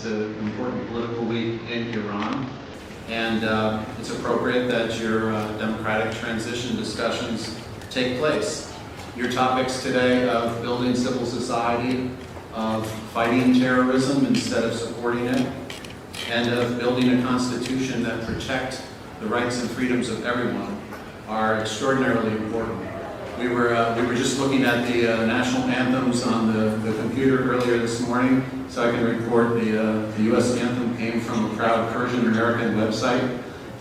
It's an important political week in Iran, and it's appropriate that your democratic transition discussions take place. Your topics today of building civil society, of fighting terrorism instead of supporting it, and of building a constitution that protects the rights and freedoms of everyone are extraordinarily important. We were just looking at the national anthems on the computer earlier this morning, so I can report the U.S. anthem came from a proud Persian-American website.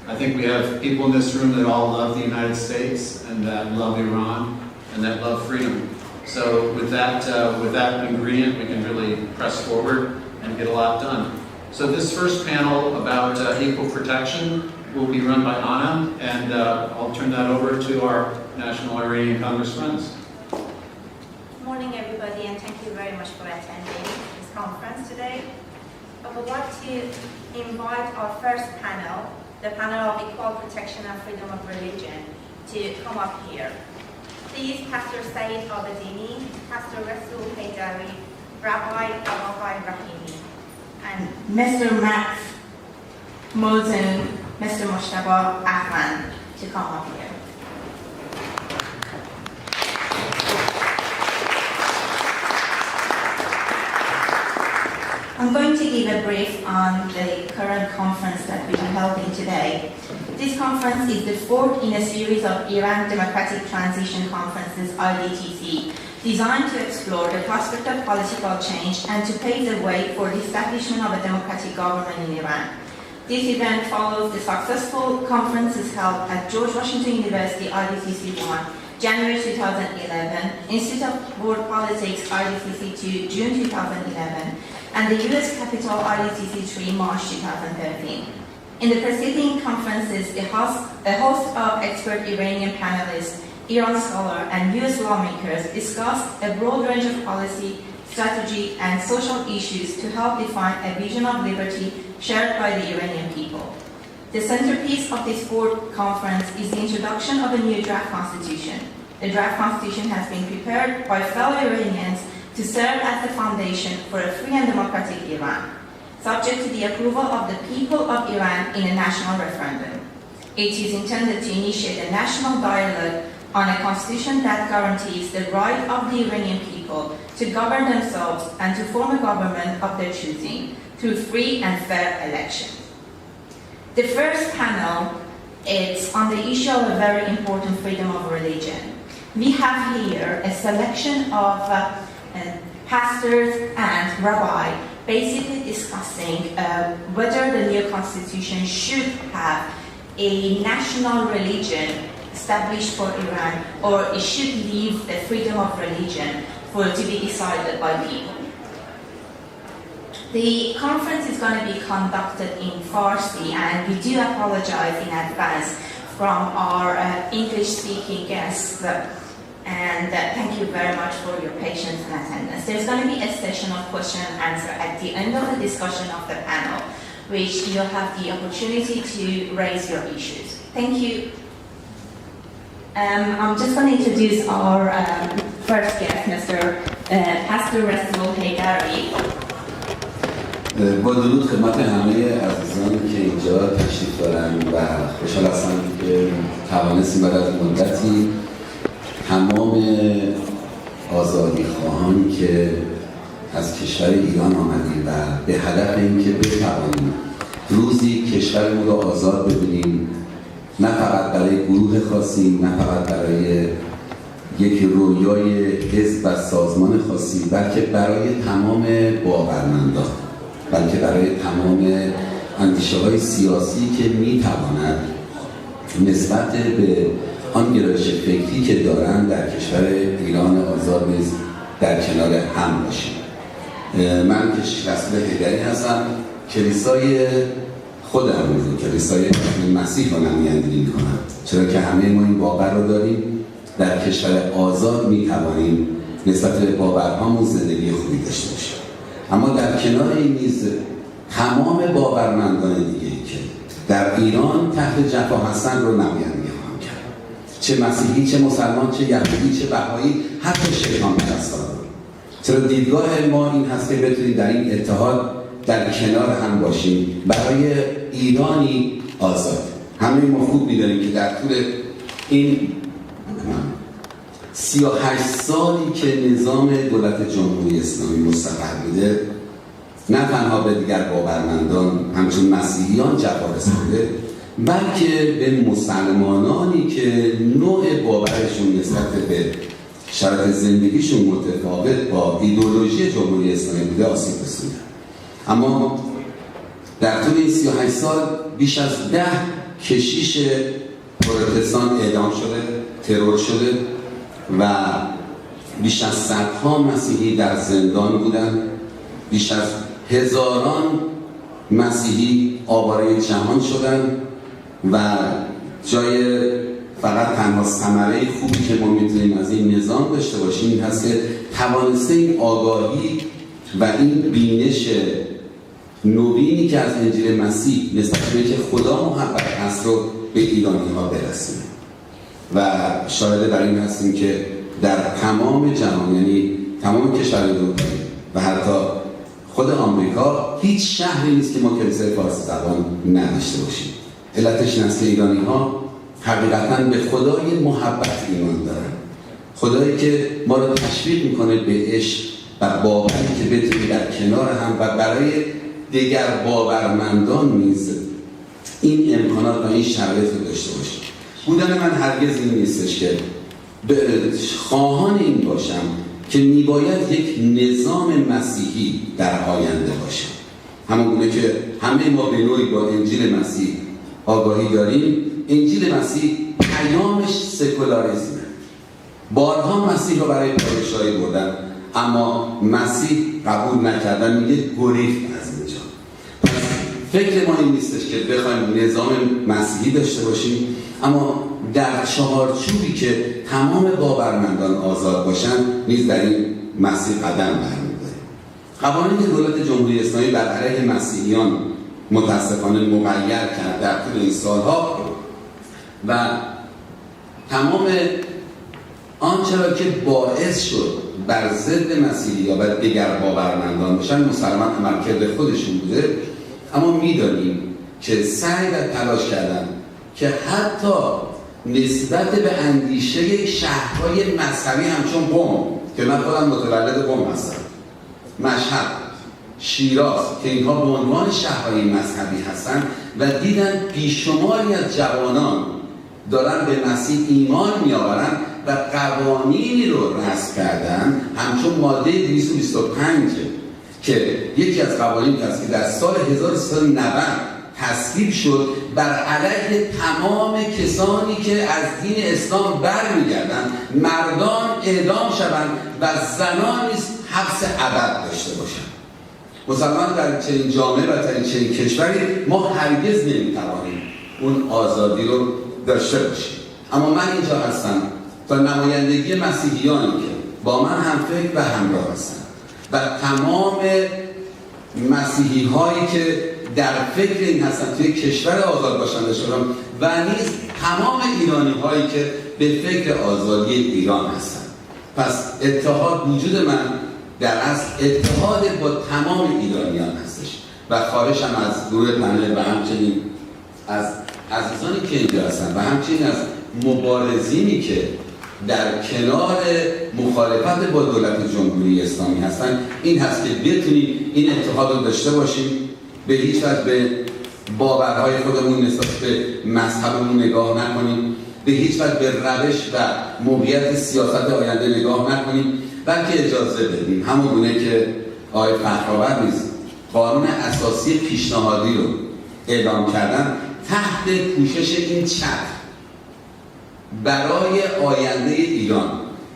I think we have people in this room that all love the United States and that love Iran and that love freedom. So with that ingredient, we can really press forward and get a lot done. So this first panel about equal protection will be run by Anna, and I'll turn that over to our National Iranian Congress friends. Good morning, everybody, and thank you very much for attending this conference today. I would like to invite our first panel, the panel of Equal Protection and Freedom of Religion, to come up here. Please, Pastor Saeed Abedini, Pastor Rasul Haydari, Rabbi Abahai Rahimi, and Mr. Max Mosen, Mr. Mushtaba Ahman, to come up here. I'm going to give a brief on the current conference that we are holding today. This conference is the fourth in a series of Iran Democratic Transition Conferences, IDTC, designed to explore the prospect of political change and to pave the way for the establishment of a democratic government in Iran. This event follows the successful conferences held at George Washington University IDTC 1, January 2011, Institute of World Politics IDTC 2, June 2011, and the U.S. Capitol IDTC 3, March 2013. In the preceding conferences, a host of expert Iranian panelists, Iran scholars, and U.S. lawmakers discussed a broad range of policy, strategy, and social issues to help define a vision of liberty shared by the Iranian people. The centerpiece of this fourth conference is the introduction of a new draft constitution. The draft constitution has been prepared by fellow Iranians to serve as the foundation for a free and democratic Iran, subject to the approval of the people of Iran in a national referendum. It is intended to initiate a national dialogue on a constitution that guarantees the right of the Iranian people to govern themselves and to form a government of their choosing through free and fair elections. The first panel is on the issue of a very important freedom of religion. We have here a selection of pastors and rabbis basically discussing whether the new constitution should have a national religion established for Iran, or it should leave the freedom of religion for it to be decided by people. The conference is going to be conducted in Farsi, and we do apologize in advance from our English-speaking guests. And thank you very much for your patience and attendance. There's going to be a session of question and answer at the end of the discussion of the panel, which you'll have the opportunity to raise your issues. Thank you. I'm just going to introduce our first guest, Mr. Pastor Rasul Haydari. با درود خدمت همه عزیزانی که اینجا تشریف دارن و خوشحال هستم که توانستیم بعد از مدتی تمام آزادی خواهانی که از کشور ایران آمدیم و به هدف اینکه بتوانیم روزی کشورمون رو آزاد ببینیم، نه فقط برای گروه خاصی، نه فقط برای یک رویای حزب و سازمان خاصی، بلکه برای تمام باورمندان، بلکه برای تمام اندیشه‌های سیاسی که می‌تواند نسبت به آن گرایش فکری که دارند در کشور ایران آزاد نیز در کنار هم باشیم. من که رسول حیدری هستم، کلیسای خودم رو، کلیسای مسیح رو نمایندگی می‌کنم، چرا که همه ما این باور رو داریم در کشور آزاد می‌توانیم نسبت به باورهامون زندگی خوبی داشته باشیم. اما در کنار این نیز تمام باورمندان دیگه‌ای که در ایران تحت جفا هستند رو نمایندگی خواهم کرد، چه مسیحی، چه مسلمان، چه یهودی، چه بهایی، حتی شیطان پرستان. چرا دیدگاه ما این هست که بتونیم در این اتحاد در کنار هم باشیم برای ایرانی آزاد. همه ما خوب می‌دانیم که در طول این 38 سالی که نظام دولت جمهوری اسلامی مستقر بوده، نه تنها به دیگر باورمندان همچون مسیحیان جفا رسیده، بلکه به مسلمانانی که نوع باورشون نسبت به شرایط زندگیشون متفاوت با ایدئولوژی جمهوری اسلامی بوده آسیب رسونده. اما در طول این 38 سال بیش از 10 کشیش پروتستان اعدام شده، ترور شده و بیش از صدها مسیحی در زندان بودند. بیش از هزاران مسیحی آواره جهان شدند و جای فقط تنها ثمره خوبی که ما میتونیم از این نظام داشته باشیم این هست که توانسته این آگاهی و این بینش نوینی که از انجیل مسیح نسبت به که خدا محبت هست رو به ایرانی ها برسونه و شاهد بر این هستیم که در تمام جهان، یعنی تمام کشورهای اروپایی و حتی خود آمریکا، هیچ شهری نیست که ما کلیسای فارسی زبان نداشته باشیم. علتش این است که ایرانی ها حقیقتاً به خدای محبت ایمان دارن، خدایی که ما رو تشویق میکنه به عشق و باوری که بتونیم در کنار هم و برای دیگر باورمندان نیز این امکانات و این شرایط رو داشته باشیم. بودن من هرگز این نیستش که خواهان این باشم که میباید یک نظام مسیحی در آینده باشه، همونگونه که همه ما به نوعی با انجیل مسیح آگاهی داریم. انجیل مسیح پیامش سکولاریسمه. بارها مسیح رو برای پادشاهی بردن اما مسیح قبول نکردن، میگه گریخت از اینجا. پس فکر ما این نیستش که بخوایم نظام مسیحی داشته باشیم اما در چهارچوبی که تمام باورمندان آزاد باشن نیز در این مسیر قدم برمی‌داریم. قوانین دولت جمهوری اسلامی بر علیه مسیحیان متاسفانه مغیر کرد در طول این سالها و تمام آنچه را که باعث شد بر ضد مسیحی یا بر دیگر باورمندان باشن مسلمان عملکرد خودشون بوده. اما می‌دانیم که سعی و تلاش کردن که حتی نسبت به اندیشه شهرهای مذهبی همچون قم که من خودم متولد قم هستم، مشهد، شیراز که اینها به عنوان شهرهای مذهبی هستن و دیدن بیشماری از جوانان دارن به مسیح ایمان میآورن و قوانینی رو رسم کردن همچون ماده 225 که یکی از قوانین است که در سال 1390 تصویب شد بر علیه تمام کسانی که از دین اسلام برمیگردند مردان اعدام شوند و زنان نیز حبس ابد داشته باشند. مسلمان در چنین جامعه و در چنین کشوری ما هرگز نمیتوانیم اون آزادی رو داشته باشیم. اما من اینجا هستم تا نمایندگی مسیحیانی که با من همفکر و همراه هستند و تمام مسیحی هایی که در فکر این هستن توی کشور آزاد باشنده شدن و نیز تمام ایرانی هایی که به فکر آزادی ایران هستن. پس اتحاد وجود من در اصل اتحاد با تمام ایرانیان هستش و خواهشم از گروه پنل و همچنین از عزیزانی که اینجا هستن و همچنین از مبارزینی که در کنار مخالفت با دولت جمهوری اسلامی هستن این هست که بتونیم این اتحاد رو داشته باشیم، به هیچ وجه به باورهای خودمون نسبت به مذهبمون نگاه نکنیم، به هیچ وجه به روش و موقعیت سیاست آینده نگاه نکنیم، بلکه اجازه بدیم همونگونه که آقای فخرآور نیز قانون اساسی پیشنهادی رو اعلام کردن تحت پوشش این چتر برای آینده ایران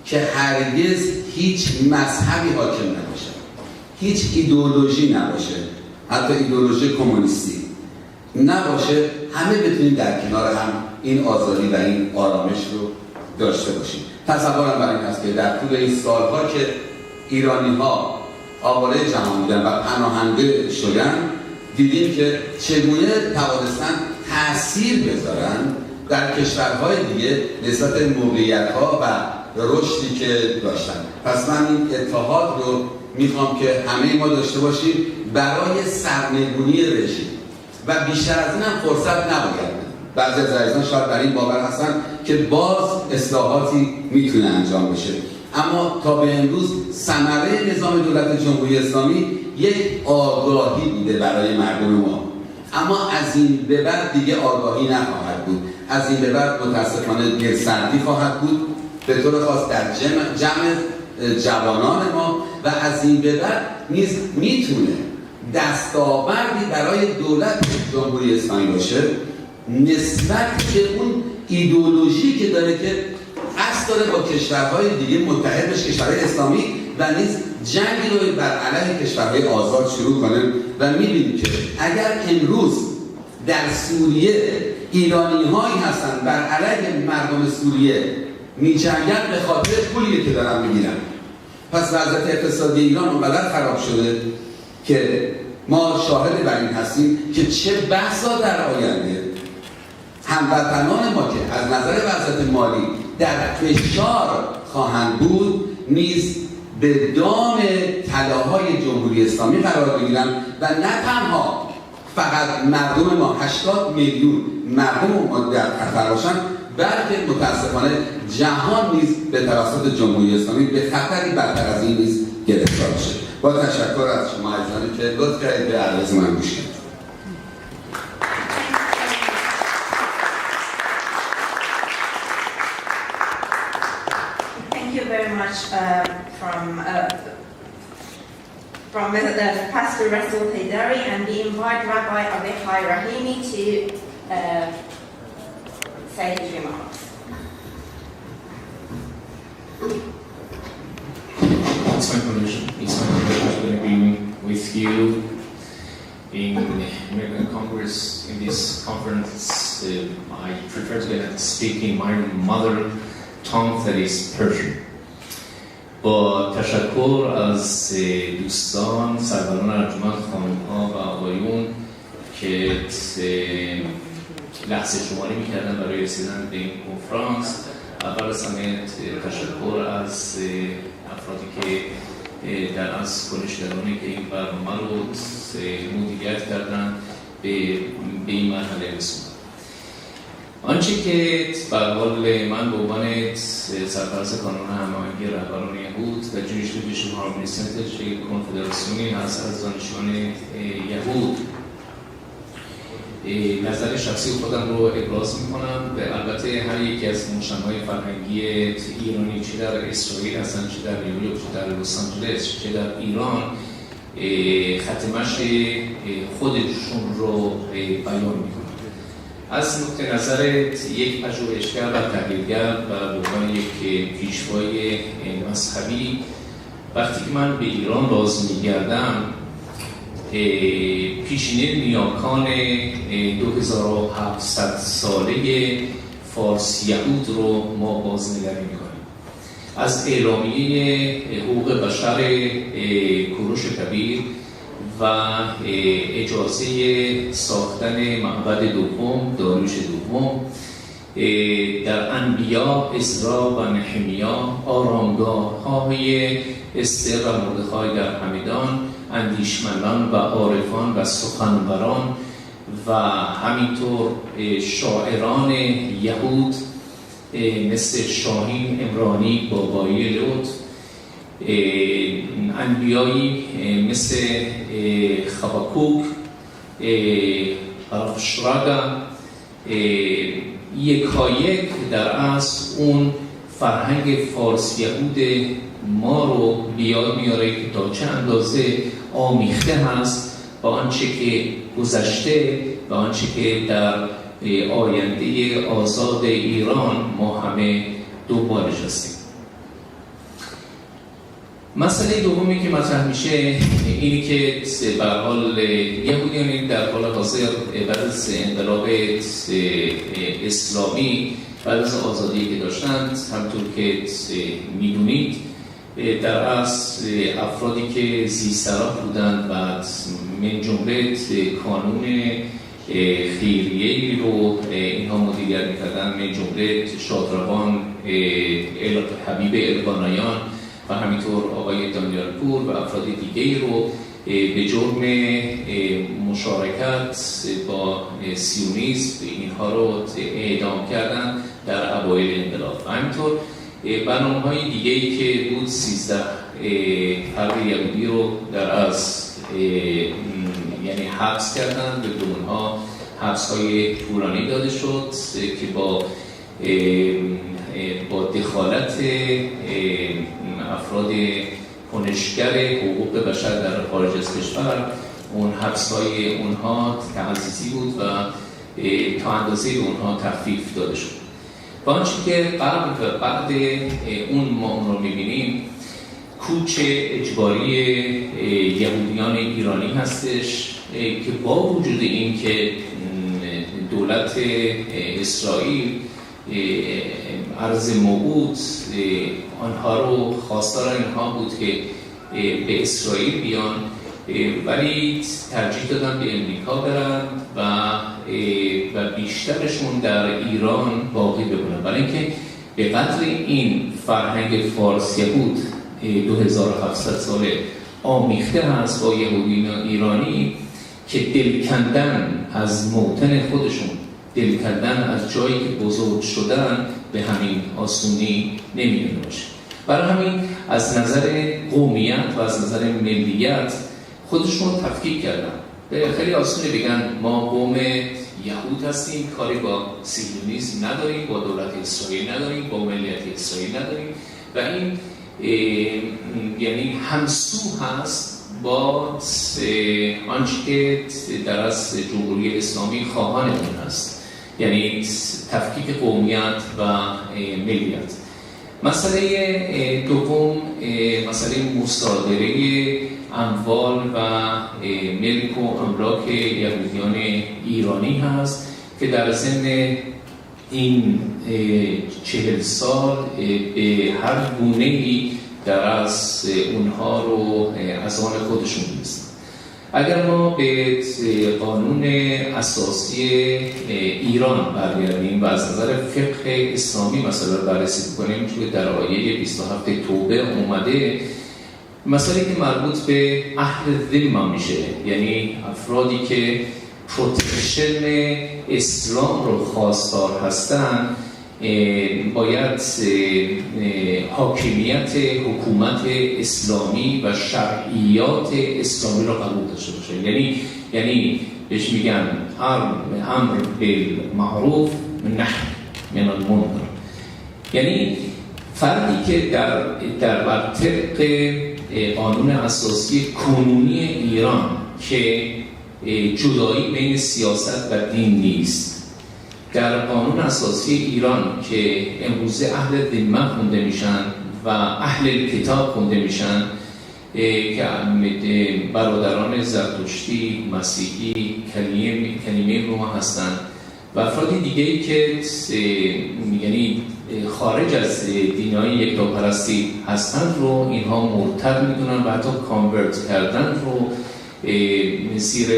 که هرگز هیچ مذهبی حاکم نباشه، هیچ ایدئولوژی نباشه، حتی ایدئولوژی کمونیستی نباشه، همه بتونیم در کنار هم این آزادی و این آرامش رو داشته باشیم. تصورم بر این است که در طول این سالها که ایرانی ها آواره جهان بودن و پناهنده شدن دیدیم که چگونه توانستن تأثیر بذارن در کشورهای دیگه نسبت موقعیت‌ها و رشدی که داشتن. پس من این اتحاد رو میخوام که همه ما داشته باشیم برای سرنگونی رژیم و بیشتر از این هم فرصت نباید. بعضی از عزیزان شاید برای این باور هستن که باز اصلاحاتی میتونه انجام بشه، اما تا به امروز ثمره نظام دولت جمهوری اسلامی یک آگاهی بوده برای مردم ما، اما از این به بعد دیگه آگاهی نخواهد بود. از این به بعد متاسفانه گرسنگی خواهد بود، به طور خاص در جمع جوانان ما، و از این به بعد نیز میتونه دستاوردی برای دولت جمهوری اسلامی باشه نسبت به اون ایدئولوژی که داره که قصد داره با کشورهای دیگه متحد بشه، کشورهای اسلامی، و نیز جنگی رو بر علیه کشورهای آزاد شروع کنه. و می‌بینیم که اگر امروز در سوریه ایرانی‌هایی هستن بر علیه مردم سوریه می‌جنگن به خاطر پولی که دارن می‌گیرن، پس وضعیت اقتصادی ایران اونقدر خراب شده که ما شاهد بر این هستیم که چه بسا در آینده هموطنان ما که از نظر وضعیت مالی در فشار خواهند بود نیز به دام طلاهای جمهوری اسلامی قرار بگیرن، و نه تنها فقط مردم ما 80 میلیون مردم ما در خطر باشن، بلکه متاسفانه جهان نیز به توسط جمهوری اسلامی به خطری بدتر از این نیز گرفتار بشه. با تشکر از شما عزیزانی که لطف کردید به عرض من گوش کردید. Thank you very much from Pastor Rasul Haidari, and we invite Rabbi Avichai Rahimi to say his remarks. It's my pleasure to be with you in American Congress in this conference. I prefer to speak in my mother tongue, that is Persian. با تشکر از دوستان، سروران انجمن، خانم‌ها و آقایون که لحظه شماری می‌کردن برای رسیدن به این کنفرانس. اول از همه تشکر از افرادی که در از کنشگرانی که این برنامه رو مدیریت کردن به این مرحله رسوندن. آنچه که به حال من به عنوان سرپرست کانون هماهنگی رهبران یهود و جویش دیویژن هارمونیسنتر کنفدراسیونی هست از دانشجویان یهود نظر شخصی خودم رو ابراز میکنم. البته هر یکی از نشانهای فرهنگی ایرانی چه در اسرائیل هستن، چه در نیویورک، چه در لس آنجلس، چه در ایران، خط مشی خودشون رو بیان میکنن. از نقطه نظر یک پژوهشگر و تحلیلگر و به عنوان یک پیشوای مذهبی، وقتی که من به ایران باز میگردم پیشینه نیاکان 2700 ساله فارس یهود رو ما بازنگری میکنیم. از اعلامیه حقوق بشر کوروش کبیر و اجازه ساختن معبد دوم، داریوش دوم، در انبیا، عزرا و نحمیا، آرامگاه‌های استر و مردخای در همدان، اندیشمندان و عارفان و سخنوران و همینطور شاعران یهود مثل شاهین، امرانی، بابایی لطف، انبیایی مثل خباکوک، رفشراگا، یکایک در اصل اون فرهنگ فارس یهود ما رو بیاد میاره که تا چه اندازه آمیخته هست با آنچه که گذشته و آنچه که در آینده آزاد ایران ما همه دنبالش هستیم. مسئله دومی که مطرح میشه اینی که به هر حال یهودیان در حال حاضر بعد از انقلاب اسلامی، بعد از آزادی که داشتند، همطور که میدونید در اصل افرادی که زیسترا بودند و من جمله کانون خیریه‌ای رو اینها مدیریت می‌کردند، من جمله شادروان حبیب القانایان و همینطور آقای دانیال پور و افراد دیگه‌ای رو به جرم مشارکت با سیونیسم اینها رو اعدام کردن در اوایل انقلاب. همینطور برنامه‌های دیگه‌ای که بود 13 فرد یهودی رو در از یعنی حبس کردن، به اونها حبس‌های طولانی داده شد که با دخالت افراد کنشگر حقوق بشر در خارج از کشور اون حبس‌های اونها تعزیزی بود و تا اندازه به اونها تخفیف داده شد. و آنچه که قبل و بعد اون ما اون رو می‌بینیم کوچ اجباری یهودیان ایرانی هستش که با وجود این که دولت اسرائیل عرض موعود آنها رو خواستار اینها بود که به اسرائیل بیان، ولی ترجیح دادن به امریکا برن و بیشترشون در ایران باقی بمونن، برای اینکه به قدر این فرهنگ فارس یهود 2700 ساله آمیخته هست با یهودیان ایرانی که دل کندن از موطن خودشون، دل کندن از جایی که بزرگ شدن به همین آسونی نمیدونه باشه. برای همین از نظر قومیت و از نظر ملیت خودشون رو تفکیک کردن. خیلی آسونه بگن ما قوم یهود هستیم، کاری با سیونیسم نداریم، با دولت اسرائیل نداریم، با ملیت اسرائیل نداریم و این یعنی همسو هست با آنچه که در از جمهوری اسلامی خواهان اون هست، یعنی تفکیک قومیت و ملیت. مسئله دوم مسئله مصادره اموال و ملک و املاک یهودیان ایرانی هست که در ضمن این 40 سال به هر گونه‌ای در از اونها رو از آن خودشون می‌رسن. اگر ما به قانون اساسی ایران برگردیم و از نظر فقه اسلامی مسئله رو بررسی کنیم که در آیه 27 توبه اومده، مسئله که مربوط به اهل ذمه میشه، یعنی افرادی که پروتکشن اسلام رو خواستار هستن باید حاکمیت حکومت اسلامی و شرعیات اسلامی رو قبول داشته باشه. یعنی بهش میگن امر بالمعروف نهی عن المنکر. یعنی فردی که در بر طبق قانون اساسی کنونی ایران که جدایی بین سیاست و دین نیست، در قانون اساسی ایران که امروزه اهل ذمه خونده میشن و اهل کتاب خونده میشن که برادران زرتشتی، مسیحی، کلیمه روح هستن و افراد دیگه‌ای که یعنی خارج از دینای یکتاپرستی هستن رو اینها مرتد میدونن و حتی کانورت کردن رو زیر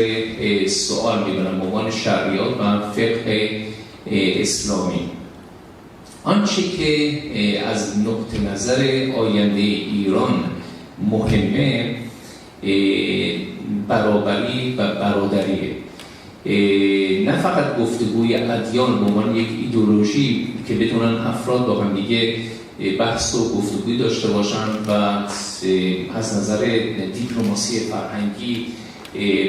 سوال میبرن به عنوان شرعیات و فقه اسلامی. آنچه که از نقطه نظر آینده ایران مهمه برابری و برادریه، نه فقط گفتگوی ادیان به عنوان یک ایدئولوژی که بتونن افراد با هم دیگه بحث و گفتگوی داشته باشن و از نظر دیپلماسی فرهنگی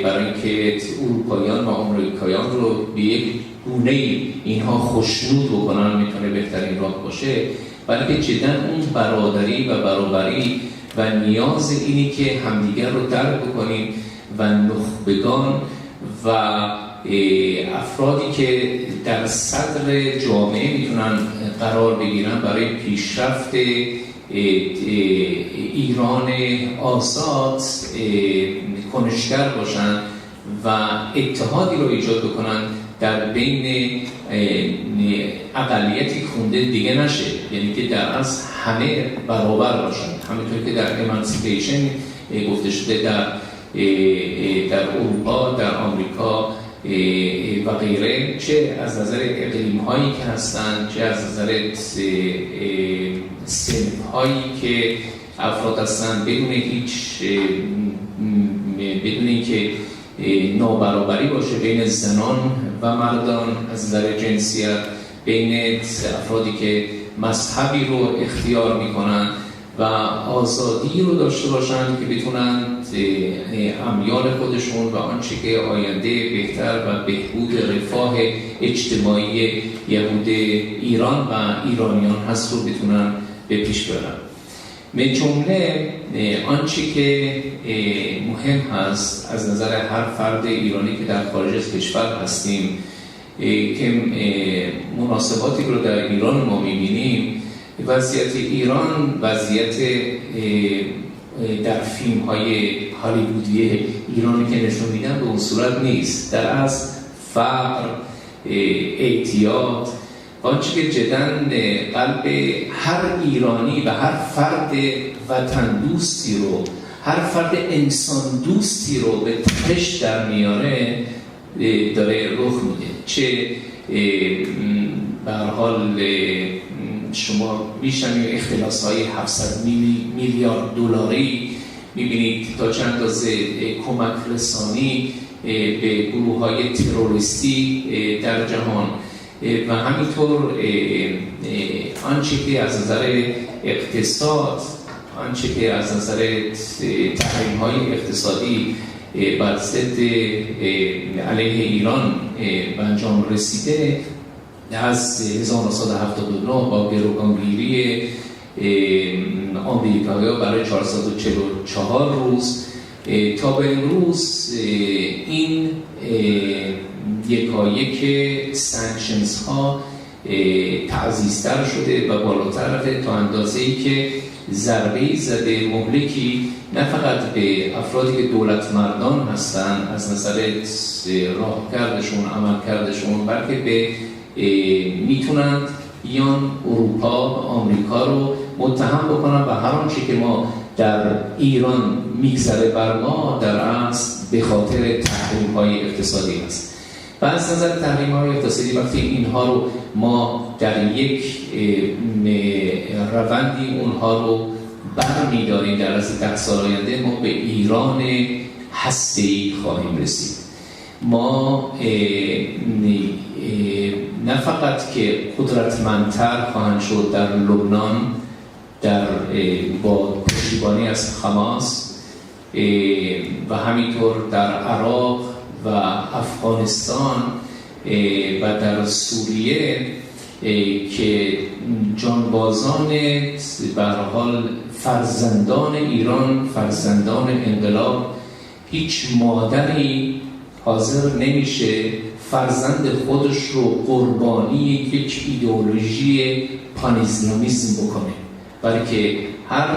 برای اینکه اروپاییان و آمریکاییان رو به یک گونه‌ای اینها خوشنود بکنن میتونه بهترین راه باشه، بلکه جدا اون برادری و برابری و نیاز اینی که همدیگر رو درک بکنیم و نخبگان و افرادی که در صدر جامعه میتونن قرار بگیرن برای پیشرفت ایران آزاد کنشگر باشن و اتحادی رو ایجاد بکنن در بین اقلیتی خونده دیگه نشه، یعنی که در از همه برابر باشن، همونطور که در امانسیپیشن گفته شده در اروپا، در آمریکا و غیره، چه از نظر اقلیم هایی که هستن، چه از نظر سنف هایی که افراد هستن بدون هیچ بدون اینکه نابرابری باشه بین زنان و مردان از نظر جنسیت، بین افرادی که مذهبی رو اختیار میکنن و آزادی رو داشته باشن که بتونن امیال خودشون و آنچه که آینده بهتر و بهبود رفاه اجتماعی یهود ایران و ایرانیان هست رو بتونن به پیش ببرن. به جمله آنچه که مهم هست از نظر هر فرد ایرانی که در خارج از کشور هستیم که مناسباتی رو در ایران ما می‌بینیم، وضعیت ایران وضعیت در فیلم‌های هالیوودی ایرانی که نشون میدن به اون صورت نیست. در اصل فقر، اعتیاد، آنچه که جداً قلب هر ایرانی و هر فرد وطن دوستی رو، هر فرد انسان دوستی رو به تپش در میاره داره رخ میده. چه به هر حال شما میشنید اختلاس‌های 700 میلیارد دلاری میبینید تا چند اندازه کمک رسانی به گروه‌های تروریستی در جهان و همینطور آنچه که از نظر اقتصاد، آنچه که از نظر تحریم‌های اقتصادی بر ضد علیه ایران به انجام رسیده از 1979 با گروگانگیری آمریکایی‌ها برای 444 روز تا به امروز این یکایک سانکشنز ها تعزیزتر شده و بالاتر رفته تا اندازه‌ای که ضربه‌ای زده مهلکی نه فقط به افرادی که دولت مردان هستن از نظر راهکردشون، عملکردشون، بلکه به میتونند بیان اروپا و آمریکا رو متهم بکنن و هر آنچه که ما در ایران میگذره بر ما در اصل به خاطر تحریم‌های اقتصادی است. و از نظر تحریم‌های اقتصادی وقتی اینها رو ما در یک روندی اونها رو برمی‌داریم در از 10 سال آینده ما به ایران هسته‌ای خواهیم رسید. ما نه فقط که قدرتمندتر خواهند شد در لبنان با پشتیبانی از حماس و همینطور در عراق و افغانستان و در سوریه که جانبازان به هر حال فرزندان ایران، فرزندان انقلاب، هیچ مادری حاضر نمیشه فرزند خودش رو قربانی یک ایدئولوژی پاناسلامیسم بکنه، بلکه هر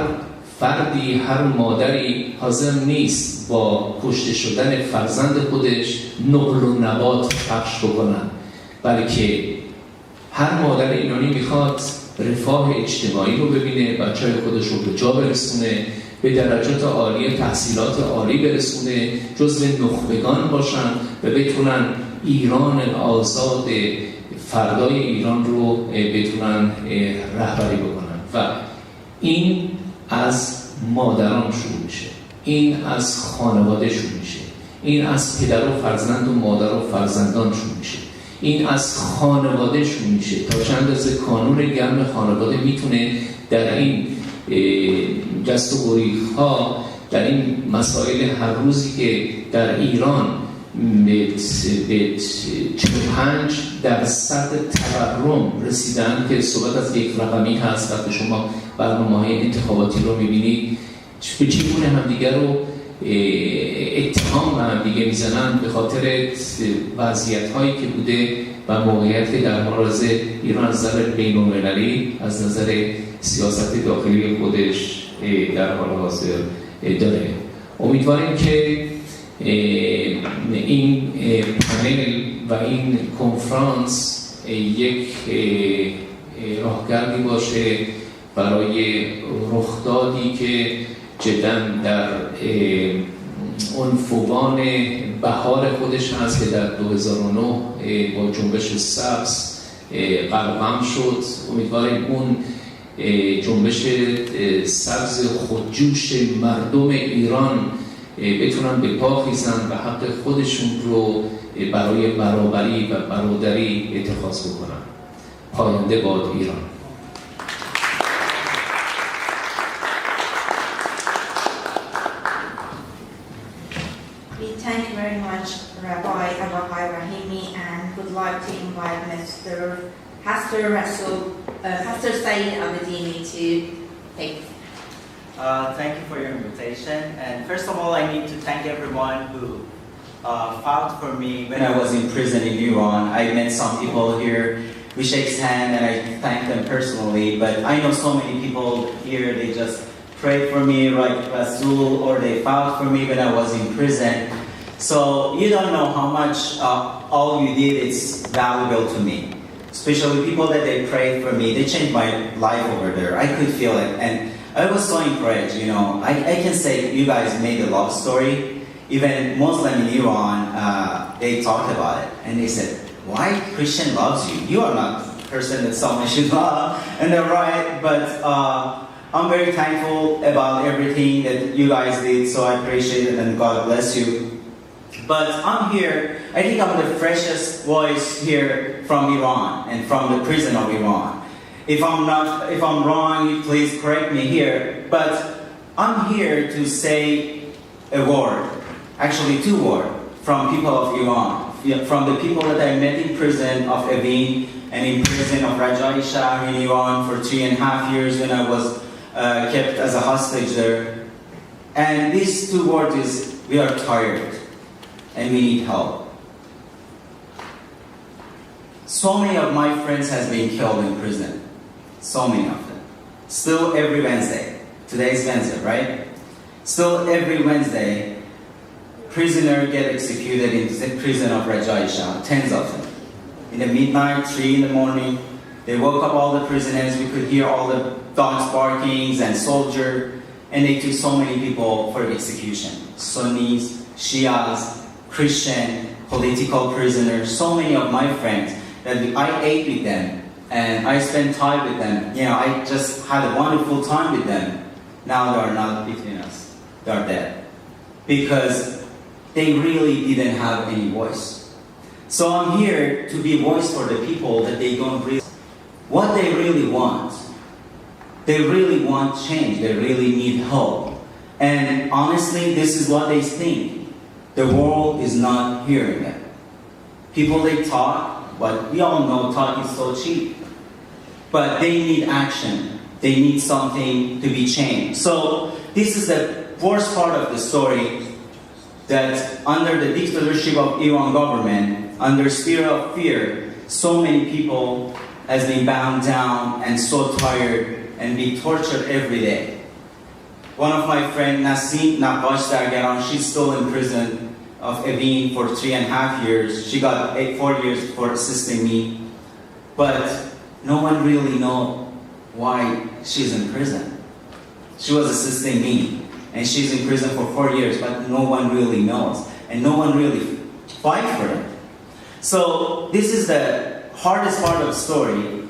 فردی، هر مادری حاضر نیست با کشته شدن فرزند خودش نقل و نبات پخش بکنن، بلکه هر مادر ایرانی میخواد رفاه اجتماعی رو ببینه، بچه‌های خودش رو به جا برسونه، به درجات عالی تحصیلات عالی برسونه، جزو نخبگان باشن و بتونن ایران آزاد فردای ایران رو بتونن رهبری بکنن. و این از مادران شروع میشه، این از خانواده شروع میشه، این از پدر و فرزند و مادر و فرزندان شروع میشه، این از خانواده شروع میشه. تا چند از کانون گرم خانواده میتونه در این جست و گریخ‌ها، در این مسائل هر روزی که در ایران به 45% تورم رسیدن که صحبت از یک رقمی هست، وقتی شما برنامه‌های انتخاباتی رو می‌بینید به چگونه همدیگر رو اتهام و همدیگه میزنن به خاطر وضعیت‌هایی که بوده و موقعیت در معرض ایران از نظر بین‌المللی، از نظر سیاست داخلی خودش در حال حاضر داره. امیدواریم که این پنل و این کنفرانس یک راهکردی باشه برای رخدادی که جدا در عنفوان بهار خودش هست که در 2009 با جنبش سبز قلمم شد. امیدواریم اون جنبش سبز خودجوش مردم ایران بتونن به پا خیزن و حق خودشون رو برای برابری و برادری اتخاذ بکنن. پاینده باد ایران. We thank you very much, Rabbi Abahai Rahimi, and would like to invite Pastor Saeed Abedini to take. Thank you for your invitation. And first of all, I need to thank everyone who fought for me when I was in prison in Iran. I met some people here. We shake hands and I thank them personally. But I know so many people here, they just prayed for me, like Rasul, or they fought for me when I was in prison. So you don't know how much all you did is valuable to me. Especially people that they prayed for me, they changed my life over there. I could feel it. And I was so encouraged, you know. I can say you guys made a love story. Even Muslim in Iran, they talked about it. And they said, why Christian loves you? You are not the person that someone should love. And they're right. But I'm very thankful about everything that you guys did. So I appreciate it and God bless you. But I'm here, I think I'm the freshest voice here from Iran and from the prison of Iran. If I'm wrong, please correct me here. But I'm here to say a word, actually 2 words, from people of Iran, from the people that I met in prison of Evin and in prison of Rajai Shah in Iran for 3.5 years when I was kept as a hostage there. And these 2 words is, we are tired and we need help. So many of my friends has been killed in prison. So many of them. Still every Wednesday. Today is Wednesday, right? Still every Wednesday, prisoners get executed in the prison of Rajai Shah. Tens of them. In the midnight, 3 in the morning, they woke up all the prisoners. We could hear all the dogs barkings and soldiers. And they took so many people for execution. Sunnis, Shias, Christian, political prisoners. So many of my friends that I ate with them. And I spent time with them. You know, I just had a wonderful time with them. Now they are not between us. They are dead. Because they really didn't have any voice. So I'm here to be a voice for the people that they don't really... What they really want. They really want change. They really need help. And honestly, this is what they think. The world is not hearing them. People, they talk, but we all know talk is so cheap. But they need action. They need something to be changed. So this is the worst part of the story, that under the dictatorship of Iran government, under spirit of fear, so many people has been bound down and so tired and be tortured every day. One of my friends, Nasim Naqash Dargaran, she's still in prison of Evin for 3.5 years. She got 4 years for assisting me. But no one really knows why she's in prison. She was assisting me, and she's in prison for 4 years, but no one really knows, and no one really fight for it. So this is the hardest part of the story,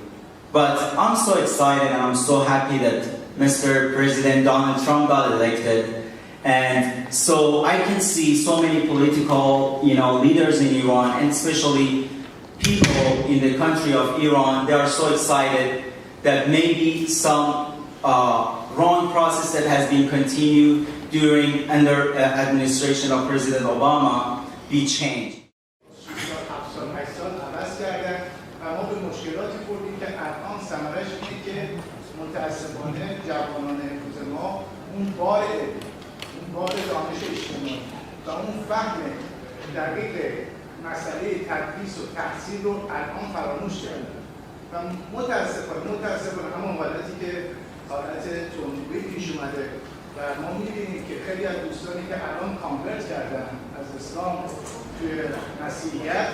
but I'm so excited and I'm so happy that Mr. President Donald Trump got elected. And so I can see so many political, leaders in Iran, and especially people in the country of Iran, they are so excited that maybe some wrong process that has been continued under administration of President Obama be changed. بار دانش اجتماعی و اون فهم دقیق مسئله تدریس و تحصیل رو الان فراموش کردن و متاسفانه همون حالتی که حالت تندرویی پیش اومده و ما می‌بینیم که خیلی از دوستانی که الان کانورت کردن از اسلام توی مسیحیت،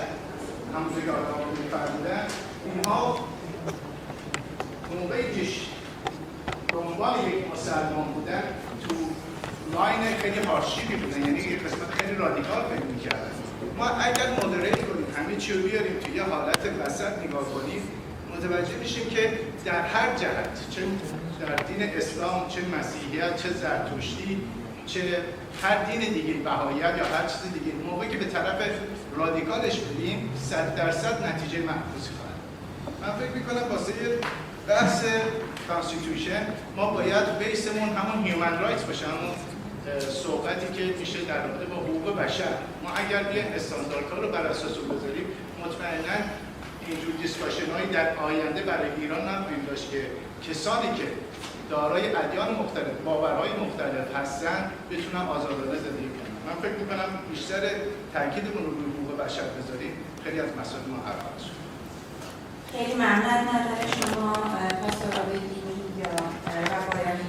همونطور که آقا می‌فرمودن، اینها موقعی که به عنوان یک مسلمان بودن تو لاین خیلی هاشمی بودن، یعنی یک قسمت خیلی رادیکال فکر می‌کردن. ما اگر مودریت کنیم، همه چی رو بیاریم توی یه حالت وسط نگاه کنیم، متوجه میشیم که در هر جهت، چه در دین اسلام، چه مسیحیت، چه زرتشتی، چه هر دین دیگه، بهاییت یا هر چیز دیگه، موقعی که به طرف رادیکالش بریم 100% نتیجه معکوسی خواهد. من فکر میکنم واسه بحث کانستیتوشن ما باید بیسمون همون هیومن رایتس باشه، همون صحبتی که میشه در رابطه با حقوق بشر. ما اگر بیایم استانداردها رو بر اساس اون بذاریم، مطمئنا اینجور دیسکاشن هایی در آینده برای ایران نخواهیم داشت که کسانی که دارای ادیان مختلف، باورهای مختلف هستن بتونن آزادانه زندگی کنن. من فکر میکنم بیشتر تاکیدمون رو روی حقوق بشر بذاریم، خیلی از مسائل ما حل خواهد شد. خیلی ممنون از نظر شما. پاسدار آقای دینی یا روایانی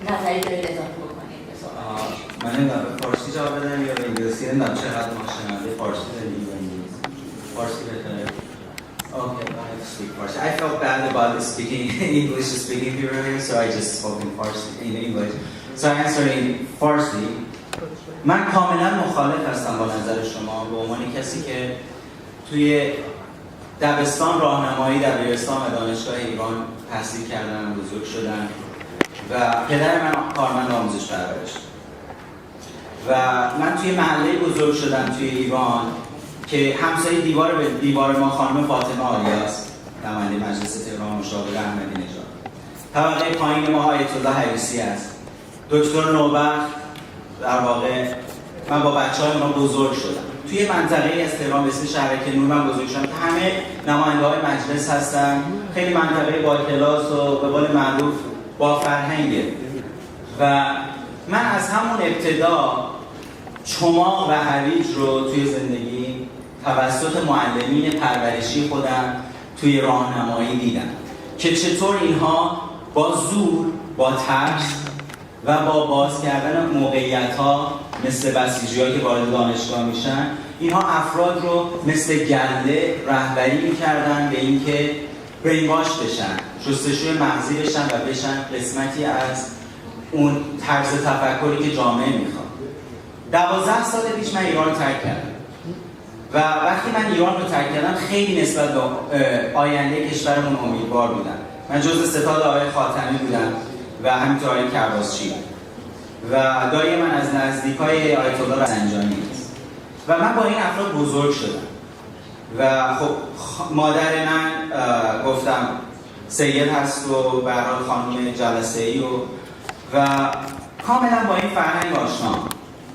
نظری دارید اضافه بکنید به صحبت؟ من نمیدونم به فارسی جواب بدم یا به انگلیسی، نمیدونم چقدر ما شنونده فارسی داریم یا انگلیسی. فارسی بهتره. Okay, I have to speak Farsi. I felt bad about speaking English, speaking here earlier, so I just spoke in Farsi, in English. So I answered in Farsi. من کاملا مخالف هستم با نظر شما به عنوان کسی که توی دبستان راهنمایی دبیرستان و دانشگاه ایران تحصیل کردم، بزرگ شدم و پدر من کارمند آموزش پرورش و من توی محله بزرگ شدم توی ایران که همسایه دیوار ما خانم فاطمه آریاست، نماینده مجلس تهران مشاور احمدی نژاد. طبقه پایین ما آیت الله حریسی است. دکتر نوبخت، در واقع من با بچه‌های اونا بزرگ شدم. توی منطقه‌ای از تهران به اسم شهرک نور من بزرگ شدم که همه نماینده‌های مجلس هستن. خیلی منطقه با کلاس و به قول معروف با فرهنگه. و من از همون ابتدا چماق و هویج رو توی زندگی توسط معلمین پرورشی خودم توی راهنمایی دیدم که چطور اینها با زور، با ترس و با باز کردن موقعیت‌ها مثل بسیجی‌ها که وارد دانشگاه میشن، اینها افراد رو مثل گنده رهبری می‌کردن به اینکه برین‌واش بشن، شستشوی مغزی بشن و بشن قسمتی از اون طرز تفکری که جامعه میخواد. 12 سال پیش من ایران رو ترک کردم و وقتی من ایران رو ترک کردم خیلی نسبت به آینده کشورمون امیدوار بودم. من جزء ستاد آقای خاتمی بودم و همینطور آقای کرباسچی و دایی من از نزدیکای آیت الله رفسنجانی است و من با این افراد بزرگ شدم و خب مادر من گفتم سید هست و به هر حال خانم جلسه‌ای و کاملا با این فرهنگ آشنا،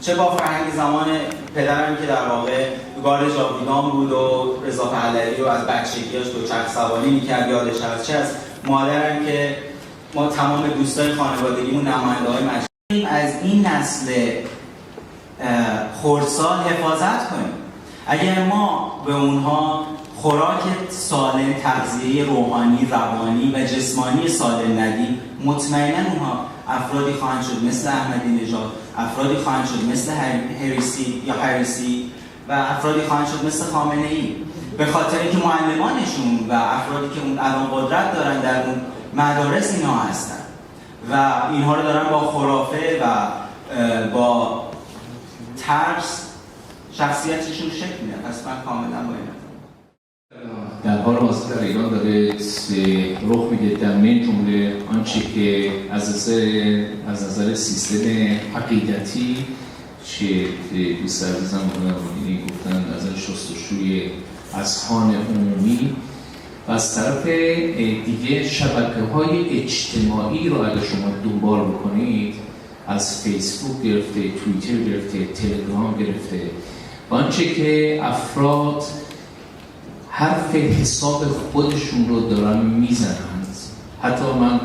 چه با فرهنگ زمان پدرم که در واقع گارد جاویدان بود و رضا پهلوی رو از بچگیاش دوچرخ سواری میکرد یادش هست، چه از مادرم که ما تمام دوستای خانوادگیمون نماینده‌های مجلس از این نسل خردسال حفاظت کنیم. اگر ما به اونها خوراک سالم، تغذیه روحانی، روانی و جسمانی سالم ندیم، مطمئنا اونها افرادی خواهند شد مثل احمدی نژاد، افرادی خواهند شد مثل حریسی و افرادی خواهند شد مثل خامنه‌ای، به خاطر اینکه معلمانشون و افرادی که اون الان قدرت دارن در اون مدارس اینها هستن و اینها رو دارن با خرافه و با ترس شخصیتشون شکل میدن. پس من کاملا با اینم در حال حاضر در ایران داره رخ میده در من جمله آنچه که از نظر سیستم عقیدتی چه دوست عزیزم گفتن از شستشوی اذهان عمومی و از طرف دیگه شبکه‌های اجتماعی رو اگر شما دنبال بکنید، از فیسبوک گرفته، توییتر گرفته، تلگرام گرفته، و آنچه که افراد حرف حساب خودشون رو دارن میزنند. حتی من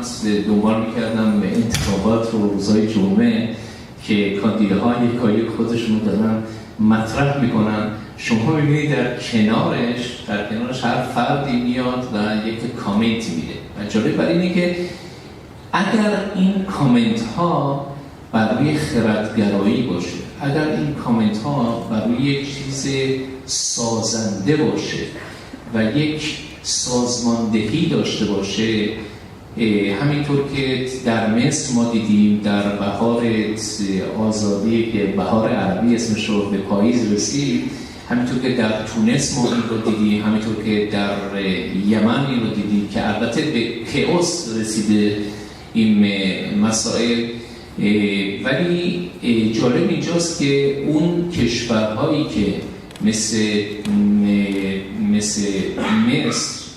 دنبال میکردم به انتخابات و روزهای جمعه که کاندیداهای یکایی خودشون رو دارن مطرح میکنن، شما میبینید در کنارش هر فردی میاد و یک کامنتی میده و جالب بر اینه که اگر این کامنت ها برای خردگرایی باشه، اگر این کامنت ها برای یک چیز سازنده باشه و یک سازماندهی داشته باشه، همینطور که در مصر ما دیدیم در بهار آزادی که بهار عربی اسمش رو به پاییز رسید، همینطور که در تونس ما این رو دیدیم، همینطور که در یمن این رو دیدیم که البته به کئوس رسیده این مسائل، ولی جالب اینجاست که اون کشورهایی که مثل مصر،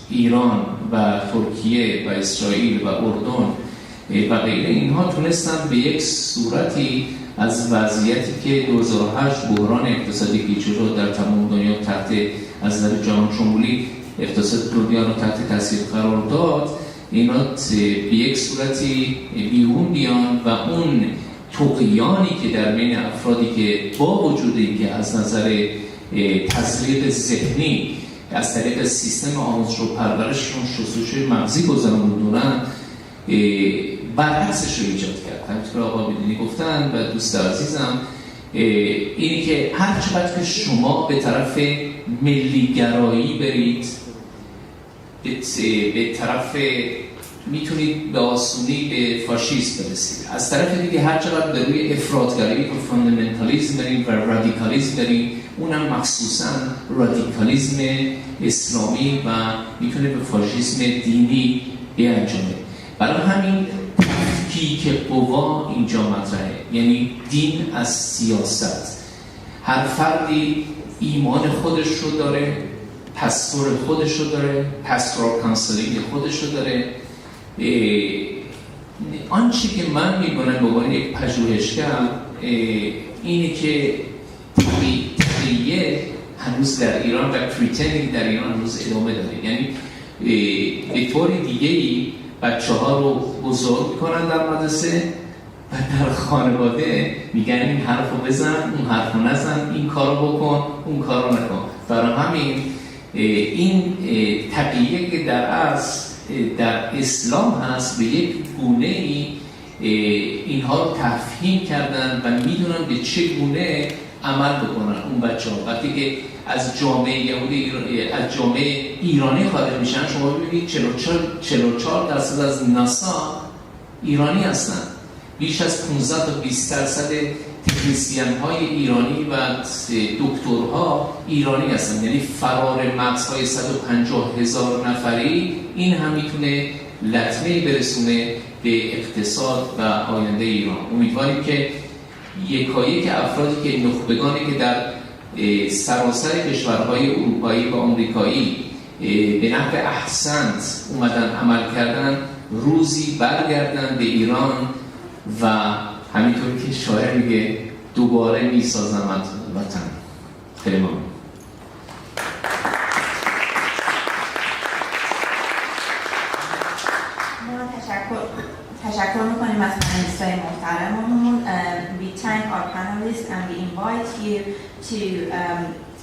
ایران و ترکیه و اسرائیل و اردن و غیره، اینها تونستن به یک صورتی از وضعیتی که 2008 بحران اقتصادی که رو در تمام دنیا تحت از نظر جهان شمولی اقتصاد دنیا رو تحت تاثیر قرار داد، اینا به یک صورتی بیرون بیان و اون طغیانی که در بین افرادی که با وجود اینکه از نظر تزریق ذهنی از طریق سیستم آموزش و پرورششون شستشوی مغزی گذروندن برعکسش رو ایجاد کرد. همینطور آقا بدونی گفتن و دوست عزیزم اینی که هر چقدر که شما به طرف ملیگرایی برید، به طرف میتونید به آسونی به فاشیسم برسید. از طرف دیگه هر چقدر به روی افراطگرایی و فاندامنتالیسم برید و رادیکالیسم برید، اونم مخصوصا رادیکالیسم اسلامی و میتونه به فاشیسم دینی بیانجامه. برای همین تفکیک قوا اینجا مطرحه، یعنی دین از سیاست. هر فردی ایمان خودش رو داره، پستور خودش رو داره، پستورال کانسلینگ خودش رو داره. آنچه که من می‌کنم به عنوان یک پژوهشگر اینه که تقیه هنوز در ایران و پریتندینگ در ایران هنوز ادامه داره. یعنی به طور دیگه‌ای بچه‌ها رو بزرگ می‌کنن در مدرسه و در خانواده میگن این حرفو بزن، اون حرفو نزن، این کارو بکن، اون کارو نکن. برای همین این تقیه که در اصل در اسلام هست به یک گونه‌ای اینها رو تفهیم کردن و میدونن به چه گونه عمل بکنن اون بچه‌ها. وقتی که از جامعه یهودی از جامعه ایرانی خارج میشن، شما ببینید 44% از ناسا ایرانی هستن. بیش از 15 تا 20% تکنسین-های ایرانی و دکترها ایرانی هستن. یعنی فرار مغزهای 150,000 نفری این هم میتونه لطمه‌ای برسونه به اقتصاد و آینده ایران. امیدواریم که یکایک افرادی که نخبگانی که در سراسر کشورهای اروپایی و آمریکایی به نحو احسنت اومدن عمل کردن، روزی برگردن به ایران و همینطور که شاعر میگه دوباره میسازمت وطن. خیلی ممنون. تشکر میکنیم از پانلیست‌های محترممون. We thank our panelists and we invite you to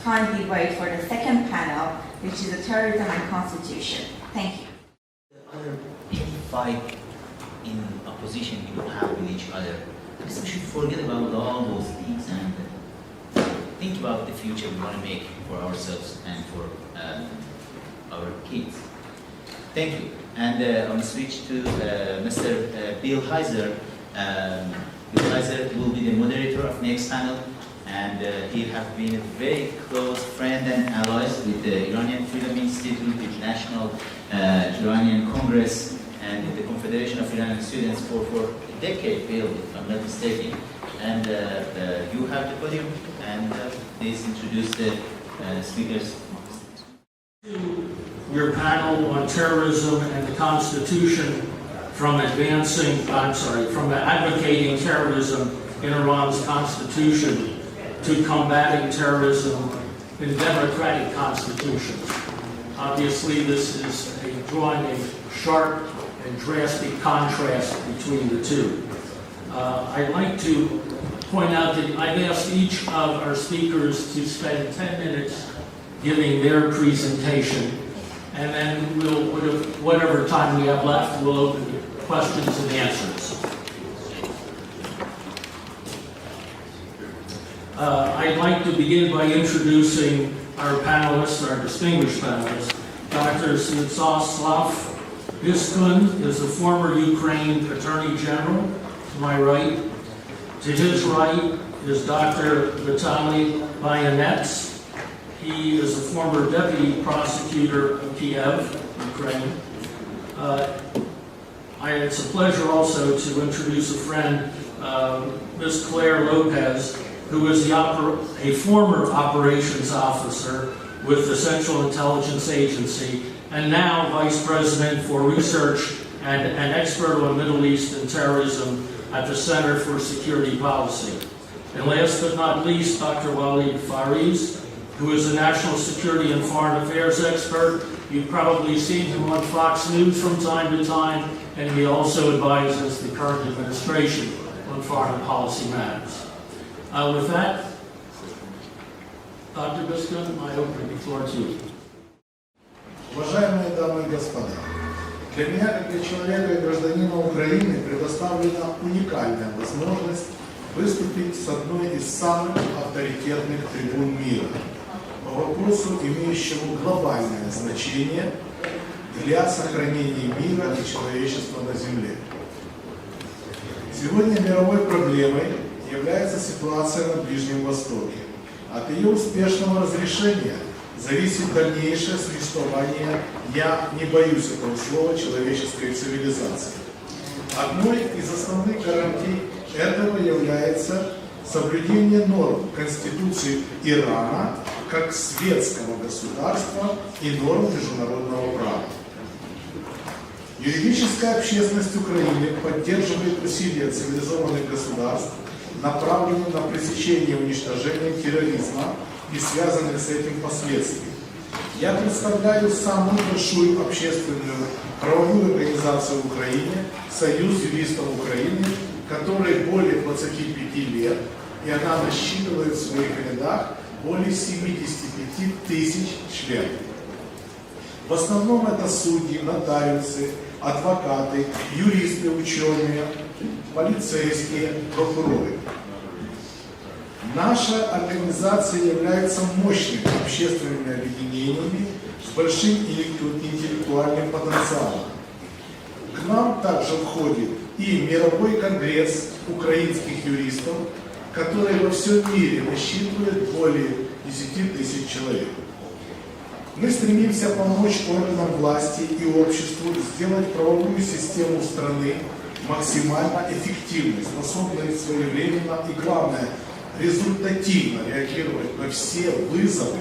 kindly wait for the second panel, which is a terrorism and constitution. Thank you. The other petty fight in opposition we have with each other. I guess we should forget about all those things and think about the future we want to make for ourselves and for our kids. Thank you. And I'm going to switch to Mr. Bill Heiser. Bill Heiser will be the moderator of next panel, and he has been a very close friend and allies with the Iranian Freedom Institute, with National Iranian Congress, and the Confederation of Iranian Students for a decade, Bill, if I'm not mistaken. And you have the podium, and please introduce the speakers. Your panel on terrorism and the Constitution, from advocating terrorism in Iran's Constitution to combating terrorism in democratic constitutions. Obviously, this is drawing a sharp and drastic contrast between the two. I'd like to point out that I've asked each of our speakers to spend 10 minutes giving their presentation, and then we'll, whatever time we have left, we'll open to questions and answers. I'd like to begin by introducing our panelists, our distinguished panelists. Dr. Svetoslav Biskun is a former Ukraine Attorney General, to my right. To his right is Dr. Vitaly Bayanets. He is a former deputy prosecutor of Kiev, Ukraine. It's a pleasure also to introduce a friend, Ms. Claire Lopez, who is a former operations officer with the Central Intelligence Agency and now Vice President for Research and an expert on Middle East and terrorism at the Center for Security Policy. And last but not least, Dr. Walid Fariz, who is a national security and foreign affairs expert. You've probably seen him on Fox News from time to time, and he also advises the current administration on foreign policy matters. With that, Dr. Biscuit, I open the floor to you. Уважаемые дамы и господа, для меня, как для человека и гражданина Украины, предоставлена уникальная возможность выступить с одной из самых авторитетных трибун мира по вопросу, имеющему глобальное значение для сохранения мира и человечества на Земле. Сегодня мировой проблемой является ситуация на Ближнем Востоке. От ее успешного разрешения зависит дальнейшее существование, я не боюсь этого слова, человеческой цивилизации. Одной из основных гарантий этого является соблюдение норм Конституции Ирана как светского государства и норм международного права. Юридическая общественность Украины поддерживает усилия цивилизованных государств, направленные на пресечение и уничтожение терроризма и связанных с этим последствий. Я представляю самую большую общественную правовую организацию в Украине, Союз юристов Украины, которой более 25 лет, и она насчитывает в своих рядах более 75 тысяч членов. В основном это судьи, нотариусы, адвокаты, юристы, ученые, полицейские, прокуроры. Наша организация является мощными общественными объединениями с большим интеллектуальным потенциалом. К нам также входит и Мировой конгресс украинских юристов, который во всем мире насчитывает более 10 тысяч человек. Мы стремимся помочь органам власти и обществу сделать правовую систему страны максимально эффективной, способной своевременно и, главное, результативно реагировать на все вызовы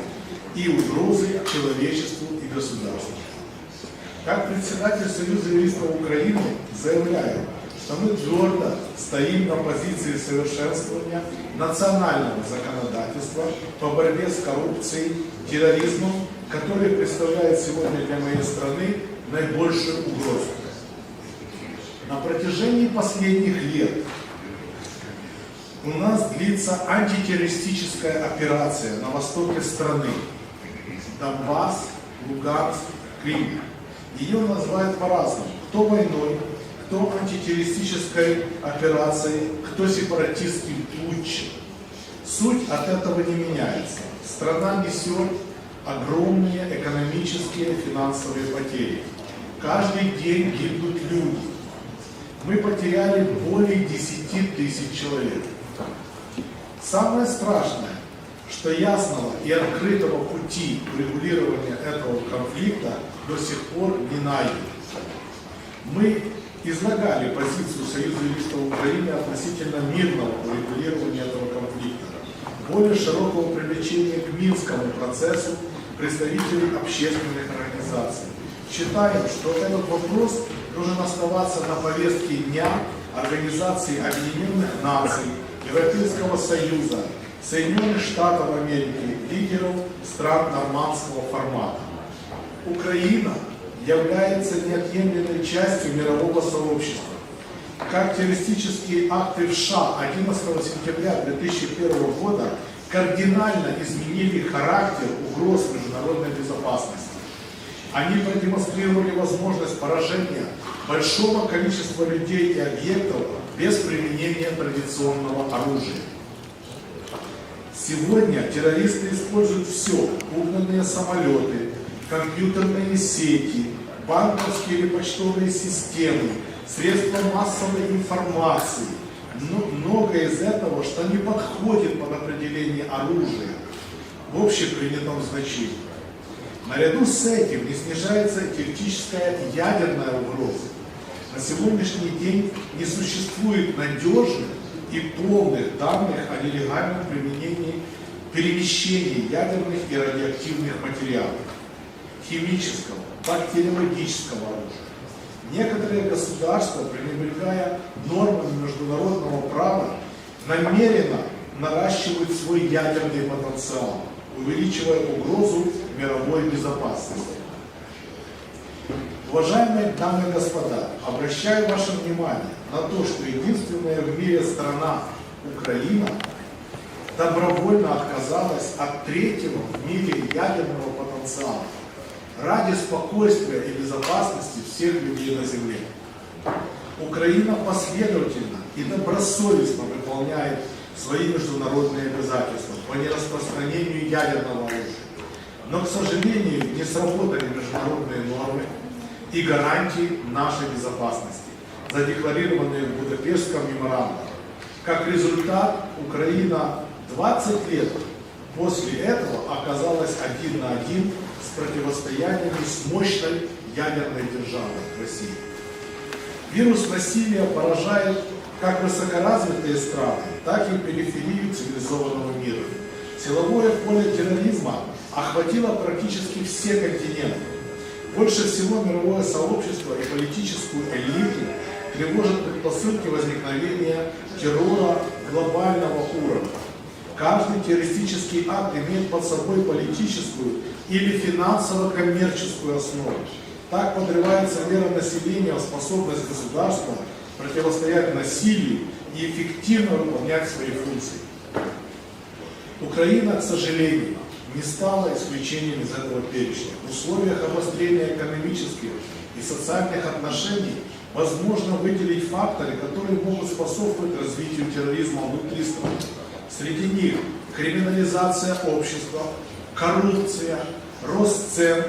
и угрозы человечеству и государству. Как председатель Союза юристов Украины заявляю, что мы твердо стоим на позиции совершенствования национального законодательства по борьбе с коррупцией, терроризмом, который представляет сегодня для моей страны наибольшую угрозу. На протяжении последних лет у нас длится антитеррористическая операция на востоке страны. Донбасс, Луганск, Крым. Ее называют по-разному. Кто войной, кто антитеррористической операцией, кто сепаратистским путчем. Суть от этого не меняется. Страна несет огромные экономические и финансовые потери. Каждый день гибнут люди. Мы потеряли более 10 тысяч человек. Самое страшное, что ясного и открытого пути урегулирования этого конфликта до сих пор не найдено. Мы излагали позицию Союза юристов Украины относительно мирного урегулирования этого конфликта, более широкого привлечения к Минскому процессу представителей общественных организаций. Считаем, что этот вопрос должен оставаться на повестке дня Организации Объединенных Наций, Европейского Союза, Соединенных Штатов Америки, лидеров стран нормандского формата. Украина является неотъемлемой частью мирового сообщества. Как террористические акты в США 11 сентября 2001 года кардинально изменили характер угроз международной безопасности. Они продемонстрировали возможность поражения большого количества людей и объектов без применения традиционного оружия. Сегодня террористы используют все: угнанные самолеты, компьютерные сети, банковские или почтовые системы, средства массовой информации. Но многое из этого, что не подходит под определение оружия в общепринятом значении. Наряду с этим не снижается теоретическая ядерная угроза. На сегодняшний день не существует надежных и полных данных о нелегальном перемещении ядерных и радиоактивных материалов, химического, бактериологического оружия. Некоторые государства, пренебрегая нормами международного права, намеренно наращивают свой ядерный потенциал, увеличивая угрозу мировой безопасности. Уважаемые дамы и господа, обращаю ваше внимание на то, что единственная в мире страна, Украина, добровольно отказалась от третьего в мире ядерного потенциала ради спокойствия и безопасности всех людей на Земле. Украина последовательно и добросовестно выполняет свои международные обязательства по нераспространению ядерного оружия. Но, к сожалению, не сработали международные нормы и гарантии нашей безопасности, задекларированные в Будапештском меморандуме. Как результат, Украина 20 лет после этого оказалась один на один с противостояниями с мощной ядерной державой России. Вирус насилия поражает как высокоразвитые страны, так и периферию цивилизованного мира. Силовое поле терроризма охватило практически все континенты. Больше всего мировое сообщество и политическую элиту тревожат предпосылки возникновения террора глобального уровня. Каждый террористический акт имеет под собой политическую или финансово-коммерческую основу. Так подрывается вера населения в способность государства противостоять насилию и эффективно выполнять свои функции. Украина, к сожалению, не стала исключением из этого перечня. В условиях обострения экономических и социальных отношений возможно выделить факторы, которые могут способствовать развитию терроризма внутри страны. Среди них криминализация общества, коррупция, рост цен,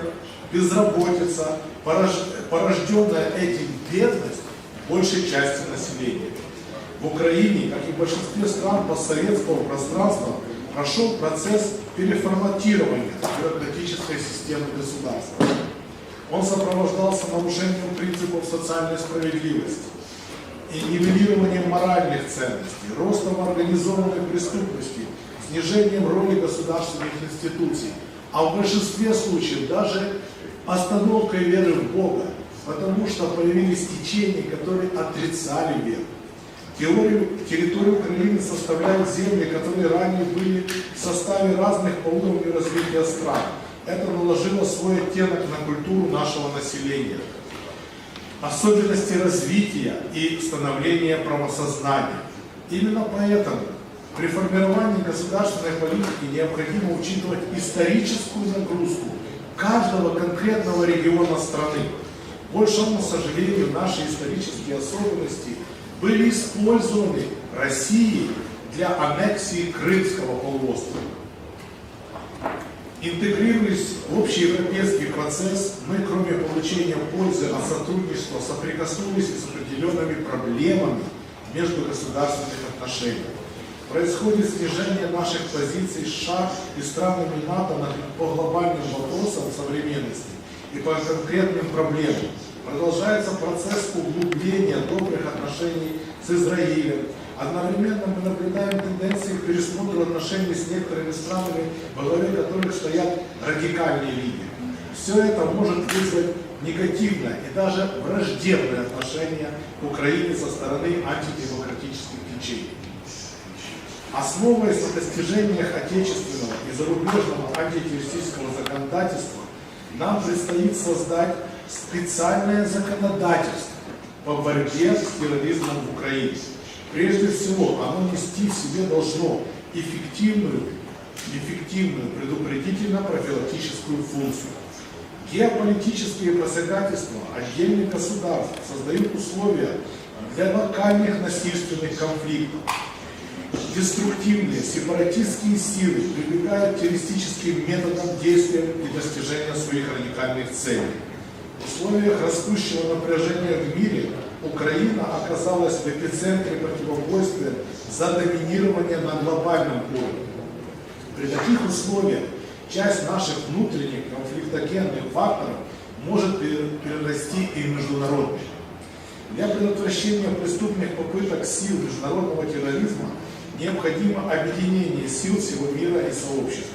безработица, порожденная этим бедность большей части населения. В Украине, как и в большинстве стран постсоветского пространства, прошел процесс переформатирования бюрократической системы государства. Он сопровождался нарушением принципов социальной справедливости и нивелированием моральных ценностей, ростом организованной преступности, снижением роли государственных институций, а в большинстве случаев даже остановкой веры в Бога, потому что появились течения, которые отрицали веру. Территорию Украины составляют земли, которые ранее были в составе разных по уровню развития стран. Это наложило свой оттенок на культуру нашего населения. Особенности развития и становления правосознания. Именно поэтому при формировании государственной политики необходимо учитывать историческую нагрузку каждого конкретного региона страны. К большому сожалению, наши исторические особенности были использованы Россией для аннексии Крымского полуострова. Интегрируясь в общеевропейский процесс, мы, кроме получения пользы от сотрудничества, соприкоснулись и с определенными проблемами междугосударственных отношений. Происходит снижение наших позиций США и странами НАТО по глобальным вопросам современности и по конкретным проблемам. Продолжается процесс углубления добрых отношений с Израилем. Одновременно мы наблюдаем тенденции к пересмотру отношений с некоторыми странами, во главе которых стоят радикальные лидеры. Все это может вызвать негативное и даже враждебное отношение к Украине со стороны антидемократических течений. Основываясь на достижениях отечественного и зарубежного антитеррористического законодательства, нам предстоит создать специальное законодательство по борьбе с терроризмом в Украине. Прежде всего, оно нести в себе должно эффективную предупредительно-профилактическую функцию. Геополитические посягательства отдельных государств создают условия для локальных насильственных конфликтов. Деструктивные сепаратистские силы прибегают к террористическим методам действия и достижения своих радикальных целей. В условиях растущего напряжения в мире Украина оказалась в эпицентре противоборства за доминирование на глобальном уровне. При таких условиях часть наших внутренних конфликтогенных факторов может перерасти и в международный. Для предотвращения преступных попыток сил международного терроризма необходимо объединение сил всего мира и сообщества.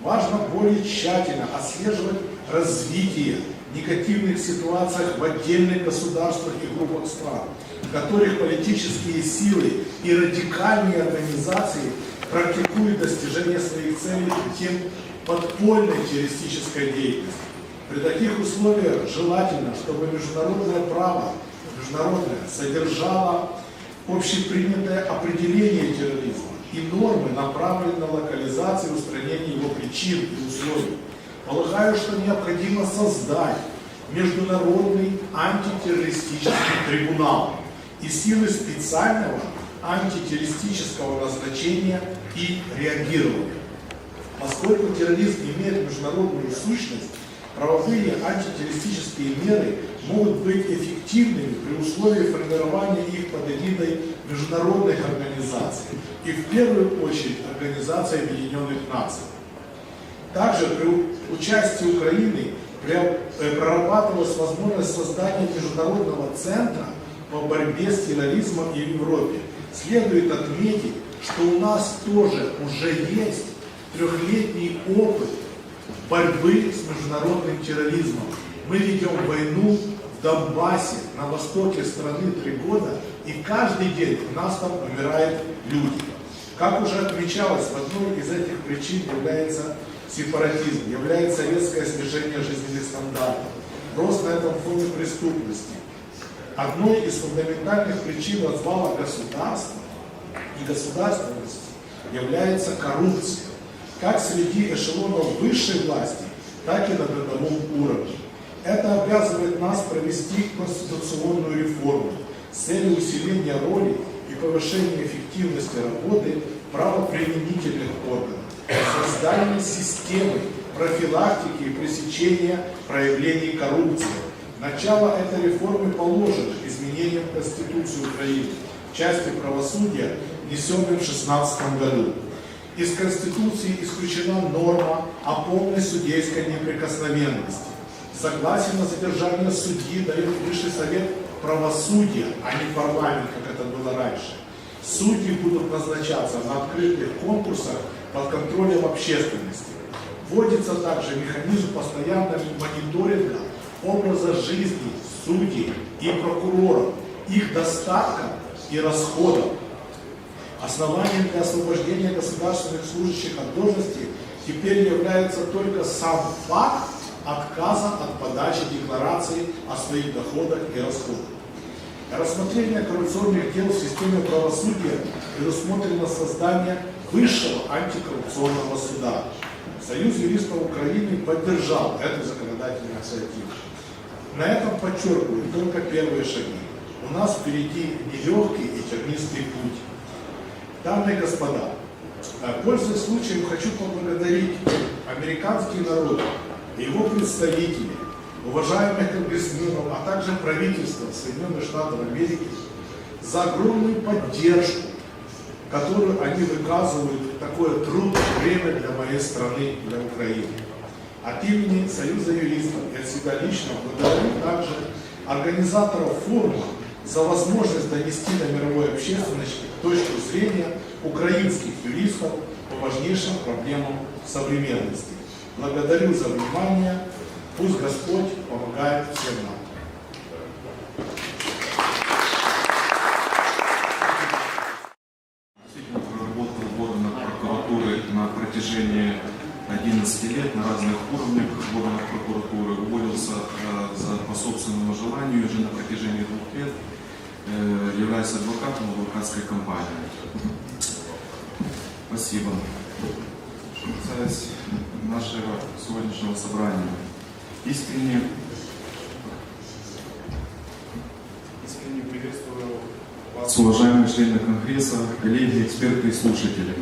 Важно более тщательно отслеживать развитие негативных ситуаций в отдельных государствах и группах стран, в которых политические силы и радикальные организации практикуют достижение своих целей путем подпольной террористической деятельности. При таких условиях желательно, чтобы международное право содержало общепринятое определение терроризма и нормы, направленные на локализацию и устранение его причин и условий. Полагаю, что необходимо создать международный антитеррористический трибунал и силы специального антитеррористического назначения и реагирования. Поскольку терроризм имеет международную сущность, правовые антитеррористические меры могут быть эффективными при условии формирования их под эгидой международных организаций и в первую очередь Организации Объединенных Наций. Также при участии Украины прорабатывалась возможность создания международного центра по борьбе с терроризмом и в Европе. Следует отметить, что у нас тоже уже есть трехлетний опыт борьбы с международным терроризмом. Мы ведем войну в Донбассе, на востоке страны 3 года, и каждый день у нас там умирают люди. Как уже отмечалось, одной из этих причин является сепаратизм, является резкое снижение жизненных стандартов, рост на этом фоне преступности. Одной из фундаментальных причин развала государства и государственности является коррупция, как среди эшелонов высшей власти, так и на бытовом уровне. Это обязывает нас провести конституционную реформу с целью усиления роли и повышения эффективности работы правоприменительных органов, создания системы профилактики и пресечения проявлений коррупции. Начало этой реформы положено изменением Конституции Украины в части правосудия, внесенной в 2016 году. Из Конституции исключена норма о полной судейской неприкосновенности. Согласие на задержание судьи дает Высший совет правосудия, а не парламент, как это было раньше. Судьи будут назначаться на открытых конкурсах под контролем общественности. Вводится также механизм постоянного мониторинга образа жизни судей и прокуроров, их достатка и расходов. Основанием для освобождения государственных служащих от должности теперь является только сам факт отказа от подачи декларации о своих доходах и расходах. Для рассмотрения коррупционных дел в системе правосудия предусмотрено создание Высшего антикоррупционного суда. Союз юристов Украины поддержал эту законодательную инициативу. На этом подчеркиваю только первые шаги. У нас впереди нелегкий и тернистый путь. Дамы и господа, пользуясь случаем, хочу поблагодарить американский народ и его представителей, уважаемых конгрессменов, а также правительство Соединенных Штатов Америки за огромную поддержку, которую они выказывают в такое трудное время для моей страны, для Украины. От имени Союза юристов и от себя лично благодарю также организаторов форума за возможность донести до мировой общественности точку зрения украинских юристов по важнейшим проблемам современности. Благодарю за внимание. Пусть Господь помогает всем нам. Проработал в органах прокуратуры на протяжении 11 лет на разных уровнях в органах прокуратуры. Уволился по собственному желанию уже на протяжении 2 лет. Являюсь адвокатом в адвокатской компании. Спасибо. Что касается нашего сегодняшнего собрания. Искренне приветствую вас, уважаемые члены Конгресса, коллеги, эксперты и слушатели.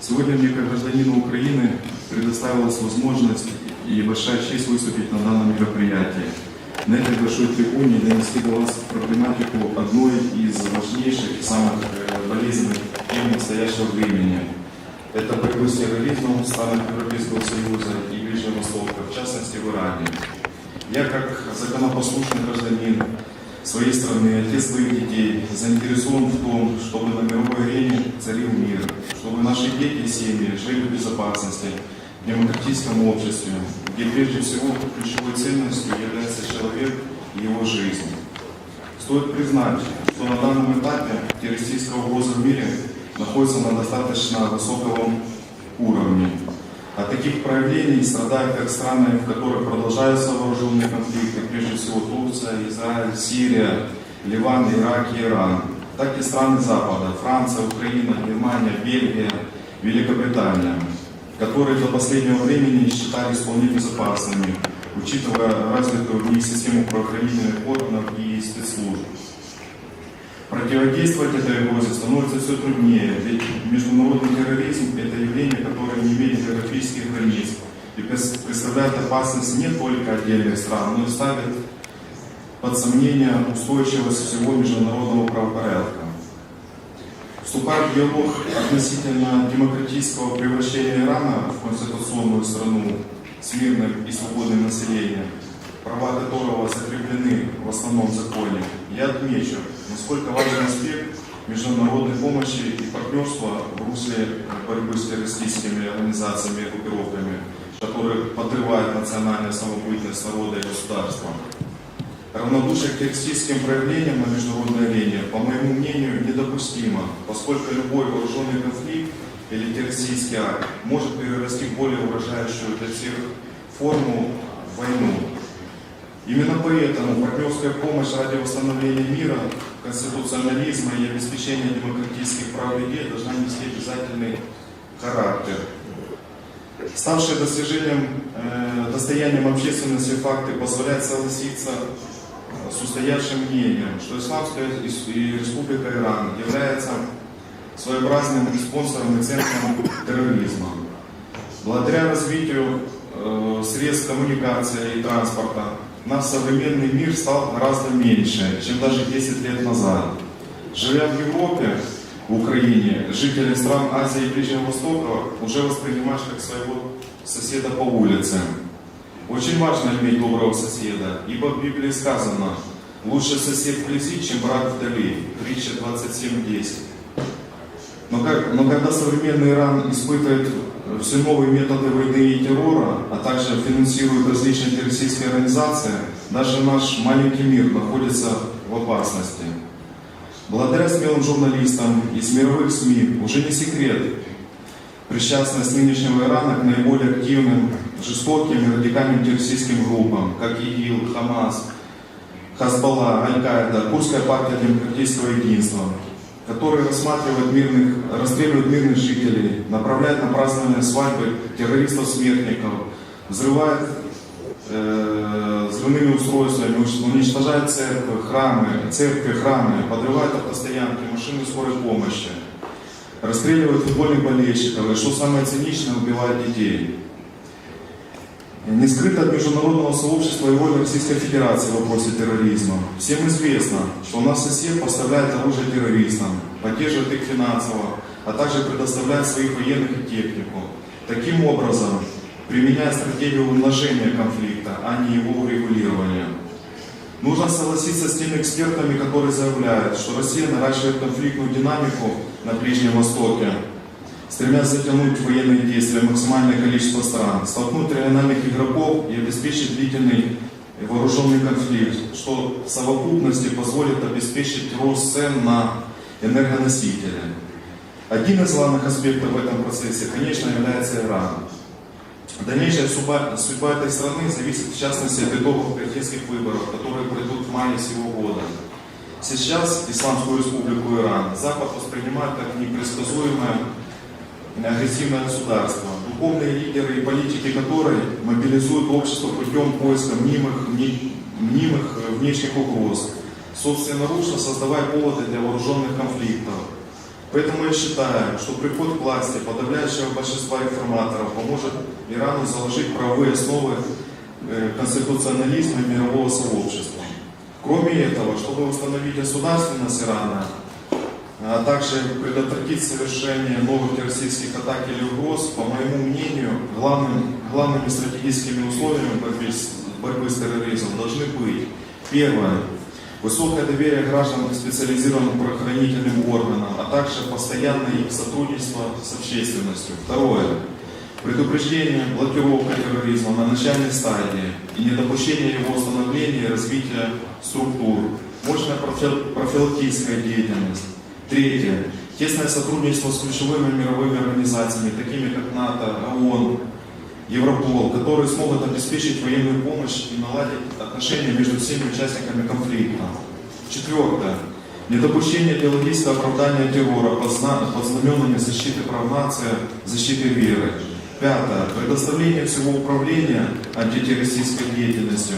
Сегодня мне, как гражданину Украины, предоставилась возможность и большая честь выступить на данном мероприятии. На этой большой трибуне донести до вас проблематику одной из важнейших и самых болезненных тем настоящего времени. Это борьбу с терроризмом в странах Европейского Союза и Ближнего Востока, в частности в Иране. Я, как законопослушный гражданин, своей страны, отец своих детей, заинтересован в том, чтобы на мировой арене царил мир, чтобы наши дети и семьи жили в безопасности, в демократическом обществе, где прежде всего ключевой ценностью является человек и его жизнь. Стоит признать, что на данном этапе террористическая угроза в мире находится на достаточно высоком уровне. От таких проявлений страдают как страны, в которых продолжаются вооруженные конфликты, прежде всего Турция, Израиль, Сирия, Ливан, Ирак и Иран, так и страны Запада, Франция, Украина, Германия, Бельгия, Великобритания, которые до последнего времени считались вполне безопасными, учитывая развитую в них систему правоохранительных органов и спецслужб. Противодействовать этой угрозе становится все труднее, ведь международный терроризм – это явление, которое не имеет географических границ и представляет опасность не только отдельных стран, но и ставит под сомнение устойчивость всего международного правопорядка. Вступая в диалог относительно демократического превращения Ирана в конституционную страну с мирным и свободным населением, права которого закреплены в основном законе, я отмечу, насколько важен аспект международной помощи и партнерства в русле борьбы с террористическими организациями и группировками, которые подрывают национальную самобытность народа и государства. Равнодушие к террористическим проявлениям на международной арене, по моему мнению, недопустимо, поскольку любой вооруженный конфликт или террористический акт может перерасти в более угрожающую для всех форму войну. Именно поэтому партнерская помощь ради восстановления мира, конституционализма и обеспечения демократических прав людей должна нести обязательный характер. Ставшие достоянием общественности факты позволяют согласиться с устоявшим мнением, что Исламская Республика Иран является своеобразным спонсором и центром терроризма. Благодаря развитию средств коммуникации и транспорта наш современный мир стал гораздо меньше, чем даже 10 лет назад. Живя в Европе, в Украине, жители стран Азии и Ближнего Востока уже воспринимаешь как своего соседа по улице. Очень важно иметь доброго соседа, ибо в Библии сказано: лучше сосед вблизи, чем брат вдали. Притча 27:10. Но когда современный Иран испытывает все новые методы войны и террора, а также финансирует различные террористические организации, даже наш маленький мир находится в опасности. Благодаря смелым журналистам из мировых СМИ уже не секрет причастность нынешнего Ирана к наиболее активным, жестоким и радикальным террористическим группам, как ИГИЛ, Хамас, Хазбалла, Аль-Каида, Курдская партия демократического единства, которые расстреливают мирных жителей, направляют на празднование свадьбы террористов-смертников, взрывают взрывными устройствами, уничтожают церкви, храмы, подрывают автостоянки, машины скорой помощи, расстреливают футбольных болельщиков и, что самое циничное, убивают детей. Не скрыто от международного сообщества и воли Российской Федерации в вопросе терроризма. Всем известно, что наш сосед поставляет оружие террористам, поддерживает их финансово, а также предоставляет своих военных и технику. Таким образом, применяя стратегию умножения конфликта, а не его урегулирования. Нужно согласиться с теми экспертами, которые заявляют, что Россия наращивает конфликтную динамику на Ближнем Востоке, стремясь затянуть военные действия максимальное количество стран, столкнуть региональных игроков и обеспечить длительный вооруженный конфликт, что в совокупности позволит обеспечить рост цен на энергоносители. Один из главных аспектов в этом процессе, конечно, является Иран. Дальнейшая судьба этой страны зависит в частности от итогов президентских выборов, которые пройдут в мае сего года. Сейчас Исламскую Республику Иран Запад воспринимает как непредсказуемое агрессивное государство, духовные лидеры и политики которой мобилизуют общество путем поиска мнимых внешних угроз, собственноручно создавая поводы для вооруженных конфликтов. Поэтому я считаю, что приход к власти подавляющего большинства реформаторов поможет Ирану заложить правовые основы конституционализма и мирового сообщества. Кроме этого, чтобы установить государственность Ирана, а также предотвратить совершение новых террористических атак или угроз, по моему мнению, главными стратегическими условиями борьбы с терроризмом должны быть: первое — высокое доверие граждан к специализированным правоохранительным органам, а также постоянное их сотрудничество с общественностью. Второе. Предупреждение, блокировка терроризма на начальной стадии и недопущение его становления и развития структур. Мощная профилактическая деятельность. Третье. Тесное сотрудничество с ключевыми мировыми организациями, такими как НАТО, ООН, Европол, которые смогут обеспечить военную помощь и наладить отношения между всеми участниками конфликта. Четвертое. Недопущение идеологического оправдания террора под знаменами защиты прав нации, защиты веры. Пятое. Предоставление всего управления антитеррористической деятельностью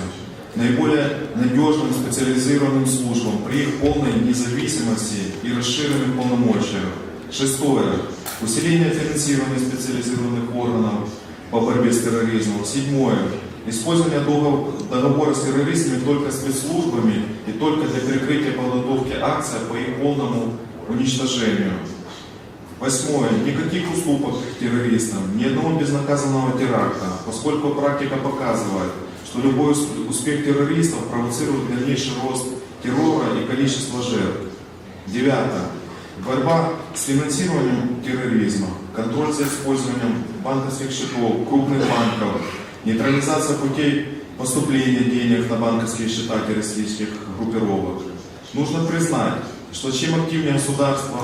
наиболее надежным специализированным службам при их полной независимости и расширенных полномочиях. Шестое. Усиление финансирования специализированных органов по борьбе с терроризмом. Седьмое. Использование договора с террористами только спецслужбами и только для перекрытия подготовки акций по их полному уничтожению. Восьмое. Никаких уступок террористам, ни одного безнаказанного теракта, поскольку практика показывает, что любой успех террористов провоцирует дальнейший рост террора и количество жертв. Девятое. Борьба с финансированием терроризма, контроль за использованием банковских счетов, крупных банков, нейтрализация путей поступления денег на банковские счета террористических группировок. Нужно признать, что чем активнее государство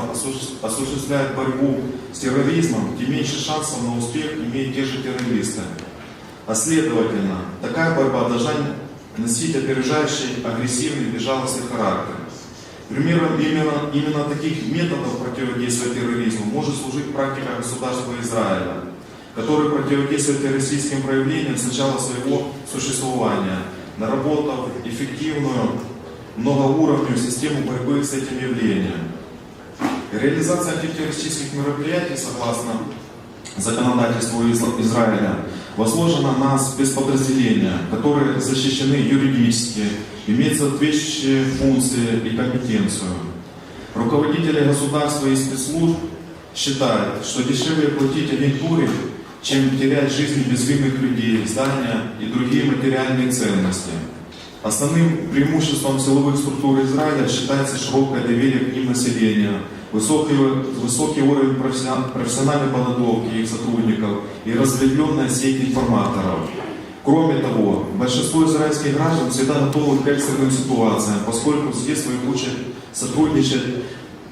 осуществляет борьбу с терроризмом, тем меньше шансов на успех имеют те же террористы. А следовательно, такая борьба должна носить опережающий, агрессивный, безжалостный характер. Примером именно таких методов противодействия терроризму может служить практика государства Израиля, которое противодействует террористическим проявлениям с начала своего существования, наработав эффективную многоуровневую систему борьбы с этим явлением. Реализация антитеррористических мероприятий, согласно законодательству Израиля, возложена на спецподразделения, которые защищены юридически, имеют соответствующие функции и компетенцию. Руководители государства и спецслужб считают, что дешевле платить агентуре, чем терять жизни безвинных людей, здания и другие материальные ценности. Основным преимуществом силовых структур Израиля считается широкое доверие к ним населения, высокий уровень профессиональной подготовки их сотрудников и разветвленная сеть информаторов. Кроме того, большинство израильских граждан всегда готовы к экстренным ситуациям, поскольку с детства их учат сотрудничать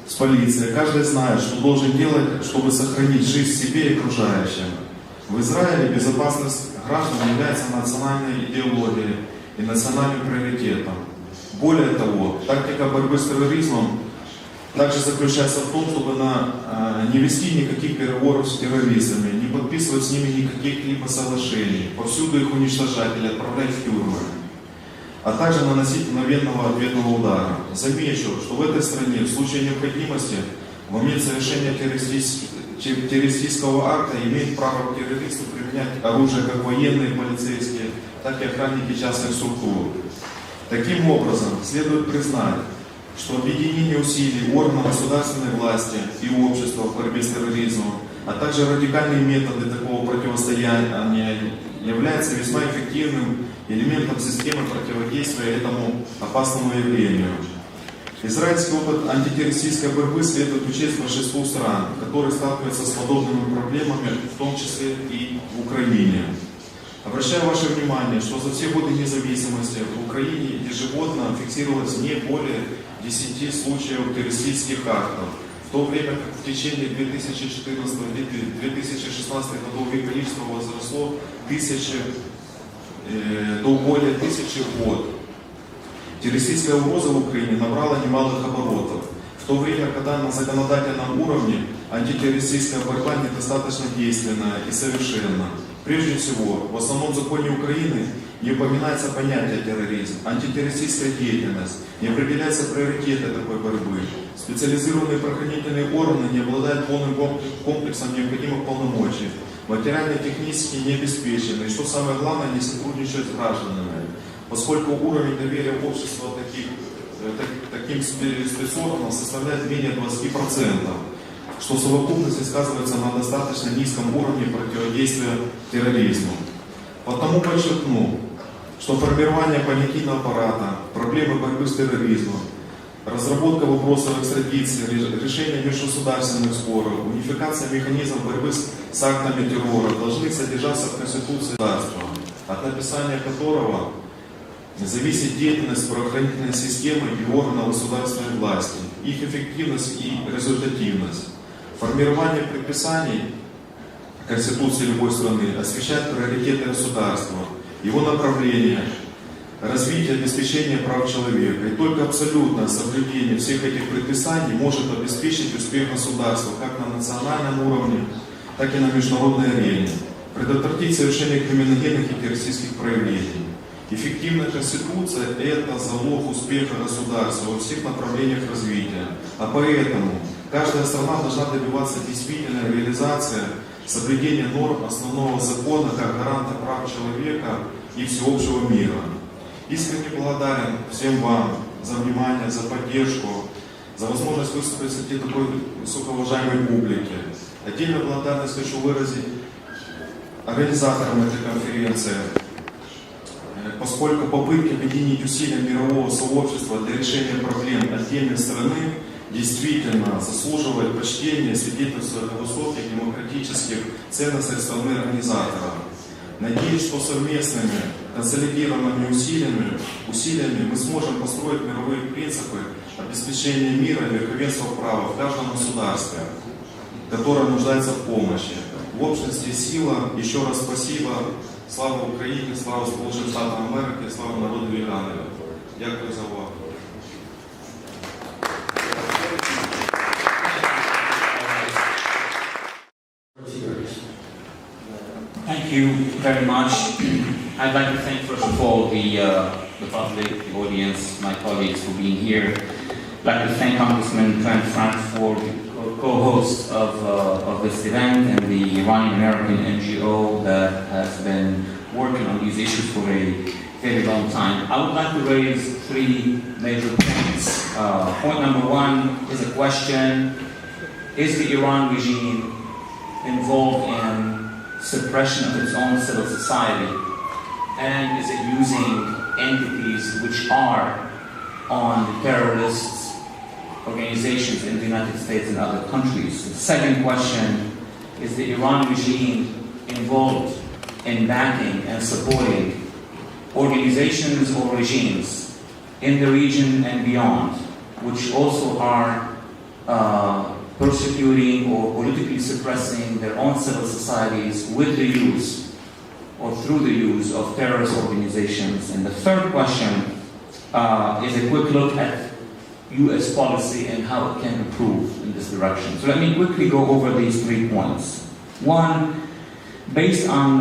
с полицией. Каждый знает, что должен делать, чтобы сохранить жизнь себе и окружающим. В Израиле безопасность граждан является национальной идеологией и национальным приоритетом. Более того, тактика борьбы с терроризмом также заключается в том, чтобы не вести никаких переговоров с террористами, не подписывать с ними никаких либо соглашений, повсюду их уничтожать или отправлять в тюрьмы, а также наносить мгновенного ответного удара. Замечу, что в этой стране в случае необходимости в момент совершения террористического акта имеет право террористы применять оружие как военные, полицейские, так и охранники частных структур. Таким образом, следует признать, что объединение усилий органов государственной власти и общества в борьбе с терроризмом, а также радикальные методы такого противостояния являются весьма эффективным элементом системы противодействия этому опасному явлению. Израильский опыт антитеррористической борьбы следует учесть большинству стран, которые сталкиваются с подобными проблемами, в том числе и в Украине. Обращаю ваше внимание, что за все годы независимости в Украине ежегодно фиксировалось не более 10 случаев террористических актов, в то время как в течение 2014-2016 годов их количество возросло до более 1000 в год. Террористическая угроза в Украине набрала немалых оборотов, в то время, когда на законодательном уровне антитеррористическая борьба недостаточно действенна и совершенна. Прежде всего, в основном законе Украины не упоминается понятие терроризм, антитеррористическая деятельность, не определяются приоритеты такой борьбы. Специализированные правоохранительные органы не обладают полным комплексом необходимых полномочий, материально-технически не обеспечены, и, что самое главное, не сотрудничают с гражданами, поскольку уровень доверия общества таким спецорганам составляет менее 20%. Что в совокупности сказывается на достаточно низком уровне противодействия терроризму. Потому подчеркну, что формирование понятийного аппарата, проблемы борьбы с терроризмом, разработка вопросов экстрадиции, решение межгосударственных споров, унификация механизмов борьбы с актами террора должны содержаться в Конституции государства, от написания которого зависит деятельность правоохранительной системы и органов государственной власти, их эффективность и результативность. Формирование предписаний Конституции любой страны освещает приоритеты государства, его направления, развитие, обеспечение прав человека. И только абсолютное соблюдение всех этих предписаний может обеспечить успех государства как на национальном уровне, так и на международной арене, предотвратить совершение криминогенных и террористических проявлений. Эффективная Конституция – это залог успеха государства во всех направлениях развития. А поэтому каждая страна должна добиваться действительной реализации соблюдения норм основного закона как гаранта прав человека и всеобщего мира. Искренне благодарен всем вам за внимание, за поддержку, за возможность выступить среди такой высокоуважаемой публики. Отдельную благодарность хочу выразить организаторам этой конференции, поскольку попытки объединить усилия мирового сообщества для решения проблем отдельной страны действительно заслуживают почтения, свидетельствуют о высоких демократических ценностях страны организатора. Надеюсь, что совместными консолидированными усилиями мы сможем построить мировые принципы обеспечения мира и верховенства права в каждом государстве, которое нуждается в помощи. В общности сила. Еще раз спасибо. Слава Україні, слава Сполученим Штатам Америки, слава народу Ірана. Дякую за увагу. Thank you very much. I'd like to thank first of all the public, the audience, my colleagues for being here. I'd like to thank Congressman Confront for co-host of this event and the Iranian-American NGO that has been working on these issues for a very long time. I would like to raise three major points. Point number one is a question: is the Iran regime involved in suppression of its own civil society, and is it using entities which are on terrorist organizations in the United States and other countries? The second question: is the Iran regime involved in backing and supporting organizations or regimes in the region and beyond, which also are persecuting or politically suppressing their own civil societies with the use or through the use of terrorist organizations? And the third question is a quick look at U.S. policy and how it can improve in this direction. So let me quickly go over these 3 points. One, based on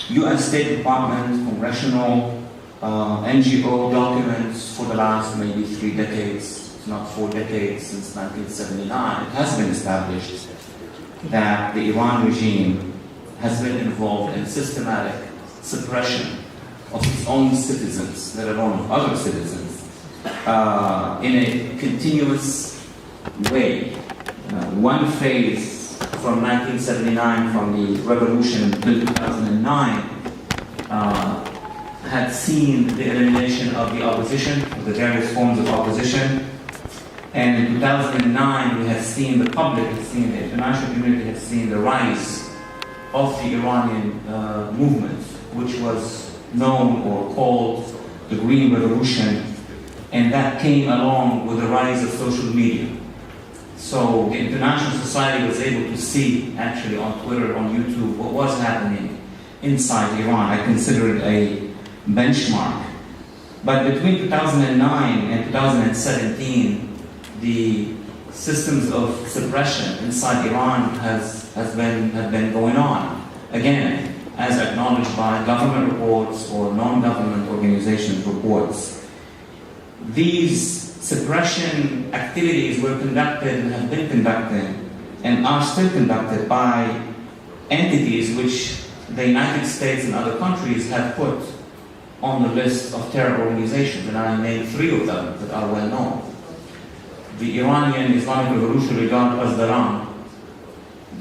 U.S. State Department, congressional, NGO documents for the last maybe 3 decades, not 4 decades, since 1979, it has been established that the Iran regime has been involved in systematic suppression of its own citizens, let alone of other citizens, in a continuous way. One phase from 1979, from the revolution until 2009, had seen the elimination of the opposition, of the various forms of opposition. And in 2009, we have seen, the public has seen, the international community has seen the rise of the Iranian movement, which was known or called the Green Revolution, and that came along with the rise of social media. So the international society was able to see, actually on Twitter, on YouTube, what was happening inside Iran. I consider it a benchmark. But between 2009 and 2017, the systems of suppression inside Iran have been going on. Again, as acknowledged by government reports or non-government organizations reports. These suppression activities were conducted and have been conducted and are still conducted by entities which the United States and other countries have put on the list of terror organizations, and I named 3 of them that are well known. The Iranian Islamic Revolutionary Guard Azdaran,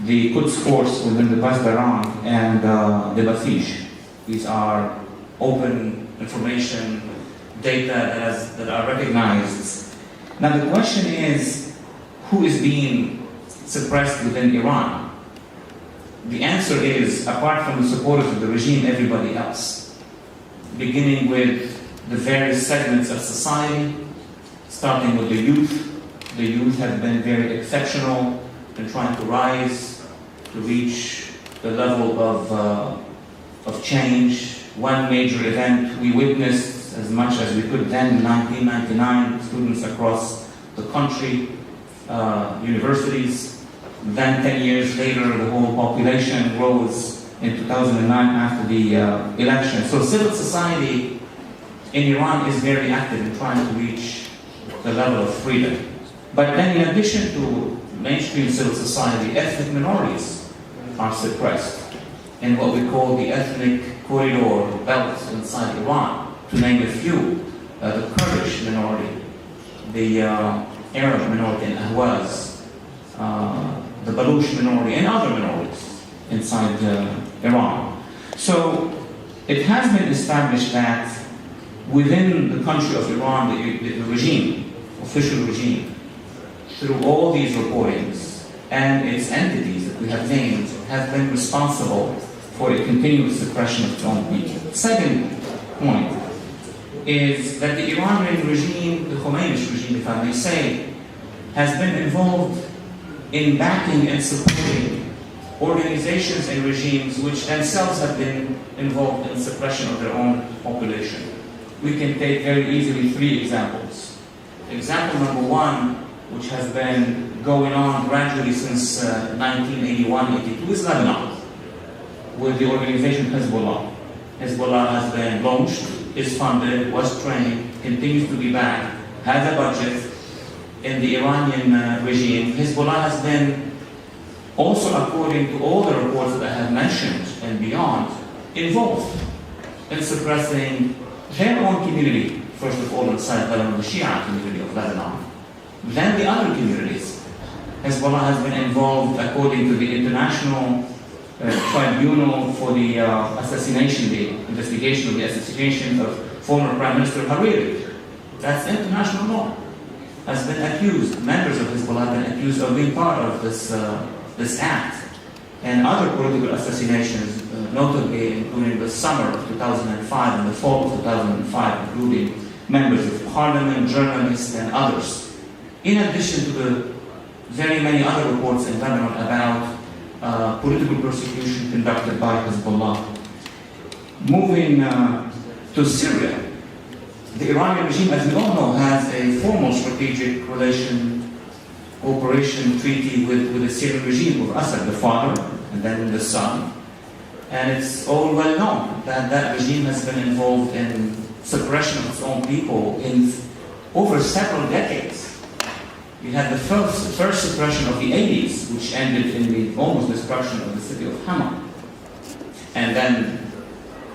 the Quds Force within the Azdaran, and the Basish. These are open information, data that are recognized. Now the question is, who is being suppressed within Iran? The answer is, apart from the supporters of the regime, everybody else. Beginning with the various segments of society, starting with the youth. The youth have been very exceptional in trying to rise, to reach the level of change. One major event we witnessed as much as we could then in 1999, students across the country, universities. Then 10 years later, the whole population rose in 2009 after the election. So civil society in Iran is very active in trying to reach the level of freedom. But then in addition to mainstream civil society, ethnic minorities are suppressed in what we call the ethnic corridor belt inside Iran, to name a few. The Kurdish minority, the Arab minority in Ahwaz, the Baluch minority, and other minorities inside Iran. So it has been established that within the country of Iran, the regime, official regime, through all these reportings and its entities that we have named, have been responsible for a continuous suppression of its own people. Second point is that the Iranian regime, the Khomeini regime, if I may say, has been involved in backing and supporting organizations and regimes which themselves have been involved in suppression of their own population. We can take very easily 3 examples. Example number 1, which has been going on gradually since 1981-82, is Lebanon, with the organization Hezbollah. Hezbollah has been launched, is funded, was trained, continues to be backed, has a budget in the Iranian regime. Hezbollah has been also, according to all the reports that I have mentioned and beyond, involved in suppressing their own community, first of all inside Lebanon, the Shia community of Lebanon, then the other communities. Hezbollah has been involved, according to the International Tribunal for the assassination, the investigation of the assassination of former Prime Minister Hariri. That's international law. Has been accused, members of Hezbollah have been accused of being part of this act and other political assassinations, notably including the summer of 2005 and the fall of 2005, including members of parliament, journalists, and others. In addition to the very many other reports in Lebanon about political persecution conducted by Hezbollah. Moving to Syria, the Iranian regime, as we all know, has a formal strategic cooperation treaty with the Syrian regime, with Assad, the father, and then the son. And it's all well known that that regime has been involved in suppression of its own people in over several decades. You had the first suppression of the 80s, which ended in the almost destruction of the city of Hama. And then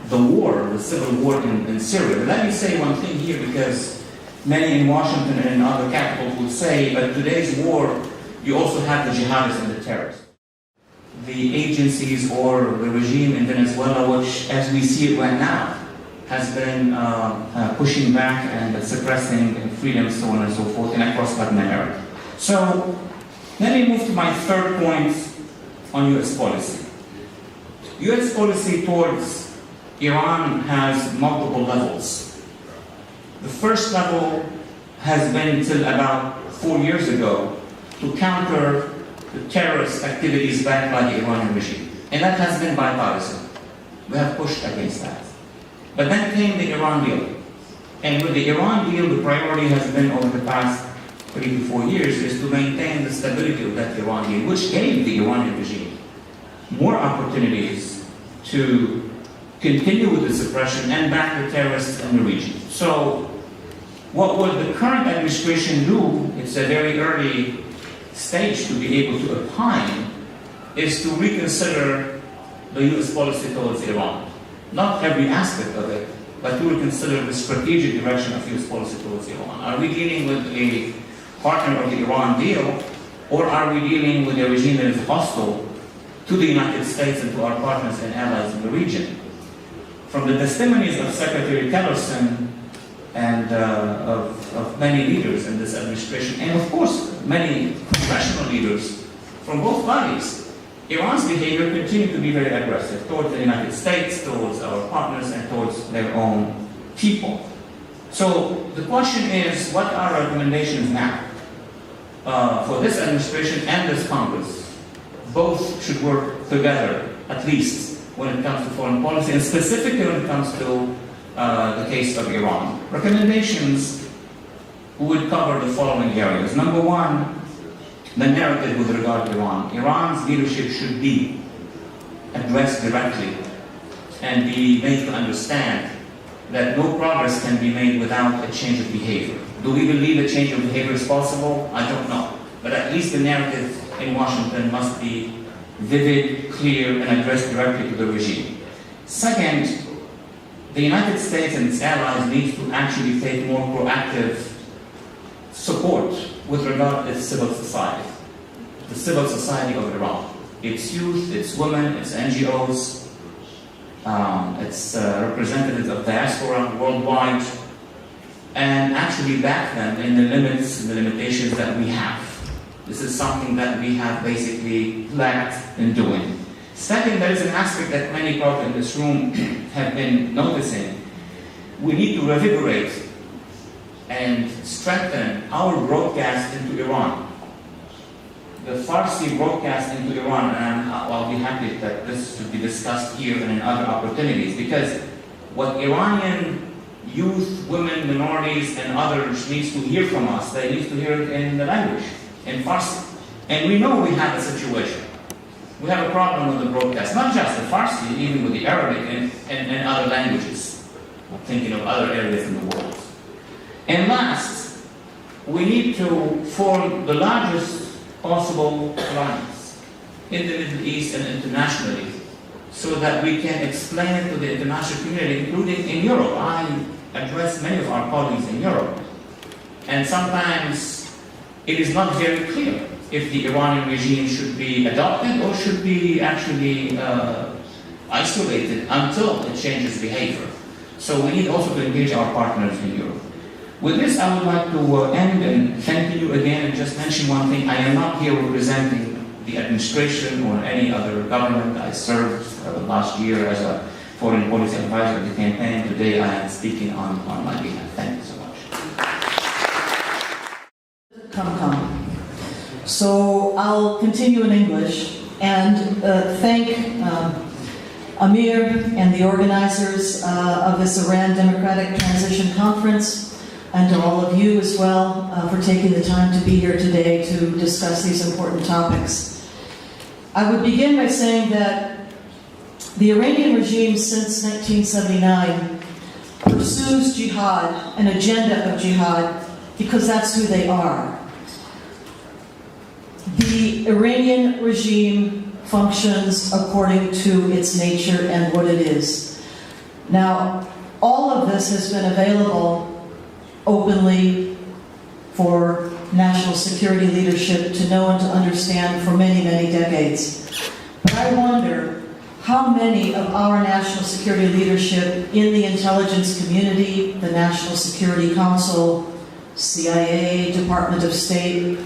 the war, the civil war in Syria. But let me say one thing here, because many in Washington and in other capitals would say, but today's war, you also have the jihadists and the terrorists. The agencies or the regime in Venezuela, which, as we see it right now, has been pushing back and suppressing freedom, so on and so forth, and across Latin America. So, let me move to my third point on U.S. policy. U.S. policy towards Iran has multiple levels. The first level has been until about 4 years ago to counter the terrorist activities backed by the Iranian regime. And that has been bipartisan. We have pushed against that. But then came the Iran deal. And with the Iran deal, the priority has been over the past 3 to 4 years is to maintain the stability of that Iran deal, which gave the Iranian regime more opportunities to continue with the suppression and back the terrorists in the region. So what will the current administration do, it's a very early stage to be able to opine, is to reconsider the U.S. policy towards Iran. Not every aspect of it, but to reconsider the strategic direction of U.S. policy towards Iran. Are we dealing with a partner of the Iran deal, or are we dealing with a regime that is hostile to the United States and to our partners and allies in the region? from the testimonies of Secretary Tillerson and of many leaders in this administration, and of course many congressional leaders from both parties, Iran's behavior continued to be very aggressive towards the United States, towards our partners, and towards their own people. So the question is, what are our recommendations now for this administration and this Congress? Both should work together, at least when it comes to foreign policy, and specifically when it comes to the case of Iran. Recommendations would cover the following areas. Number one, the narrative with regard to Iran. Iran's leadership should be addressed directly and be made to understand that no progress can be made without a change of behavior. Do we believe a change of behavior is possible? I don't know. But at least the narrative in Washington must be vivid, clear, and addressed directly to the regime. Second, the United States and its allies need to actually take more proactive support with regard to its civil society, the civil society of Iran, its youth, its women, its NGOs, its representatives of diaspora worldwide, and actually back them in the limits and the limitations that we have. This is something that we have basically lacked in doing. Second, there is an aspect that many people in this room have been noticing. We need to revigorate and strengthen our broadcast into Iran. The Farsi broadcast into Iran, and I'll be happy that this should be discussed here and in other opportunities, because what Iranian youth, women, minorities, and others needs to hear from us, they need to hear it in the language, in Farsi. And we know we have a situation. We have a problem with the broadcast, not just the Farsi, even with the Arabic and other languages. I'm thinking of other areas in the world. And last, we need to form the largest possible alliance in the Middle East and internationally, so that we can explain it to the international community, including in Europe. I address many of our colleagues in Europe, and sometimes it is not very clear if the Iranian regime should be adopted or should be actually isolated until it changes behavior. So we need also to engage our partners in Europe. With this, I would like to end and thank you again and just mention one thing. I am not here representing the administration or any other government. I served last year as a foreign policy advisor of the campaign. Today I am speaking on my behalf. Thank you so much. Come. So I'll continue in English and thank Amir and the organizers of this Iran Democratic Transition Conference, and to all of you as well for taking the time to be here today to discuss these important topics. I would begin by saying that the Iranian regime since 1979 pursues jihad, an agenda of jihad, because that's who they are. The Iranian regime functions according to its nature and what it is. Now, all of this has been available openly for national security leadership to know and to understand for many, many decades. But I wonder how many of our national security leadership in the intelligence community, the National Security Council, CIA, Department of State,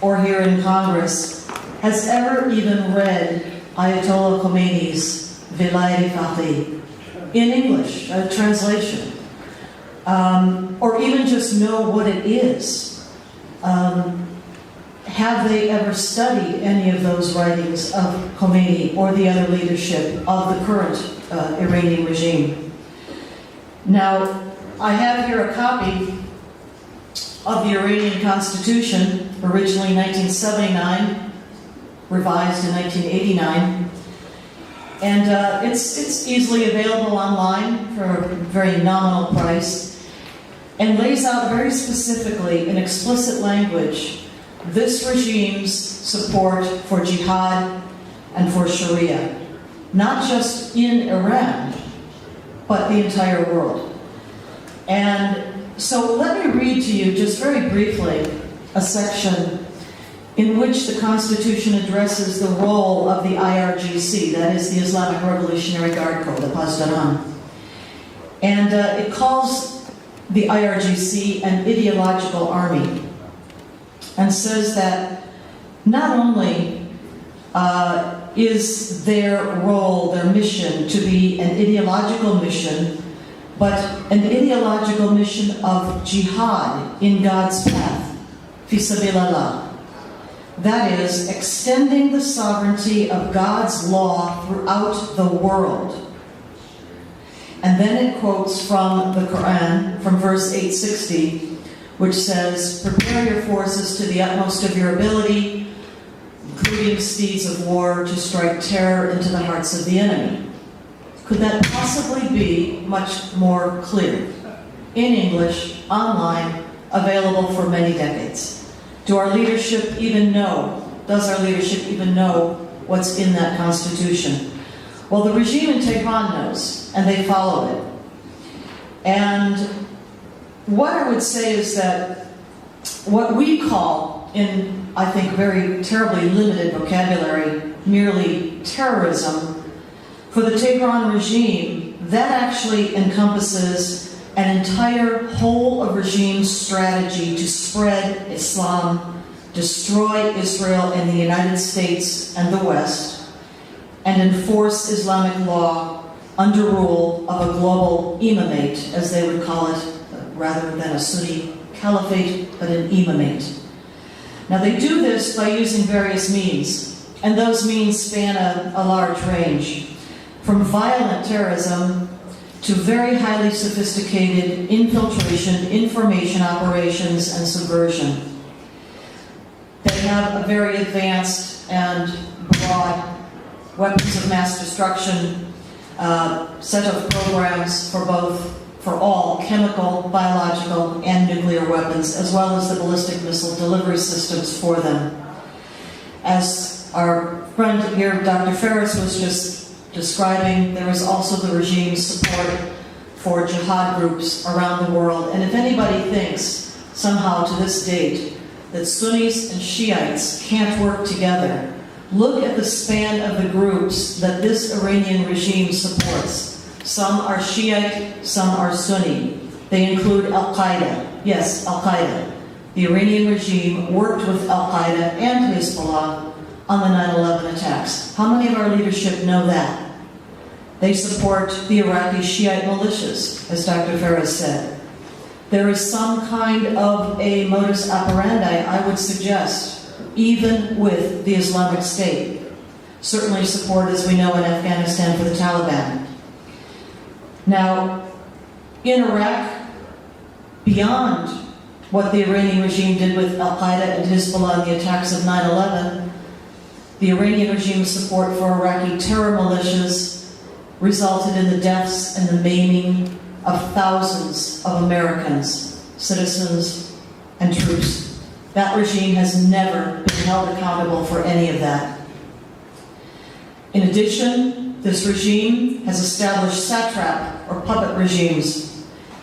or here in Congress, has ever even read Ayatollah Khomeini's Vilayat-e-Faqih in English, a translation. Or even just know what it is. Have they ever studied any of those writings of Khomeini or the other leadership of the current Iranian regime? Now, I have here a copy of the Iranian Constitution, originally 1979, revised in 1989. And it's easily available online for a very nominal price, and lays out very specifically in explicit language this regime's support for jihad and for Sharia, not just in Iran, but the entire world. And so let me read to you just very briefly a section in which the Constitution addresses the role of the IRGC, that is the Islamic Revolutionary Guard Corps, the Pasdaran. And it calls the IRGC an ideological army, and says that not only is their role, their mission, to be an ideological mission, but an ideological mission of jihad in God's path, fi sabilillah. That is, extending the sovereignty of God's law throughout the world. And then it quotes from the Quran, from verse 860, which says, "Prepare your forces to the utmost of your ability, including steeds of war, to strike terror into the hearts of the enemy." Could that possibly be much more clear? In English, online, available for many decades. Do our leadership even know, does our leadership even know what's in that Constitution? Well, the regime in Tehran knows, and they follow it. And what I would say is that what we call, in, I think, very terribly limited vocabulary, merely terrorism, for the Tehran regime, that actually encompasses an entire whole of regime strategy to spread Islam, destroy Israel and the United States and the West, and enforce Islamic law under rule of a global imamate, as they would call it, rather than a Sunni caliphate, but an imamate. Now they do this by using various means, and those means span a large range, from violent terrorism to very highly sophisticated infiltration, information operations, and subversion. They have a very advanced and broad weapons of mass destruction set of programs for all chemical, biological, and nuclear weapons, as well as the ballistic missile delivery systems for them. As our friend here, Dr. Ferris, was just describing, there is also the regime's support for jihad groups around the world. And if anybody thinks, somehow to this date, that Sunnis and Shiites can't work together, look at the span of the groups that this Iranian regime supports. Some are Shiite, some are Sunni. They include Al-Qaeda. Yes, Al-Qaeda. The Iranian regime worked with Al-Qaeda and Hezbollah on the 9/11 attacks. How many of our leadership know that? They support the Iraqi Shiite militias, as Dr. Ferris said. There is some kind of a modus operandi, I would suggest, even with the Islamic State. Certainly support, as we know, in Afghanistan for the Taliban. Now, in Iraq, beyond what the Iranian regime did with Al-Qaeda and Hezbollah in the attacks of 9/11, the Iranian regime's support for Iraqi terror militias resulted in the deaths and the maiming of thousands of Americans, citizens, and troops. That regime has never been held accountable for any of that. In addition, this regime has established satrap or puppet regimes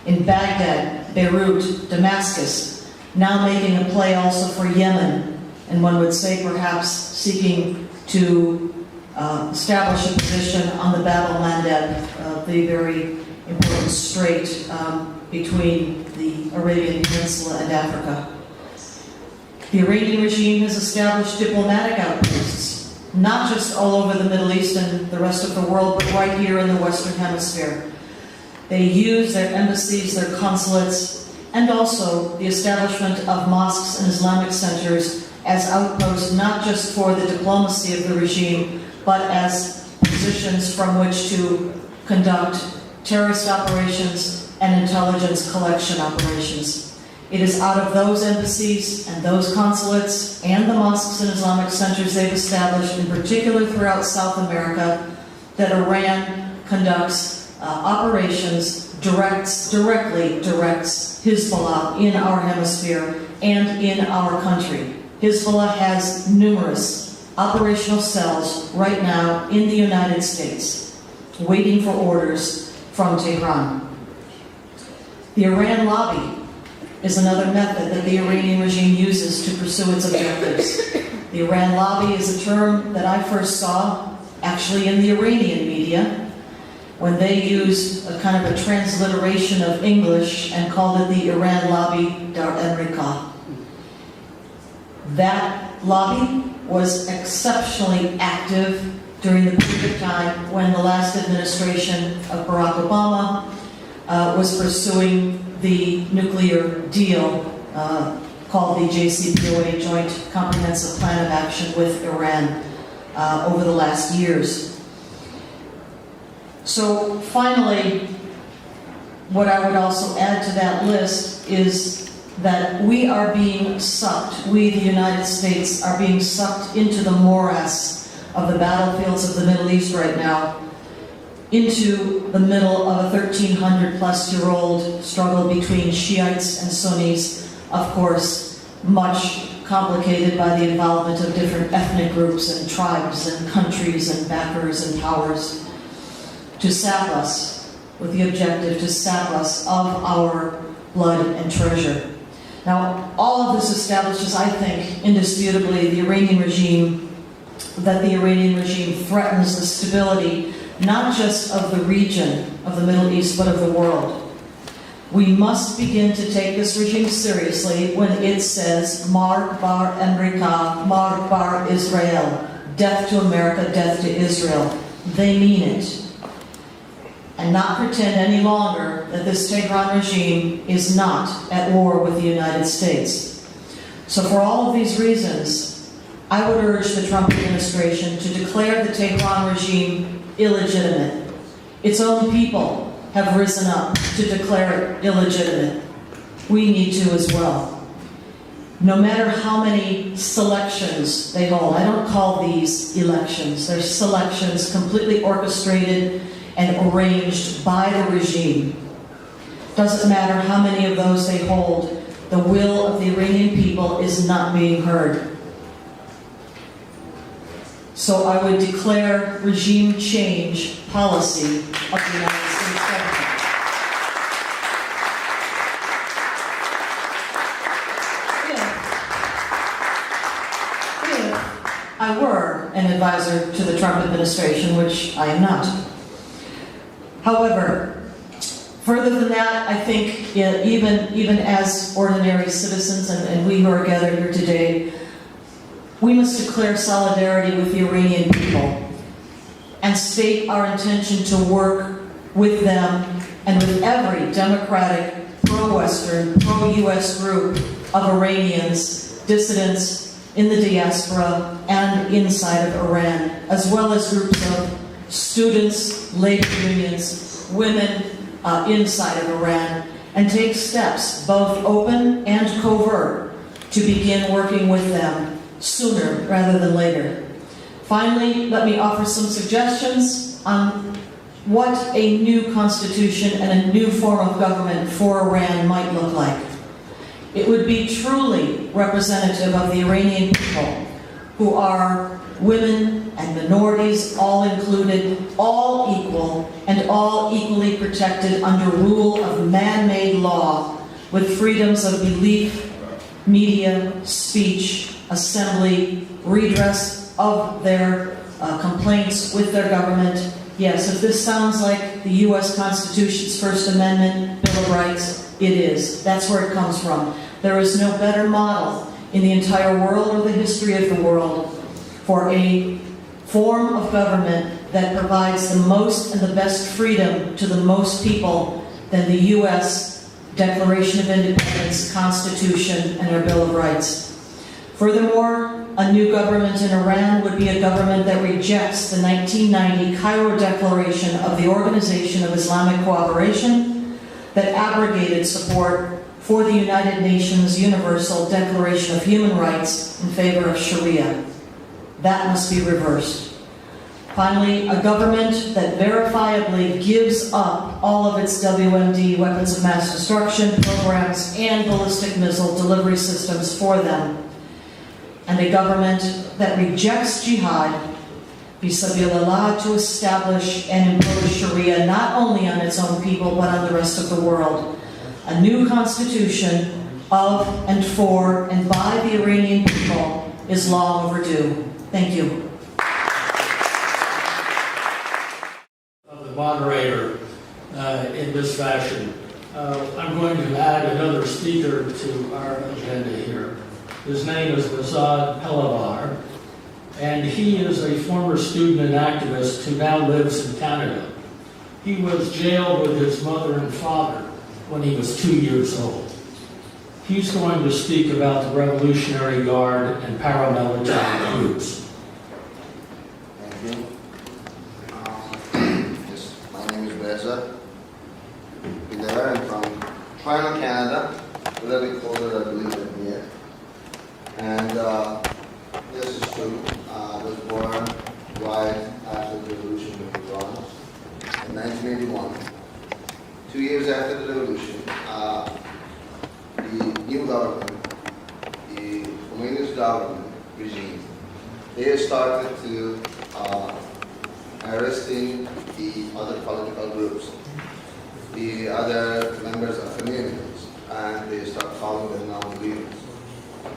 in Baghdad, Beirut, Damascus, now making a play also for Yemen, and one would say perhaps seeking to establish a position on the Bab el-Mandeb, the very important strait between the Arabian Peninsula and Africa. The Iranian regime has established diplomatic outposts, not just all over the Middle East and the rest of the world, but right here in the Western Hemisphere. They use their embassies, their consulates, and also the establishment of mosques and Islamic centers as outposts, not just for the diplomacy of the regime, but as positions from which to conduct terrorist operations and intelligence collection operations. It is out of those embassies and those consulates and the mosques and Islamic centers they've established, in particular throughout South America, that Iran conducts operations, directly directs Hezbollah in our hemisphere and in our country. Hezbollah has numerous operational cells right now in the United States, waiting for orders from Tehran. The Iran lobby is another method that the Iranian regime uses to pursue its objectives. The Iran lobby is a term that I first saw actually in the Iranian media, when they used a kind of a transliteration of English and called it the Iran Lobby Dar America. That lobby was exceptionally active during the period of time when the last administration of Barack Obama was pursuing the nuclear deal called the JCPOA, Joint Comprehensive Plan of Action with Iran, over the last years. So finally, what I would also add to that list is that we are being sucked, we the United States are being sucked into the morass of the battlefields of the Middle East right now, into the middle of a 1,300-plus-year-old struggle between Shiites and Sunnis, of course, much complicated by the involvement of different ethnic groups and tribes and countries and backers and powers, to sap us, with the objective to sap us of our blood and treasure. Now, all of this establishes, I think, indisputably, the Iranian regime threatens the stability not just of the region of the Middle East, but of the world. We must begin to take this regime seriously when it says, Mar bar America, Mar bar Israel, death to America, death to Israel. They mean it. And not pretend any longer that this Tehran regime is not at war with the United States. So for all of these reasons, I would urge the Trump administration to declare the Tehran regime illegitimate. Its own people have risen up to declare it illegitimate. We need to as well. No matter how many selections they hold, I don't call these elections, they're selections completely orchestrated and arranged by the regime. Doesn't matter how many of those they hold, the will of the Iranian people is not being heard. So I would declare regime change policy of the United States government. If I were an advisor to the Trump administration, which I am not. However, further than that, I think even as ordinary citizens, and we who are gathered here today, we must declare solidarity with the Iranian people and state our intention to work with them and with every democratic, pro-Western, pro-US group of Iranians, dissidents in the diaspora and inside of Iran, as well as groups of students, labor unions, women inside of Iran, and take steps, both open and covert, to begin working with them sooner rather than later. Finally, let me offer some suggestions on what a new constitution and a new form of government for Iran might look like. It would be truly representative of the Iranian people, who are women and minorities, all included, all equal, and all equally protected under rule of man-made law, with freedoms of belief, media, speech, assembly, redress of their complaints with their government. Yes, if this sounds like the U.S. Constitution's First Amendment, Bill of Rights, it is. That's where it comes from. There is no better model in the entire world or the history of the world for a form of government that provides the most and the best freedom to the most people than the U.S. Declaration of Independence, Constitution, and our Bill of Rights. Furthermore, a new government in Iran would be a government that rejects the 1990 Cairo Declaration of the Organization of Islamic Cooperation that abrogated support for the United Nations Universal Declaration of Human Rights in favor of Sharia. That must be reversed. Finally, a government that verifiably gives up all of its WMD, weapons of mass destruction programs, and ballistic missile delivery systems for them. And a government that rejects jihad, fisabilillah, to establish and impose Sharia not only on its own people but on the rest of the world. A new constitution of and for and by the Iranian people is long overdue. Thank you. Of the moderator in this fashion. I'm going to add another speaker to our agenda here. His name is Gozar, and he is a former student and activist who now lives in Canada. He was jailed with his mother and father when he was 2 years old. He's going to speak about the Revolutionary Guard and paramilitary groups. Thank you. Yes, my name is Guzar. I'm from Toronto, Canada, a little bit colder, I believe, than here. And this is true. I was born right after the revolution of Iran in 1981. 2 years after the revolution, the new government, the Khomeini's government regime, they started to arresting the other political groups, the other members of communities, and they start calling them non-believers,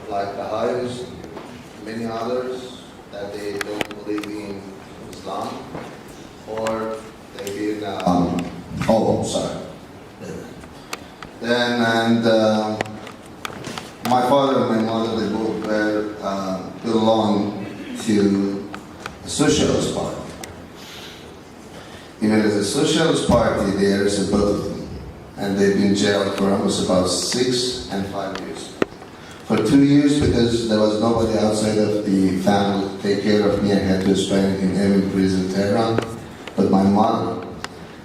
like Baha'is, many others, that they don't believe in Islam, or they've been, my father and my mother, they both belong to the Socialist Party. Even as a Socialist Party, there is a both of them, and they've been jailed for almost about 6 and 5 years. For 2 years, because there was nobody outside of the family to take care of me, I had to spend in every prison in Tehran, but my mother.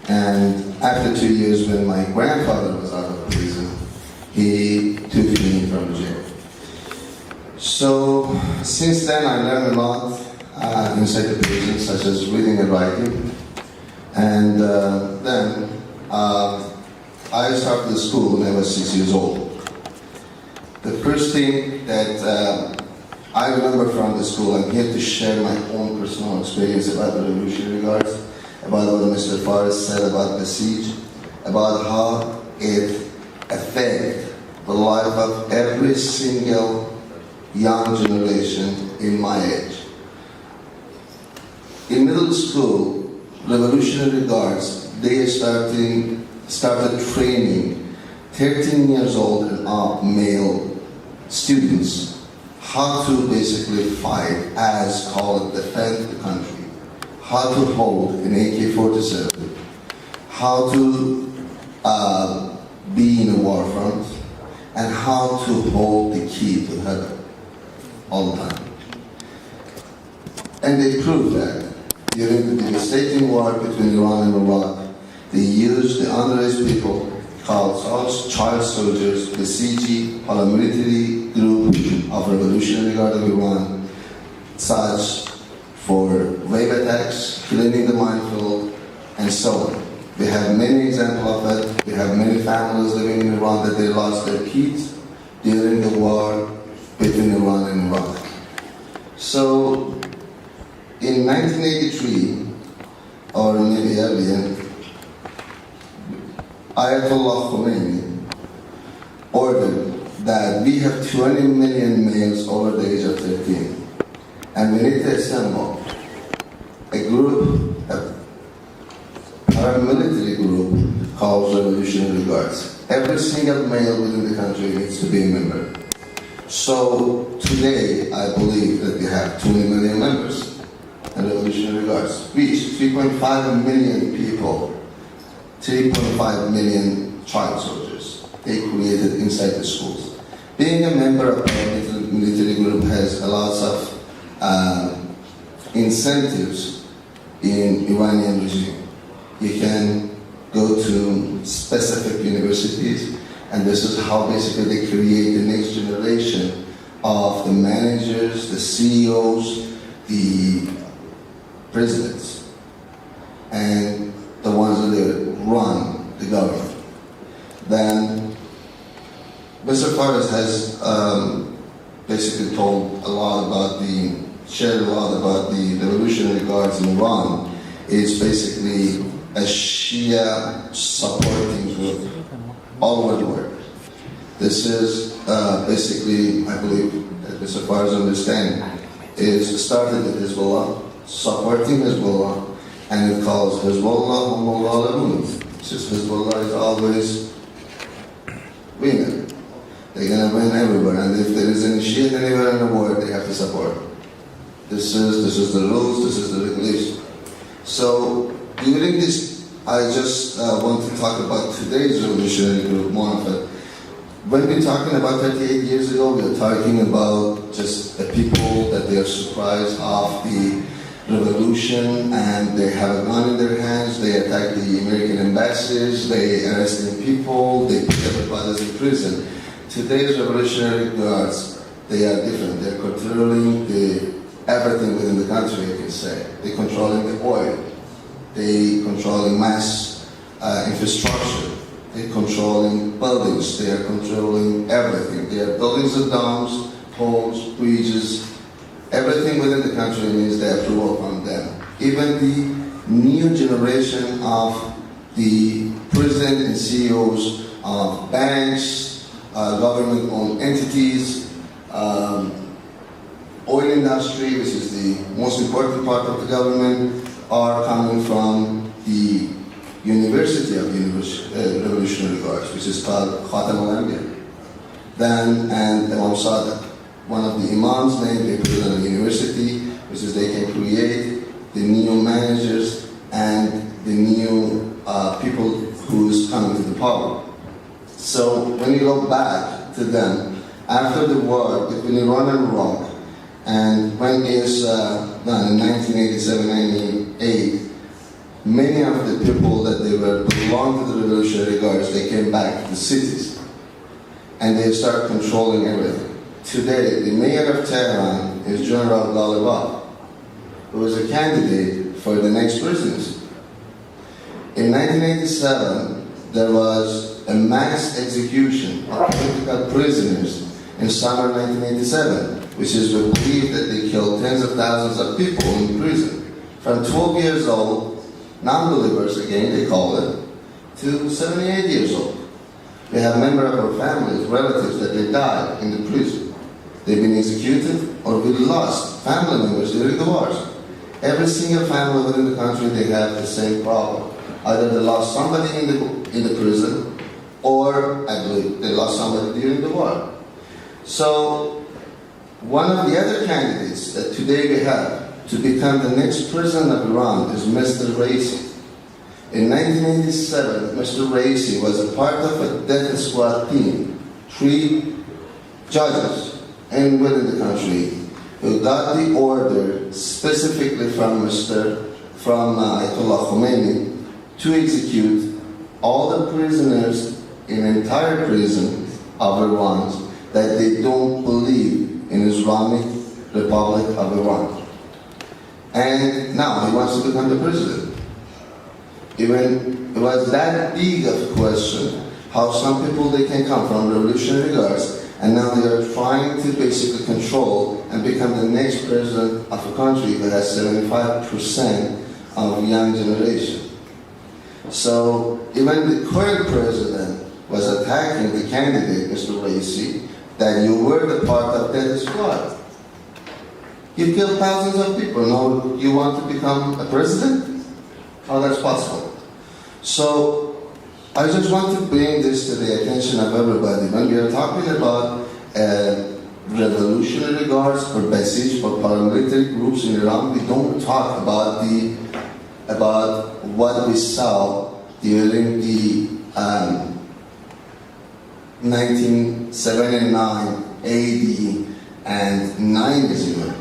And after 2 years, when my grandfather was out of prison, he took me from jail. So since then, I learned a lot inside the prison, such as reading and writing. And then I started the school when I was 6 years old. The first thing that I remember from the school, I'm here to share my own personal experience about the Revolutionary Guards, about what Mr. Forrest said about the siege, about how it affected the life of every single young generation in my age. In middle school, Revolutionary Guards, they started training 13 years old and up male students how to basically fight, as called defend the country, how to hold an AK-47, how to be in a war front, and how to hold the key to heaven all the time. And they proved that. During the devastating war between Iran and Iraq, they used the underage people called child soldiers, the CG, paramilitary group of Revolutionary Guard of Iran, such for wave attacks, cleaning the minefield, and so on. We have many examples of it. We have many families living in Iran that they lost their kids during the war between Iran and Iraq. So, in 1983, or maybe earlier, Ayatollah Khomeini ordered that we have 20 million males over the age of 13, and we need to assemble a group, a paramilitary group called Revolutionary Guards. Every single male within the country needs to be a member. So today, I believe that we have 20 million members in Revolutionary Guards, which 3.5 million people, 3.5 million child soldiers, they created inside the schools. Being a member of a military group has a lot of incentives in Iranian regime. You can go to specific universities, and this is how basically they create the next generation of the managers, the CEOs, the presidents, and the ones that run the government. Then Mr. Forrest has basically told a lot about shared a lot about the Revolutionary Guards in Iran. It's basically a Shia supporting group all over the world. This is basically, I believe, that Mr. Forrest understands, is started with Hezbollah, supporting Hezbollah, and it calls Hezbollah Hezbollah Lebanon. Since Hezbollah is always winning. They're going to win everywhere, and if there is any shit anywhere in the world, they have to support. This is the rules, this is the regulation. So during this, I just want to talk about today's revolutionary group, more of it. When we're talking about 38 years ago, we're talking about just the people that they are surprised of the revolution, and they have a gun in their hands, they attack the American ambassadors, they arresting people, they put everybody in prison. Today's revolutionary guards, they are different. They're controlling everything within the country, you can say. They're controlling the oil. They're controlling mass infrastructure. They're controlling buildings. They are controlling everything. They are buildings and domes, homes, bridges. Everything within the country needs the approval from them. Even the new generation of the president and CEOs of banks, government-owned entities, oil industry, which is the most important part of the government, are coming from the University of Revolutionary Guards, which is called Khatam al-Anbiya. Then, and Imam Sadiq, one of the imams named, they put it in a university, which is they can create the new managers and the new people who's coming to the power. So when you go back to them, after the war between Iran and Iraq, and when it's done in 1987-98, many of the people that they were belonged to the Revolutionary Guards, they came back to the cities, and they started controlling everything. Today, the mayor of Tehran is General Ghalibaf, who is a candidate for the next presidency. In 1987, there was a mass execution of political prisoners in summer 1987, which is believed that they killed tens of thousands of people in prison. From 12 years old, non-believers again, they call it, to 78 years old. We have members of our families, relatives that they died in the prison. They've been executed or we lost family members during the wars. Every single family within the country, they have the same problem. Either they lost somebody in the prison, or I believe they lost somebody during the war. So one of the other candidates that today we have to become the next president of Iran is Mr. Raisi. In 1987, Mr. Raisi was a part of a death squad team, 3 judges within the country who got the order specifically from Ayatollah Khomeini to execute all the prisoners in the entire prison of Iran that they don't believe in Islamic Republic of Iran. And now he wants to become the president. Even it was that big of a question how some people they can come from Revolutionary Guards, and now they are trying to basically control and become the next president of a country that has 75% of young generation. So even the current president was attacking the candidate, Mr. Raisi, that you were the part of that squad. You killed thousands of people. Now you want to become a president? How that's possible? So I just want to bring this to the attention of everybody. When we are talking about revolutionary guards or Basij or paramilitary groups in Iran, we don't talk about what we saw during the 1979, 80, and 90s even.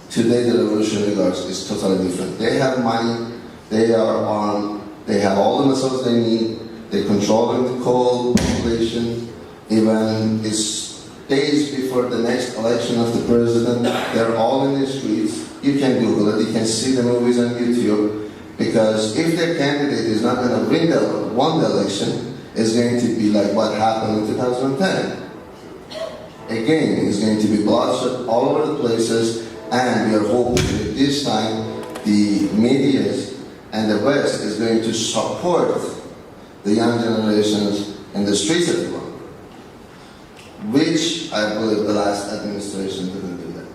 Today the Revolutionary Guards is totally different. They have money, they are armed, they have all the missiles they need, they're controlling the coal population. Even it's days before the next election of the president, they're all in the streets. You can Google it, you can see the movies on YouTube, because if their candidate is not going to win the election, it's going to be like what happened in 2010. Again, it's going to be bloodshed all over the places, and we are hoping that this time the media and the West is going to support the young generations in the streets of Iran, which I believe the last administration didn't do that.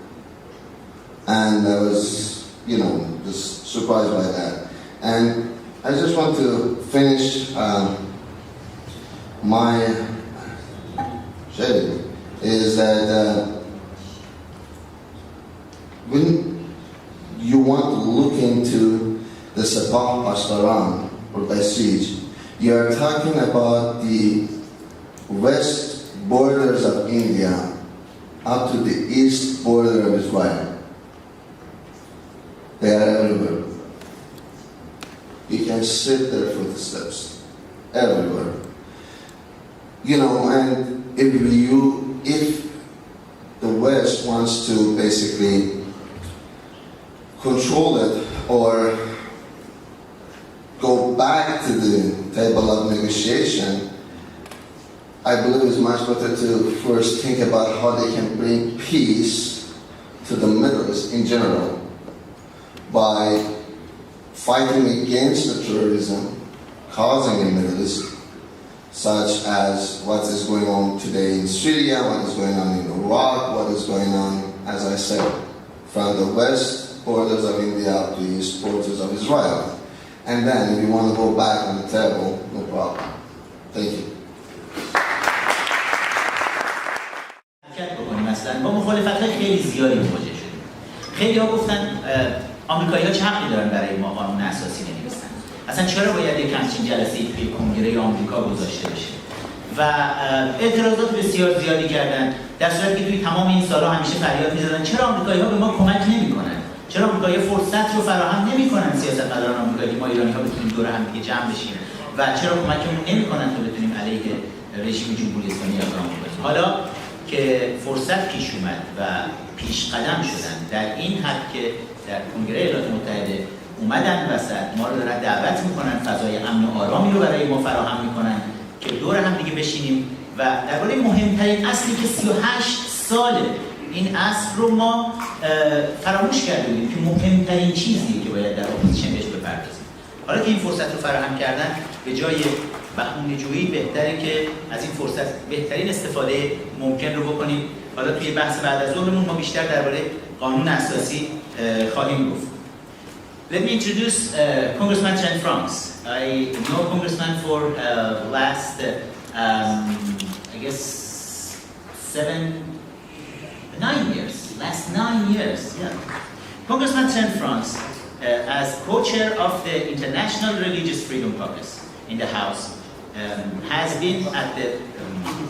And I was, just surprised by that. And I just want to finish my sharing is that when you want to look into the Sepah Ashtaran or Basij, you are talking about the west borders of India up to the east border of Israel. They are everywhere. You can sit there for the steps, everywhere. You know, and if the West wants to basically control it or go back to the table of negotiation, I believe it's much better to first think about how they can bring peace to the Middle East in general by fighting against the terrorism causing in the Middle East, such as what is going on today in Syria, what is going on in Iraq, what is going on, as I said, from the west borders of India up to the east borders of Israel. And then if you want to go back on the table, no problem. Thank you. مثلا با مخالفت‌های خیلی زیادی مواجه شدیم. خیلی‌ها گفتن آمریکایی‌ها چه حقی دارن برای ما قانون اساسی نمی‌نویسن؟ اصلا چرا باید یک همچین جلسه‌ای توی کنگره آمریکا گذاشته بشه؟ و اعتراضات بسیار زیادی کردن، در صورتی که توی تمام این سال‌ها همیشه فریاد می‌زدن چرا آمریکایی‌ها به ما کمک نمی‌کنن؟ چرا آمریکایی‌ها فرصت رو فراهم نمی‌کنن سیاستمداران آمریکایی ما ایرانی‌ها بتونیم دور هم دیگه جمع بشیم و چرا کمکمون نمی‌کنن تا بتونیم علیه رژیم جمهوری اسلامی اقدام کنیم؟ حالا که فرصت پیش اومد و پیش قدم شدن در این حد که در کنگره ایالات متحده اومدن وسط ما رو دارن دعوت میکنن، فضای امن و آرامی رو برای ما فراهم میکنن که دور هم دیگه بشینیم و درباره مهمترین اصلی که 38 ساله این اصل رو ما فراموش کرده بودیم که مهمترین چیزی که باید در اپوزیشن بهش بپردازیم. حالا که این فرصت رو فراهم کردن به جای بهونه‌جویی بهتره که از این فرصت بهترین استفاده ممکن رو بکنیم. حالا توی بحث بعد از ظهرمون ما بیشتر درباره قانون اساسی خواهیم گفت. Let me introduce Congressman Trent Franks. I know Congressman for last, I guess, 9 years. Last 9 years, yeah. Congressman Trent Franks, as co-chair of the International Religious Freedom Caucus in the House, has been at the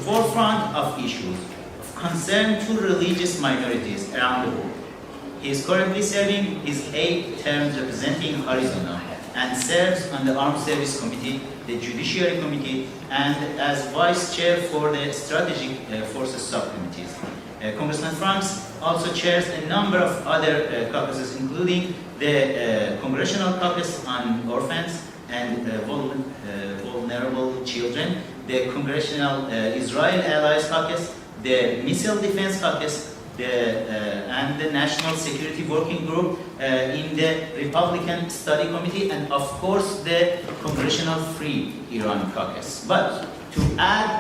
forefront of issues of concern to religious minorities around the world. He is currently serving his 8th term representing Arizona and serves on the Armed Service Committee, the Judiciary Committee, and as Vice Chair for the Strategic Forces Subcommittees. Congressman Franks also chairs a number of other caucuses, including the Congressional Caucus on Orphans and Vulnerable Children, the Congressional Israel Allies Caucus, the Missile Defense Caucus, and the National Security Working Group in the Republican Study Committee, and of course the Congressional Free Iran Caucus. But to add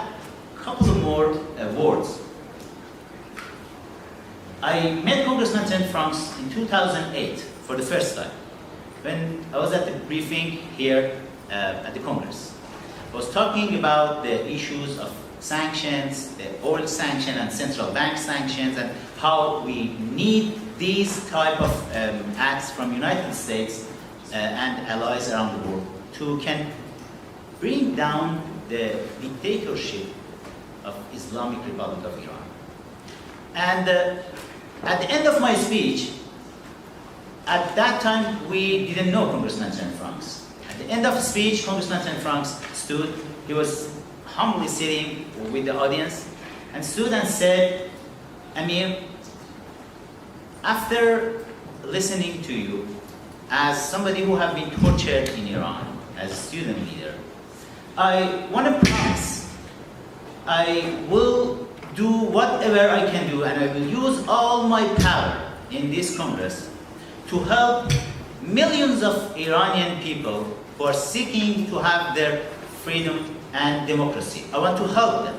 a couple of more words, I met Congressman Trent Franks in 2008 for the first time when I was at the briefing here at the Congress. I was talking about the issues of sanctions, the oil sanction and central bank sanctions, and how we need these type of acts from United States and allies around the world to can bring down the dictatorship of Islamic Republic of Iran. And at the end of my speech, at that time we didn't know Congressman Trent Franks. At the end of the speech, Congressman Trent Franks stood. He was humbly sitting with the audience and stood and said, Amir, after listening to you as somebody who have been tortured in Iran as a student leader, I want to promise I will do whatever I can do and I will use all my power in this Congress to help millions of Iranian people who are seeking to have their freedom and democracy. I want to help them.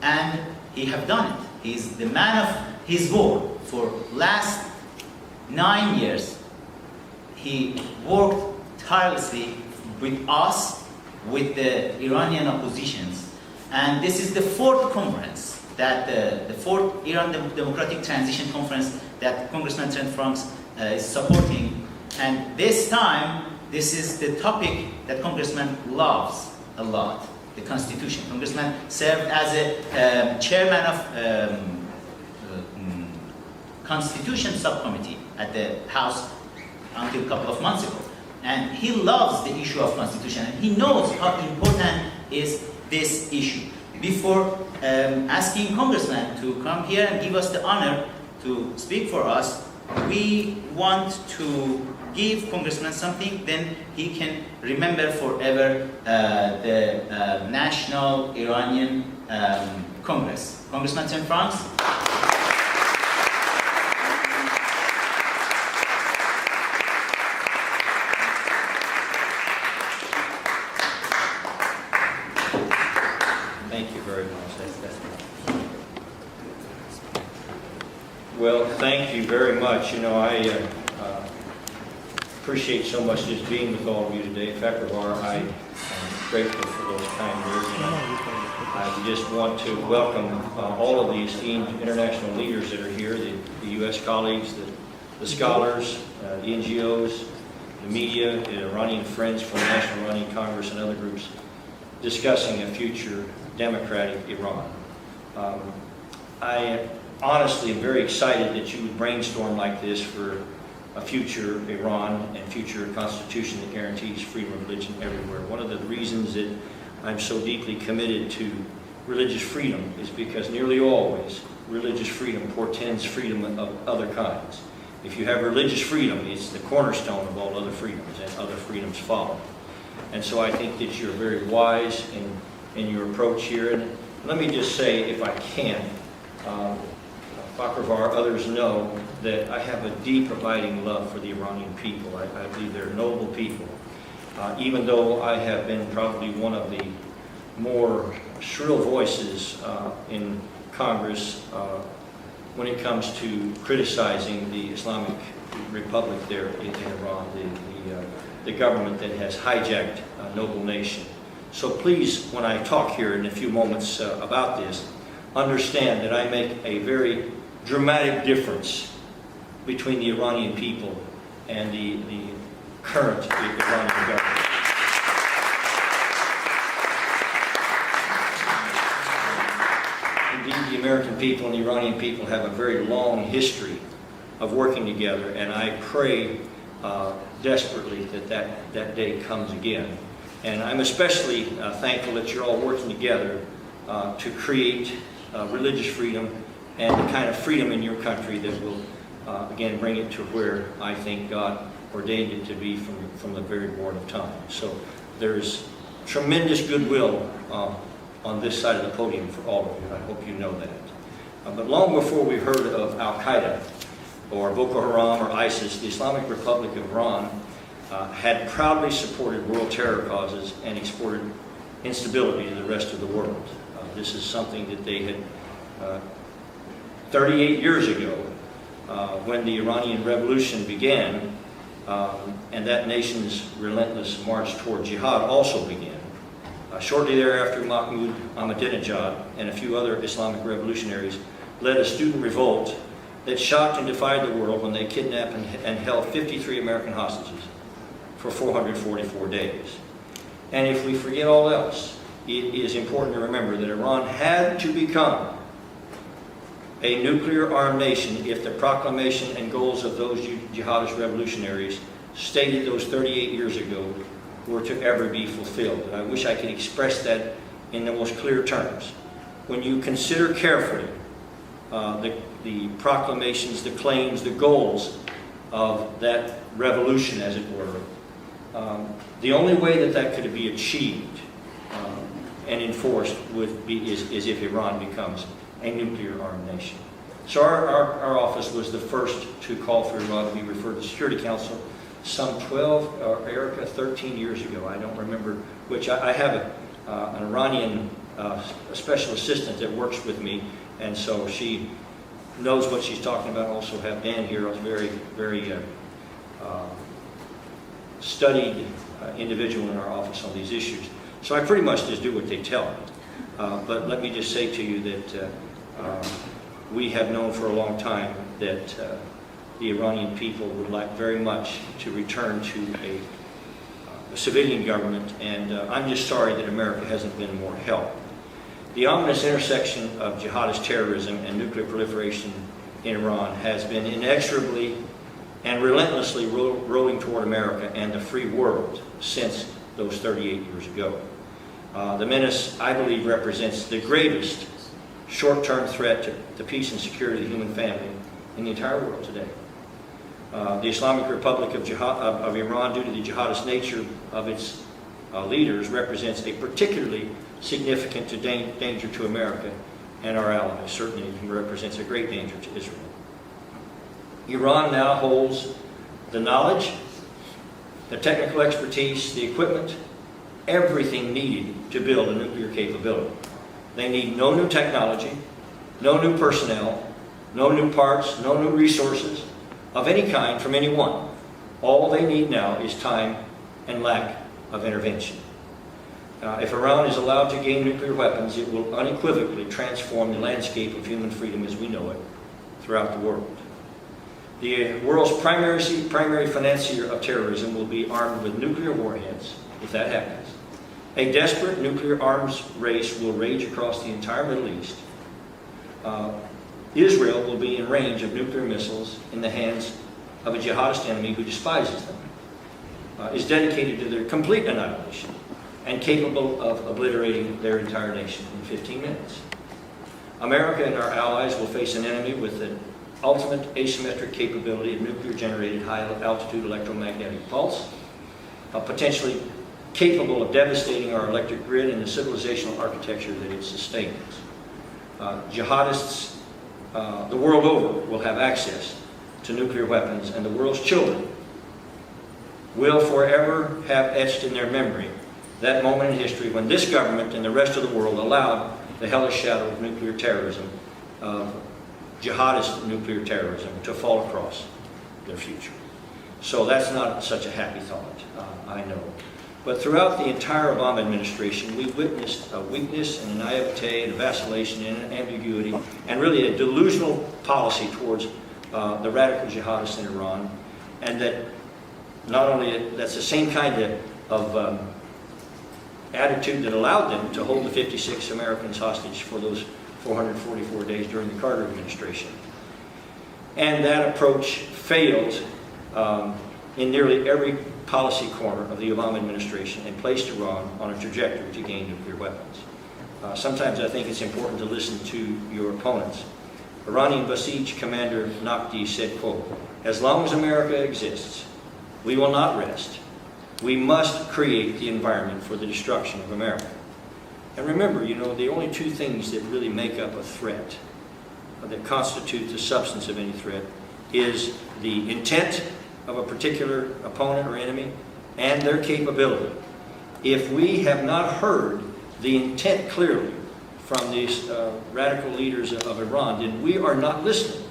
And he have done it. He's the man of his word. For last 9 years, he worked tirelessly with us, with the Iranian oppositions. And this is the fourth conference, that the fourth Iran Democratic Transition Conference that Congressman Trent-Franks is supporting. And this time, this is the topic that Congressman loves a lot, the Constitution. Congressman served as a chairman of Constitution Subcommittee at the House until a couple of months ago. And he loves the issue of Constitution, and he knows how important is this issue. Before asking Congressman to come here and give us the honor to speak for us, we want to give Congressman something, then he can remember forever the National Iranian Congress. Congressman Trent-Franks. Thank you very much. Well, thank you very much. You know, I appreciate so much just being with all of you today. Fakhrivar, I'm grateful for those kind words. I just want to welcome all of the esteemed international leaders that are here, the U.S. colleagues, the scholars, the NGOs, the media, the Iranian Friends from the National Iranian Congress and other groups discussing a future democratic Iran. I honestly am very excited that you would brainstorm like this for a future Iran and future constitution that guarantees freedom of religion everywhere. One of the reasons that I'm so deeply committed to religious freedom is because nearly always religious freedom portends freedom of other kinds. If you have religious freedom, it's the cornerstone of all other freedoms, and other freedoms follow. And so I think that you're very wise in your approach here. And let me just say, if I can, Fakhrivar, others know that I have a deep, abiding love for the Iranian people. I believe they're noble people. Even though I have been probably one of the more shrill voices in Congress when it comes to criticizing the Islamic Republic there in Iran, the government that has hijacked a noble nation. So please, when I talk here in a few moments about this, understand that I make a very dramatic difference between the Iranian people and the current Iranian government. Indeed, the American people and the Iranian people have a very long history of working together, and I pray desperately that day comes again. And I'm especially thankful that you're all working together to create religious freedom and the kind of freedom in your country that will, again, bring it to where I think God ordained it to be from the very born of time. So there's tremendous goodwill on this side of the podium for all of you. I hope you know that. But long before we heard of Al-Qaeda or Boko Haram or ISIS, the Islamic Republic of Iran had proudly supported world terror causes and exported instability to the rest of the world. This is something that they had 38 years ago when the Iranian Revolution began and that nation's relentless march toward jihad also began. Shortly thereafter, Mahmoud Ahmadinejad and a few other Islamic revolutionaries led a student revolt that shocked and defied the world when they kidnapped and held 53 American hostages for 444 days. And if we forget all else, it is important to remember that Iran had to become a nuclear-armed nation if the proclamation and goals of those jihadist revolutionaries stated those 38 years ago were to ever be fulfilled. And I wish I could express that in the most clear terms. When you consider carefully the proclamations, the claims, the goals of that revolution, as it were, the only way that could be achieved and enforced is if Iran becomes a nuclear-armed nation. So our office was the first to call for Iran to be referred to the Security Council some 12, or Erica, 13 years ago. I don't remember which. I have an Iranian special assistant that works with me, and so she knows what she's talking about. Also have Dan here. I was very, very studied individual in our office on these issues. So I pretty much just do what they tell me. But let me just say to you that we have known for a long time that the Iranian people would like very much to return to a civilian government, and I'm just sorry that America hasn't been more help. The ominous intersection of jihadist terrorism and nuclear proliferation in Iran has been inexorably and relentlessly rolling toward America and the free world since those 38 years ago. The menace, I believe, represents the gravest short-term threat to the peace and security of the human family in the entire world today. The Islamic Republic of Iran, due to the jihadist nature of its leaders, represents a particularly significant danger to America and our allies. Certainly it represents a great danger to Israel. Iran now holds the knowledge, the technical expertise, the equipment, everything needed to build a nuclear capability. They need no new technology, no new personnel, no new parts, no new resources of any kind from anyone. All they need now is time and lack of intervention. If Iran is allowed to gain nuclear weapons, it will unequivocally transform the landscape of human freedom as we know it throughout the world. The world's primary financier of terrorism will be armed with nuclear warheads, if that happens. A desperate nuclear arms race will rage across the entire Middle East. Israel will be in range of nuclear missiles in the hands of a jihadist enemy who despises them, is dedicated to their complete annihilation, and capable of obliterating their entire nation in 15 minutes. America and our allies will face an enemy with an ultimate asymmetric capability of nuclear-generated high-altitude electromagnetic pulse, potentially capable of devastating our electric grid and the civilizational architecture that it sustains. Jihadists the world over will have access to nuclear weapons, and the world's children will forever have etched in their memory that moment in history when this government and the rest of the world allowed the hellish shadow of nuclear terrorism, jihadist nuclear terrorism, to fall across their future. So that's not such a happy thought, I know. But throughout the entire Obama administration, we witnessed a weakness and a naivete and a vacillation and an ambiguity and really a delusional policy towards the radical jihadists in Iran, and that not only that's the same kind of attitude that allowed them to hold the 56 Americans hostage for those 444 days during the Carter administration. And that approach failed in nearly every policy corner of the Obama administration and placed Iran on a trajectory to gain nuclear weapons. Sometimes I think it's important to listen to your opponents. Iranian Basij Commander Naqvi said, quote, "As long as America exists, we will not rest. We must create the environment for the destruction of America." And remember, you know, the only two things that really make up a threat, that constitute the substance of any threat, is the intent of a particular opponent or enemy and their capability. If we have not heard the intent clearly from these radical leaders of Iran, then we are not listening.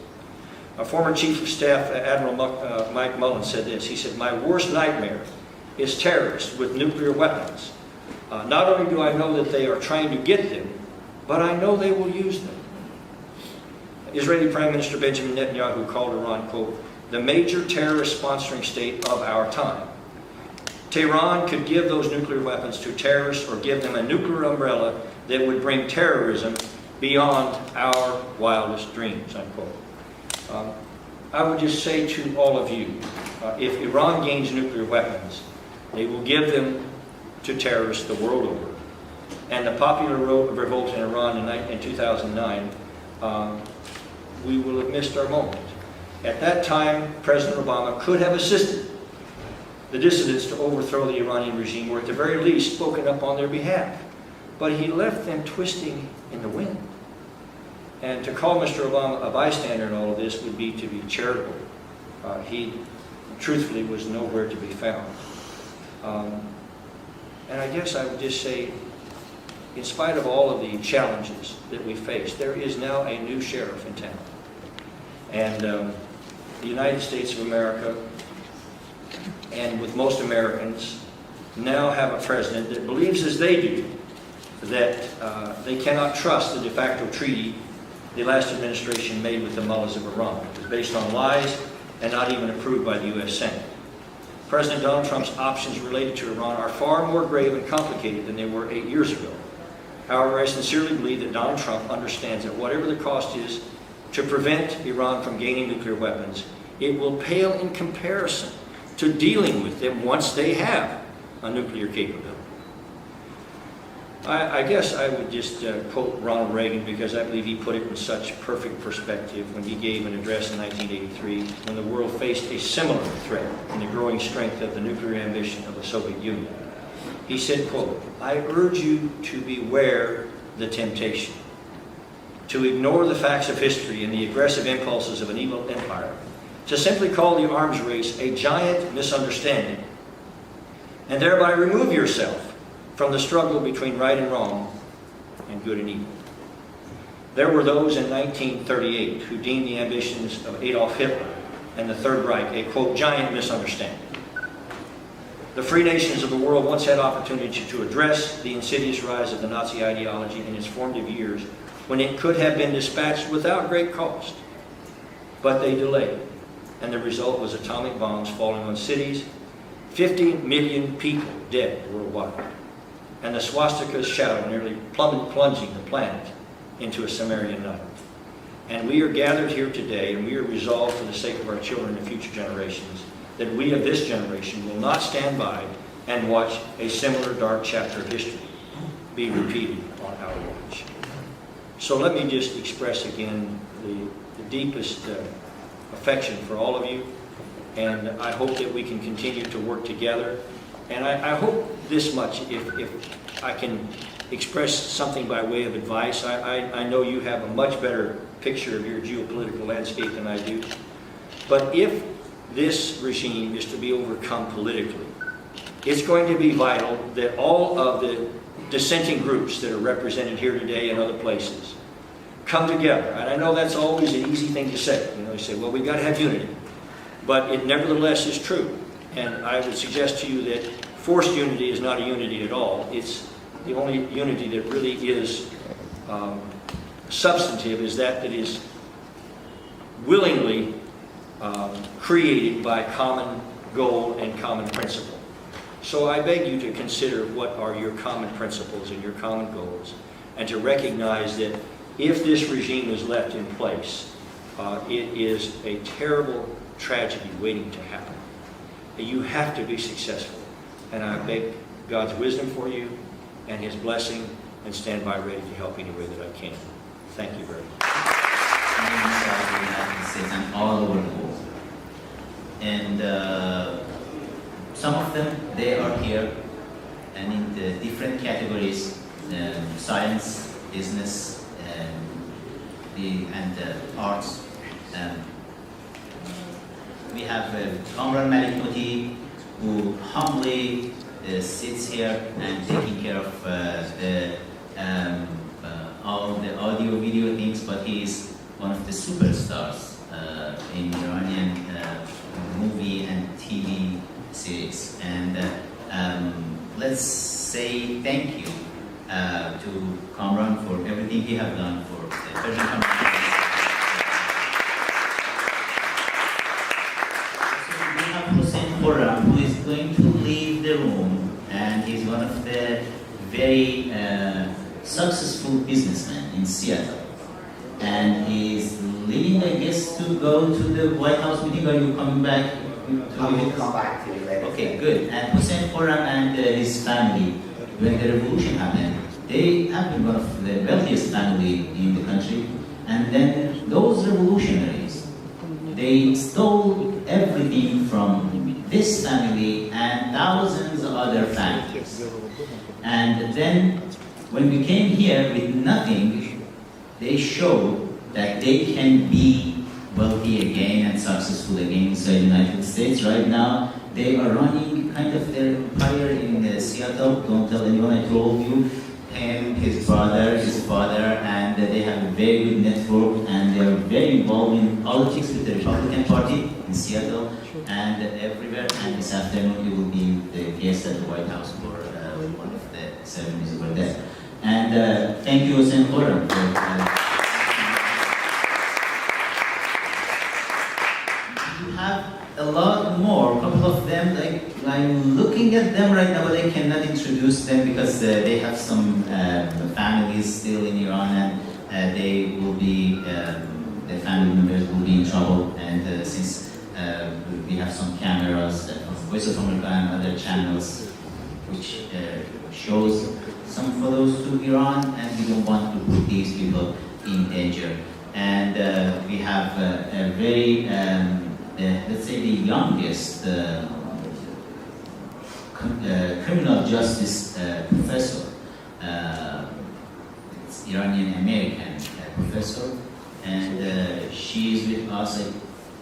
A former Chief of Staff, Admiral Mike Mullen, said this. He said, "My worst nightmare is terrorists with nuclear weapons. Not only do I know that they are trying to get them, but I know they will use them." Israeli Prime Minister Benjamin Netanyahu called Iran, quote, "the major terrorist sponsoring state of our time." Tehran could give those nuclear weapons to terrorists or give them a nuclear umbrella that would bring terrorism beyond our wildest dreams, unquote. I would just say to all of you, if Iran gains nuclear weapons, they will give them to terrorists the world over. And the popular revolt in Iran in 2009, we will have missed our moment. At that time, President Obama could have assisted the dissidents to overthrow the Iranian regime, or at the very least spoken up on their behalf. But he left them twisting in the wind. And to call Mr. Obama a bystander in all of this would be to be charitable. He truthfully was nowhere to be found. And I guess I would just say, in spite of all of the challenges that we face, there is now a new sheriff in town. And the United States of America and with most Americans, now have a president that believes as they do that they cannot trust the de facto treaty the last administration made with the mullahs of Iran. It was based on lies and not even approved by the U.S. Senate. President Donald Trump's options related to Iran are far more grave and complicated than they were 8 years ago. However, I sincerely believe that Donald Trump understands that whatever the cost is to prevent Iran from gaining nuclear weapons, it will pale in comparison to dealing with them once they have a nuclear capability. I guess I would just quote Ronald Reagan, because I believe he put it in such perfect perspective when he gave an address in 1983 when the world faced a similar threat in the growing strength of the nuclear ambition of the Soviet Union. He said, quote, "I urge you to beware the temptation to ignore the facts of history and the aggressive impulses of an evil empire, to simply call the arms race a giant misunderstanding, and thereby remove yourself from the struggle between right and wrong and good and evil." There were those in 1938 who deemed the ambitions of Adolf Hitler and the Third Reich a, quote, giant misunderstanding. The free nations of the world once had opportunity to address the insidious rise of the Nazi ideology in its formative years when it could have been dispatched without great cost. But they delayed, and the result was atomic bombs falling on cities, 50 million people dead worldwide, and the swastika's shadow nearly plunging the planet into a Sumerian night. And we are gathered here today, and we are resolved for the sake of our children and future generations that we of this generation will not stand by and watch a similar dark chapter of history be repeated on our watch. So let me just express again the deepest affection for all of you, and I hope that we can continue to work together. And I hope this much, if I can express something by way of advice. I know you have a much better picture of your geopolitical landscape than I do. But if this regime is to be overcome politically, it's going to be vital that all of the dissenting groups that are represented here today and other places come together. And I know that's always an easy thing to say. You know, you say, well, we've got to have unity. But it nevertheless is true. And I would suggest to you that forced unity is not a unity at all. It's the only unity that really is substantive is that is willingly created by common goal and common principle. So I beg you to consider what are your common principles and your common goals, and to recognize that if this regime is left in place, it is a terrible tragedy waiting to happen. You have to be successful, and I beg God's wisdom for you and His blessing, and stand by ready to help any way that I can. Thank you very much. The United States and all over the world. And some of them, they are here, and in the different categories, science, business, and arts. We have Kamran Malik Muti, who humbly sits here and taking care of all the audio, video things, but he is one of the superstars in Iranian movie and TV series. And let's say thank you to Kamran for everything he has done for the Persian community. Who is going to leave the room, and he's one of the very successful businessmen in Seattle, and he's leaving, I guess, to go to the White House meeting. Are you coming back? I will come back to you later. Okay, good. And Hussein Khorram and his family, when the revolution happened, they have been one of the wealthiest family in the country, and then those revolutionaries, they stole everything from this family and thousands of other families. And then when we came here with nothing, they showed that they can be wealthy again and successful again inside the United States. Right now, they are running kind of their empire in Seattle. Don't tell anyone I told you. Him, his brother, his father, and they have a very good network, and they are very involved in politics with the Republican Party in Seattle and everywhere. And this afternoon he will be the guest at the White House for one of the ceremonies over there. And thank you, Hossein Khorram, for you have a lot more, a couple of them, like I'm looking at them right now, but I cannot introduce them because they have some families still in Iran, and they will be, their family members will be in trouble. And since we have some cameras of Voice of America and other channels which shows some photos to Iran, and we don't want to put these people in danger. And we have a very, let's say the youngest criminal justice professor, it's Iranian American professor, and she is with us. I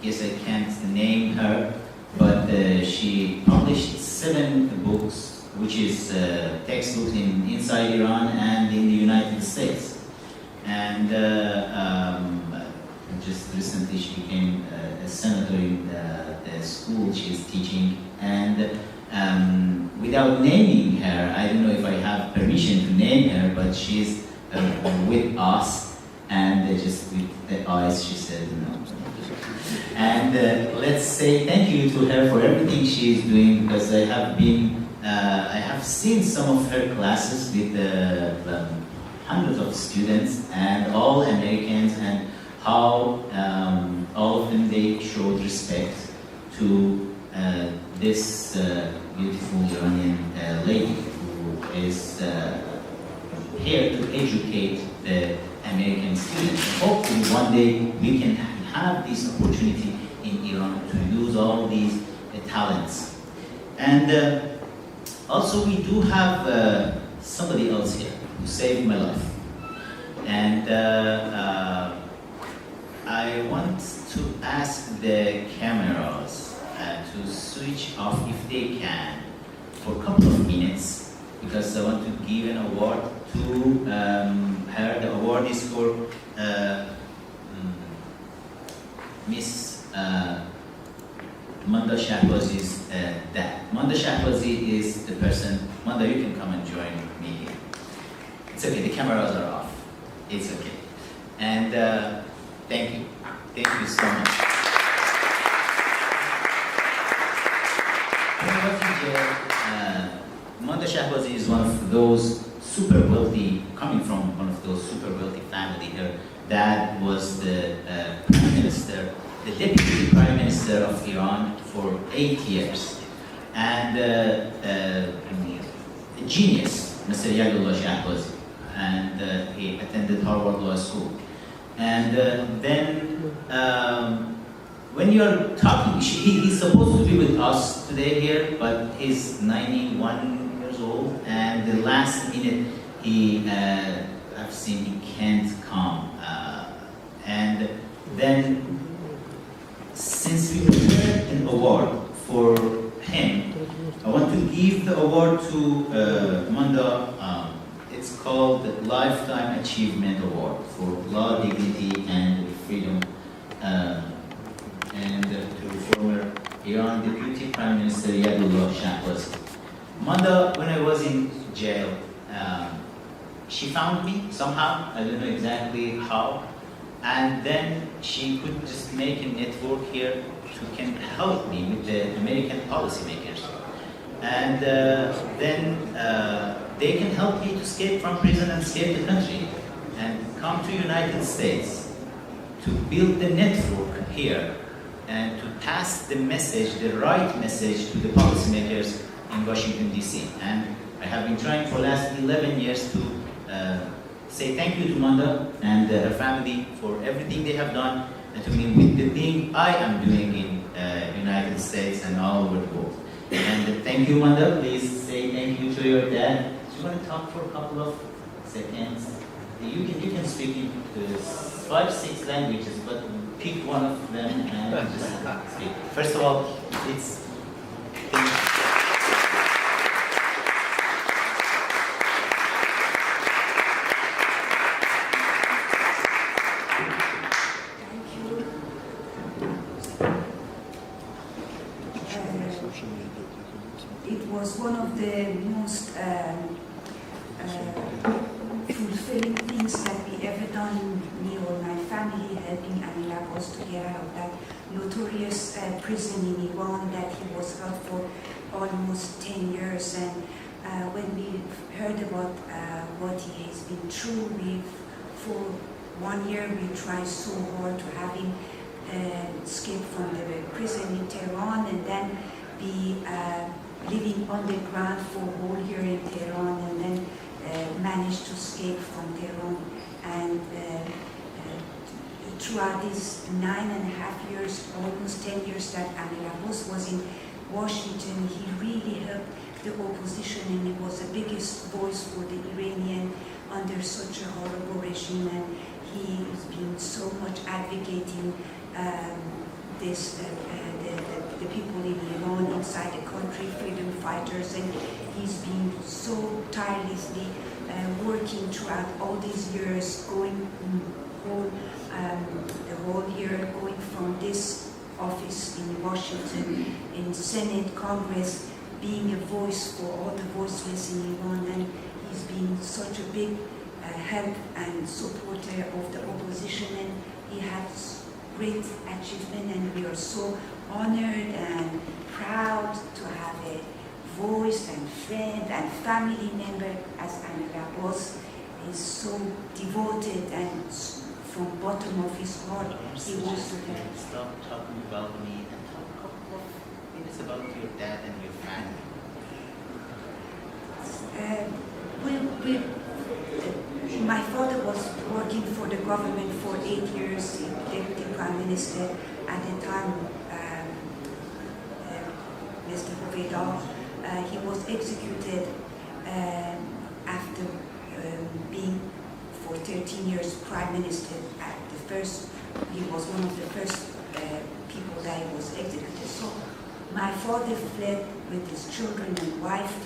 guess I can't name her, but she published 7 books, which is textbooks inside Iran and in the United States. And just recently she became a senator in the school she is teaching. And without naming her, I don't know if I have permission to name her, but she's with us, and just with the eyes she said no. And let's say thank you to her for everything she is doing, because I have seen some of her classes with hundreds of students and all Americans, and how all of them, they showed respect to this beautiful Iranian lady who is here to educate the American students. And hopefully one day we can have this opportunity in Iran to use all these talents. And also we do have somebody else here who saved my life. And I want to ask the cameras to switch off if they can for a couple of minutes, because I want to give an award to her. The award is for Miss Manda Shahbazi's dad. Manda Shahbazi is the person. Manda, you can come and join me here. It's okay, the cameras are off. It's okay. And thank you. Thank you so much. Manda Shahbazi is one of those super wealthy, coming from one of those super wealthy family. Her dad was the prime minister, the deputy prime minister of Iran for 8 years. And a genius, Mr. Yadullah Shahbazi. And he attended Harvard Law School. And then when you're talking, he's supposed to be with us today here, but he's 91 years old, and the last minute I've seen he can't come. And then since we prepared an award for him, I want to give the award to Manda. It's called the Lifetime Achievement Award for Law, Dignity, and Freedom, and to former Iran Deputy Prime Minister Yadullah Shahbazi. Manda, when I was in jail, she found me somehow, I don't know exactly how, and then she could just make a network here to can help me with the American policymakers. And then they can help me to escape from prison and escape the country and come to United States to build the network here and to pass the message, the right message to the policymakers in Washington, D.C. And I have been trying for the last 11 years to say thank you to Manda and her family for everything they have done, and to me with the thing I am doing in United States and all over the world. And thank you, Manda. Please say thank you to your dad. Do you want to talk for a couple of seconds? You can speak in 5-6 languages, but pick one of them and just speak. First of all, it's most fulfilling things that we ever done, me or my family, helping Amir Abbas to get out of that notorious prison in Iran that he was held for almost 10 years. And when we heard about what he has been through, for 1 year we tried so hard to have him escape from the prison in Tehran, and then be living on the ground for a whole year in Tehran, and then managed to escape from Tehran. And throughout these 9.5 years, almost 10 years that Amir Abbas was in Washington, he really helped the opposition, and he was the biggest voice for the Iranian under such a horrible regime. And he's been so much advocating the people in Iran inside the country, freedom fighters, and he's been so tirelessly working throughout all these years, going the whole year, going from this office in Washington, in Senate, Congress, being a voice for all the voiceless in Iran. And he's been such a big help and supporter of the opposition, and he has great achievement, and we are so honored and proud to have a voice and friend and family member as Amir Abbas. Is so devoted, and from bottom of his heart he wants to help. Stop talking about me and talk a couple of minutes about your dad and your family. My father was working for the government for 8 years, deputy prime minister at the time, Mr. Guzar. He was executed after being for 13 years prime minister. He was one of the first people that was executed. So my father fled with his children and wife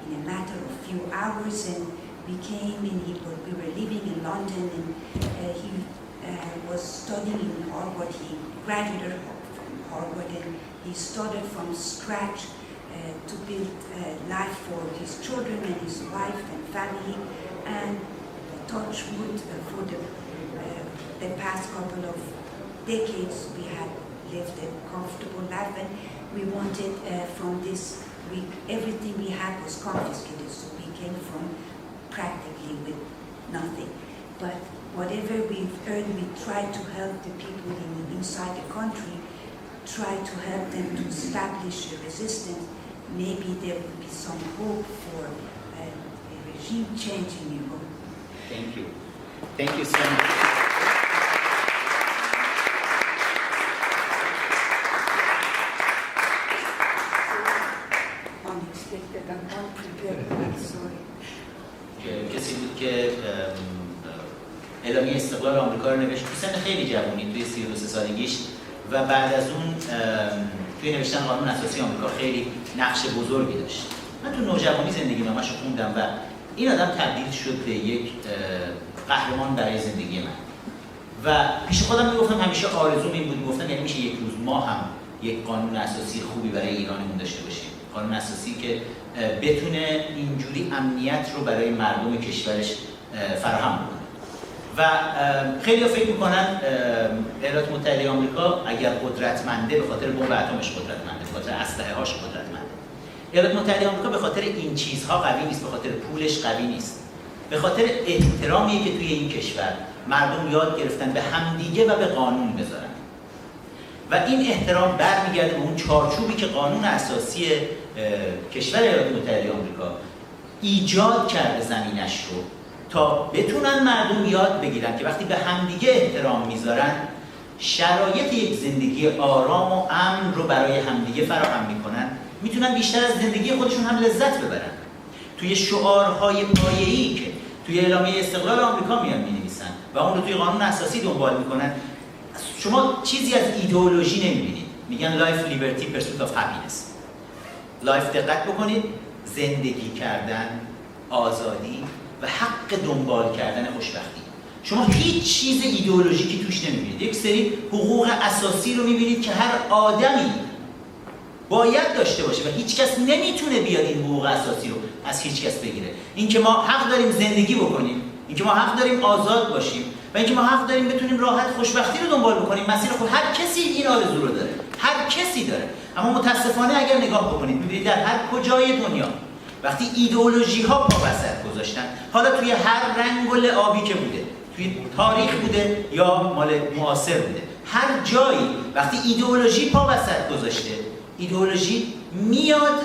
in a matter of few hours, and we were living in London, and he was studying in Harvard. He graduated from Harvard, and he started from scratch to build life for his children and his wife and family. And touch wood, for the past couple of decades, we had lived a comfortable life, and we wanted from this, everything we had was confiscated, so we came from practically with nothing. But whatever we've earned, we tried to help the people inside the country, try to help them to establish a resistance. Maybe there will be some hope for a regime change in Europe. Thank you. Thank you so much. Unexpected and unprepared. I'm sorry. کسی بود که اعلامیه استقلال آمریکا رو نوشت تو سن خیلی جوانی، توی 32 سالگیش، و بعد از اون توی نوشتن قانون اساسی آمریکا خیلی نقش بزرگی داشت. من تو نوجوانی زندگی نامه‌شو خوندم و این آدم تبدیل شد به یک قهرمان برای زندگی من. و پیش خودم میگفتم همیشه آرزوم این بود، میگفتم یعنی میشه یک روز ما هم یک قانون اساسی خوبی برای ایرانمون داشته باشیم. قانون اساسی که بتونه اینجوری امنیت رو برای مردم کشورش فراهم کنه. و خیلی فکر میکنن ایالات متحده آمریکا اگر قدرتمنده به خاطر بمب اتمش قدرتمنده، به خاطر اسلحه هاش قدرتمنده. ایالات متحده آمریکا به خاطر این چیزها قوی نیست، به خاطر پولش قوی نیست. به خاطر احترامی که توی این کشور مردم یاد گرفتن به همدیگه و به قانون بذارن. و این احترام برمیگرده به اون چارچوبی که قانون اساسی کشور ایالات متحده آمریکا ایجاد کرده زمینش رو تا بتونن مردم یاد بگیرن که وقتی به همدیگه احترام میذارن شرایط یک زندگی آرام و امن رو برای همدیگه فراهم میکنن، میتونن بیشتر از زندگی خودشون هم لذت ببرن. توی شعارهای پایه‌ای که توی اعلامیه استقلال آمریکا میان مینویسن و اون رو توی قانون اساسی دنبال میکنن، شما چیزی از ایدئولوژی نمیبینید. میگن لایف لیبرتی پرسوت آف هپینس. لایف، دقت بکنید، زندگی کردن، آزادی و حق دنبال کردن خوشبختی. شما هیچ چیز ایدئولوژیکی توش نمیبینید. یک سری حقوق اساسی رو میبینید که هر آدمی باید داشته باشه و هیچ کس نمیتونه بیاد این حقوق اساسی رو از هیچ کس بگیره. اینکه ما حق داریم زندگی بکنیم، اینکه ما حق داریم آزاد باشیم و اینکه ما حق داریم بتونیم راحت خوشبختی رو دنبال بکنیم، مسیر خود هر کسی این آرزو رو داره، هر کسی داره. اما متاسفانه اگر نگاه بکنید می‌بینید در هر کجای دنیا وقتی ایدئولوژی ها پا وسط گذاشتن، حالا توی هر رنگ و لعابی که بوده، توی تاریخ بوده یا مال معاصر بوده، هر جایی وقتی ایدئولوژی پا وسط گذاشته، ایدئولوژی میاد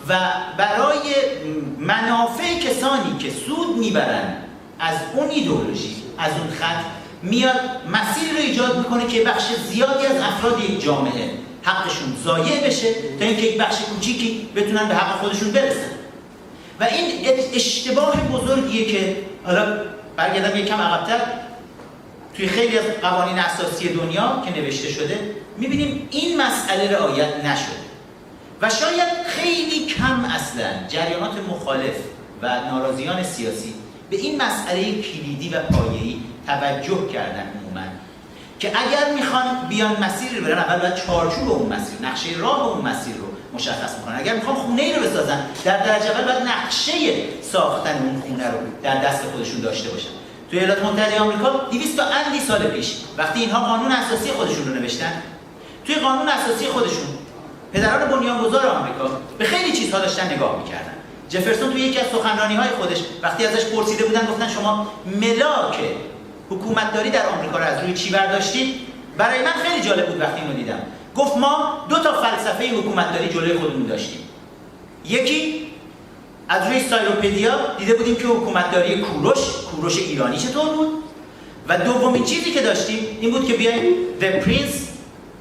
و برای منافع کسانی که سود میبرن از اون ایدئولوژی، از اون خط، میاد مسیر رو ایجاد میکنه که بخش زیادی از افراد یک جامعه حقشون ضایع بشه تا اینکه یک بخش کوچیکی بتونن به حق خودشون برسن. و این اشتباه بزرگیه که حالا برگردم یکم عقب‌تر، توی خیلی از قوانین اساسی دنیا که نوشته شده میبینیم این مسئله رعایت نشده و شاید خیلی کم اصلا جریانات مخالف و ناراضیان سیاسی به این مسئله کلیدی و پایه‌ای توجه کردن عموما، که اگر میخوان بیان مسیر رو برن، اول باید چارچوب اون مسیر، نقشه راه اون مسیر رو مشخص میکنن. اگر میخوان خونه ای رو بسازن، در درجه اول باید نقشه ساختن اون خونه رو در دست خودشون داشته باشن. توی ایالات متحده آمریکا 200 اندی سال پیش وقتی اینها قانون اساسی خودشون رو نوشتن، توی قانون اساسی خودشون پدران بنیانگذار آمریکا به خیلی چیزها داشتن نگاه میکردن. جفرسون توی یکی از سخنرانی‌های خودش وقتی ازش پرسیده بودن، گفتن شما ملاک حکومتداری در آمریکا رو از روی چی برداشتید؟ برای من خیلی جالب بود وقتی اینو دیدم. گفت ما 2 تا فلسفه حکومتداری جلوی خودمون داشتیم. یکی از روی سایروپدیا دیده بودیم که حکومتداری کوروش ایرانی چطور بود، و دومین چیزی که داشتیم این بود که بیایم The Prince